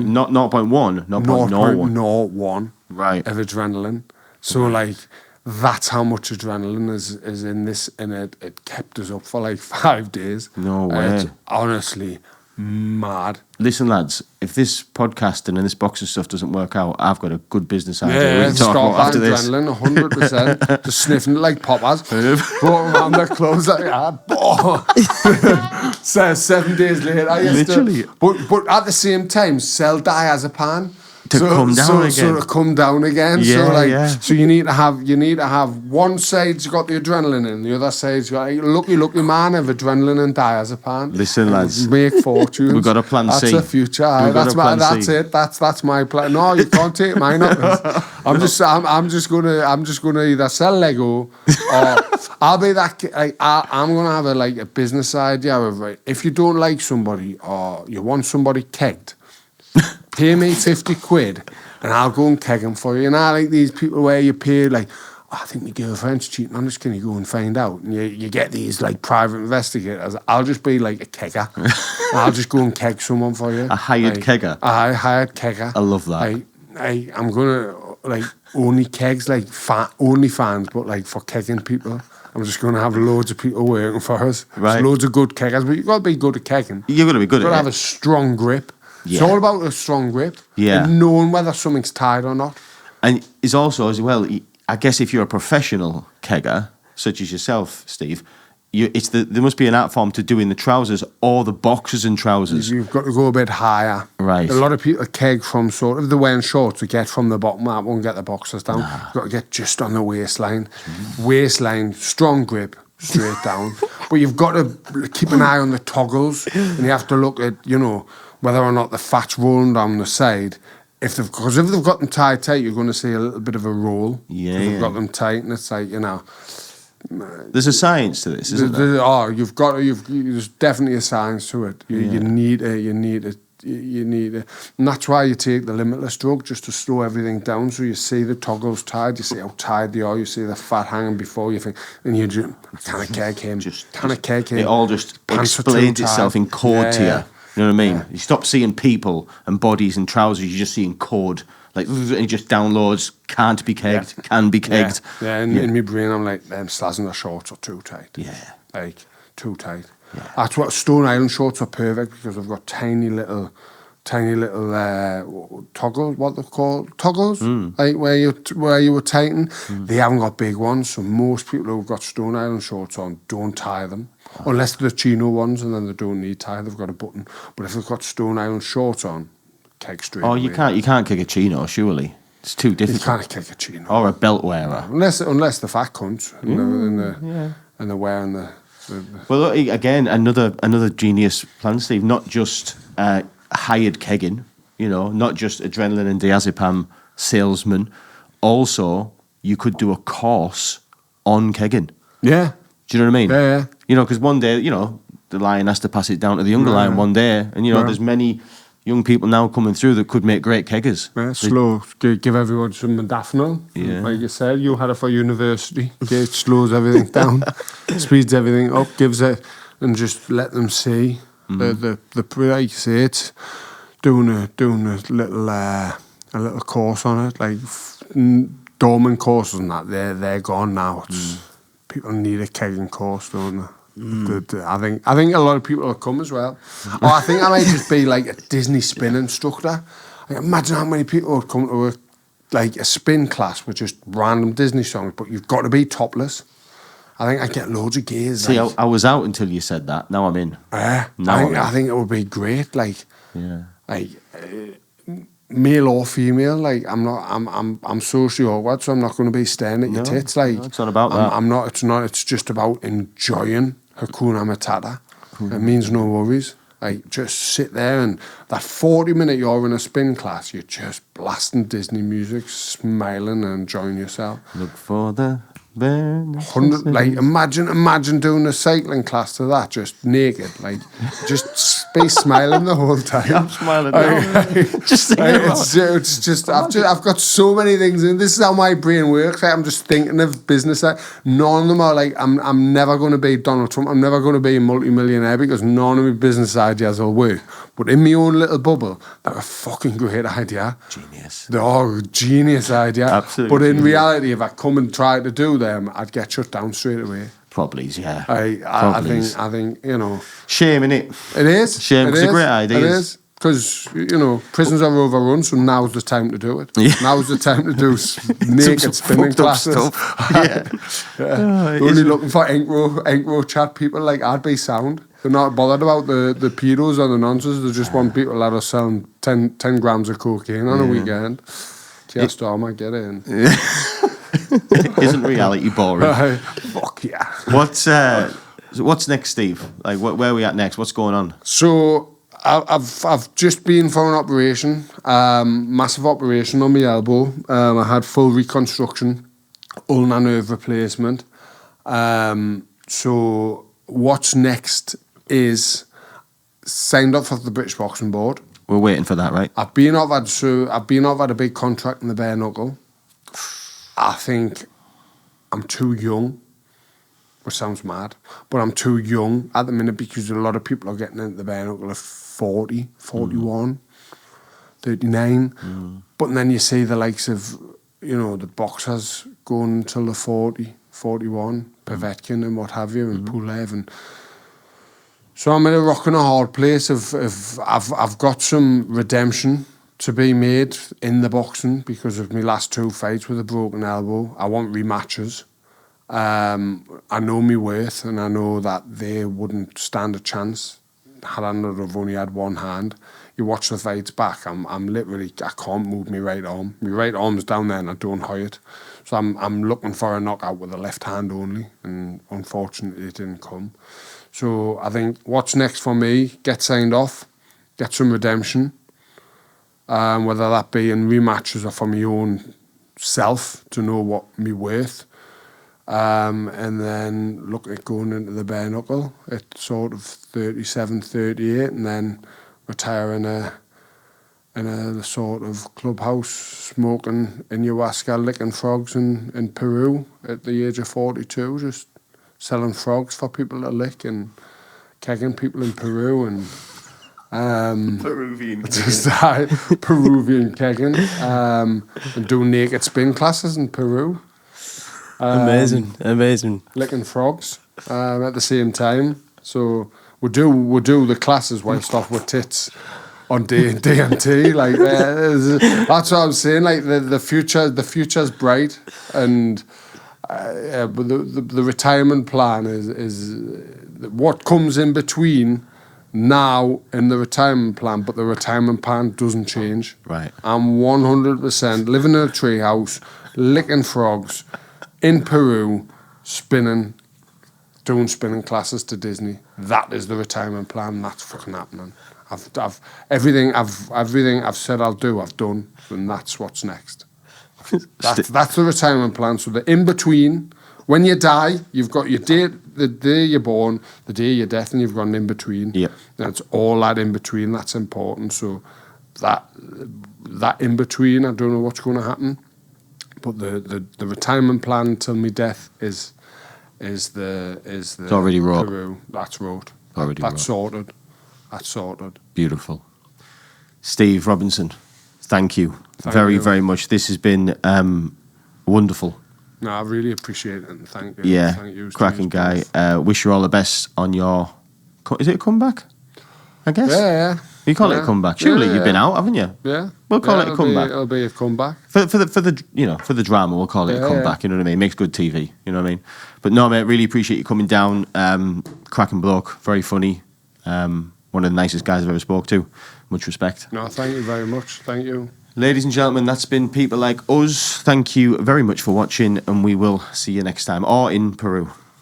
Not 0.1. 0.01. Right. Of adrenaline. So like that's how much adrenaline is in this, and it kept us up for like 5 days. No way. It's honestly mad. Listen, lads, if this podcasting and this boxing stuff doesn't work out, I've got a good business idea. Yeah, we can talk about after this. Adrenaline, 100%. Just sniffing it like poppers. Going around their clothes like that. So 7 days later, I used literally. But at the same time, sell diazepam. come down again. So to come down again. Yeah, so you need to have one side's got the adrenaline in, the other side's got lucky man of adrenaline and diazepam. Listen, lads, make fortunes. We've got a plan C. That's the future. That's it. That's my plan. No, you can't take mine up. I'm just gonna either sell Lego or I'll be that. I'm gonna have a business idea of if you don't like somebody or you want somebody kegged, pay me 50 quid and I'll go and keg them for you. And I like these people where you pay I think my girlfriend's cheating on us, can you go and find out? And you get these private investigators. I'll just be a kegger. I'll just go and keg someone for you. A hired kegger? A hired kegger. I love that. I'm gonna only kegs, only fans, but for kegging people. I'm just going to have loads of people working for us. Right. There's loads of good keggers, but you've got to be good at kegging. You've got to be good at it. You've got to have a strong grip. Yeah. It's all about a strong grip. Yeah. And knowing whether something's tied or not. And it's also, as well, I guess if you're a professional kegger, such as yourself, Steve, there must be an art form to doing the trousers or the boxers and trousers. You've got to go a bit higher. Right. A lot of people keg from if they're wearing shorts, to get from the bottom, that won't get the boxers down. Nah. You've got to get just on the waistline. Waistline, strong grip, straight down. But you've got to keep an eye on the toggles, and you have to look at, whether or not the fat's rolling down the side. Because if they've got them tied tight, you're going to see a little bit of a roll. Yeah. If they've got them tight, and it's there's a science to this, isn't there? There's definitely a science to it. You need it. And that's why you take the limitless drug, just to slow everything down. So you see the toggles tied, you see how tied they are, you see the fat hanging before you think, and you just, can I keg him? It all just explains itself in code to you. You know what I mean? Yeah. You stop seeing people and bodies and trousers, you're just seeing code. And it just downloads, can't be kegged, can be kegged. Yeah, in my brain I'm them slaz and the shorts are too tight. Yeah. Too tight. Yeah. That's what Stone Island shorts are perfect, because they've got tiny little toggles, what they're called, toggles, where you were tighten. They haven't got big ones, so most people who've got Stone Island shorts on don't tie them, unless they're the chino ones, and then they don't need tie. They've got a button. But if they've got Stone Island shorts on, keg straight. Oh, you can't kick a chino, surely. It's too difficult. You can't kick a chino or a belt wearer, unless the fat cunts and they're wearing the. Well, again, another genius plan, Steve. Not just hired kegging, not just adrenaline and diazepam salesman. Also, you could do a course on kegging. Yeah. Do you know what I mean? Yeah. Because one day, the lion has to pass it down to the younger lion one day, and there's many young people now coming through that could make great keggers. Yeah, slow. Give everyone some modafinil. Yeah. Like you said, you had it for university. It slows everything down, speeds everything up, gives it, and just let them see the like you say, it's doing a little course on it, like dormant courses and that. They're gone now. People need a kegging course, don't they? I think a lot of people will come as well. I think I might just be like a Disney spin instructor. Imagine how many people would come to a spin class with just random Disney songs, but you've got to be topless. I think I'd get loads of gays. See, I was out until you said that. Now I'm in. I think it would be great. Male or female, I'm socially awkward, so I'm not going to be staring at your tits. It's not about that. I'm not. It's not. It's just about enjoying Hakuna Matata. It means no worries. Just sit there, and that 40-minute you're in a spin class, you're just blasting Disney music, smiling and enjoying yourself. Look for the imagine doing a cycling class to that, just naked, just be smiling the whole time. I'm smiling now. Just thinking it's just I've got so many things, and this is how my brain works. I'm just thinking of business. None of them are I'm never going to be Donald Trump. I'm never going to be a multi-millionaire, because none of my business ideas will work. But in my own little bubble, they're a fucking great idea. Genius. They're all a genius idea. Absolutely. But in reality, if I come and try to do them, I'd get shut down straight away. Probably, yeah. I think shame, innit? It is. Shame, because it's a great idea. It is. Because, prisons are overrun, so now's the time to do it. Yeah. Now's the time to do naked spinning classes. Yeah. Only looking for ink row chat people, I'd be sound. They're not bothered about the pedos or the nonsense. They just want people that are selling 10 grams of cocaine on a weekend. TR might get in. Isn't reality boring? Fuck yeah. What's next, Steve? Like, where are we at next? What's going on? So I've just been for an operation, massive operation on my elbow. I had full reconstruction, ulnar nerve replacement. So what's next is signed up for the British Boxing Board. We're waiting for that, right? I've been offered a big contract in the bare knuckle. I think I'm too young, which sounds mad, but I'm too young at the minute because a lot of people are getting into the bare knuckle at 40, 41, 39. But then you see the likes of, the boxers going until the 40, 41, Povetkin and what have you, and Pulev. And so I'm in a rock and a hard place I've got some redemption to be made in the boxing because of my last 2 fights with a broken elbow. I want rematches. I know my worth, and I know that they wouldn't stand a chance had I not have only had one hand. You watch the fights back, I'm literally, I can't move my right arm. My right arm's down there and I don't hoy it. So I'm looking for a knockout with the left hand only, and unfortunately it didn't come. So I think what's next for me, get signed off, get some redemption, whether that be in rematches or for my own self to know what me worth. And then look at going into the bare knuckle at sort of 37, 38, and then retire in a sort of clubhouse smoking ayahuasca, licking frogs in Peru at the age of 42, just selling frogs for people to lick and kegging people in Peru and Peruvian Peruvian kegging and doing naked spin classes in Peru. Amazing. Licking frogs at the same time. So we do the classes whilst off with tits on DMT. Like that's what I'm saying. Like the future's bright, and but the retirement plan is what comes in between now and the retirement plan. But the retirement plan doesn't change. Right. I'm 100% living in a treehouse, licking frogs. In Peru, doing spinning classes to Disney. That is the retirement plan. That's fucking happening. I've everything I've said I'll do, I've done, and that's what's next. That's the retirement plan. So the in between, when you die, you've got your day, the day you're born, the day of your death, and you've got an in between. Yeah, that's all that in between. That's important. So that in between, I don't know what's going to happen. But the retirement plan till my death is it's already wrote. Peru. That's wrote. Already That's wrote. sorted. That's sorted. Beautiful. Steve Robinson, thank you Thank you. very much. This has been wonderful. No, I really appreciate it, and thank you. Yeah, thank you, cracking guy. Wish you all the best on your. Is it a comeback? I guess. Yeah. You call it a comeback. Surely you've been out, haven't you? Yeah. We'll call it a comeback. It'll be a comeback. For the drama, we'll call it a comeback. You know what I mean? Makes good TV. You know what I mean? But no, mate, really appreciate you coming down. Cracking bloke, very funny. One of the nicest guys I've ever spoke to. Much respect. No, thank you very much. Thank you. Ladies and gentlemen, that's been People Like Us. Thank you very much for watching, and we will see you next time, or in Peru.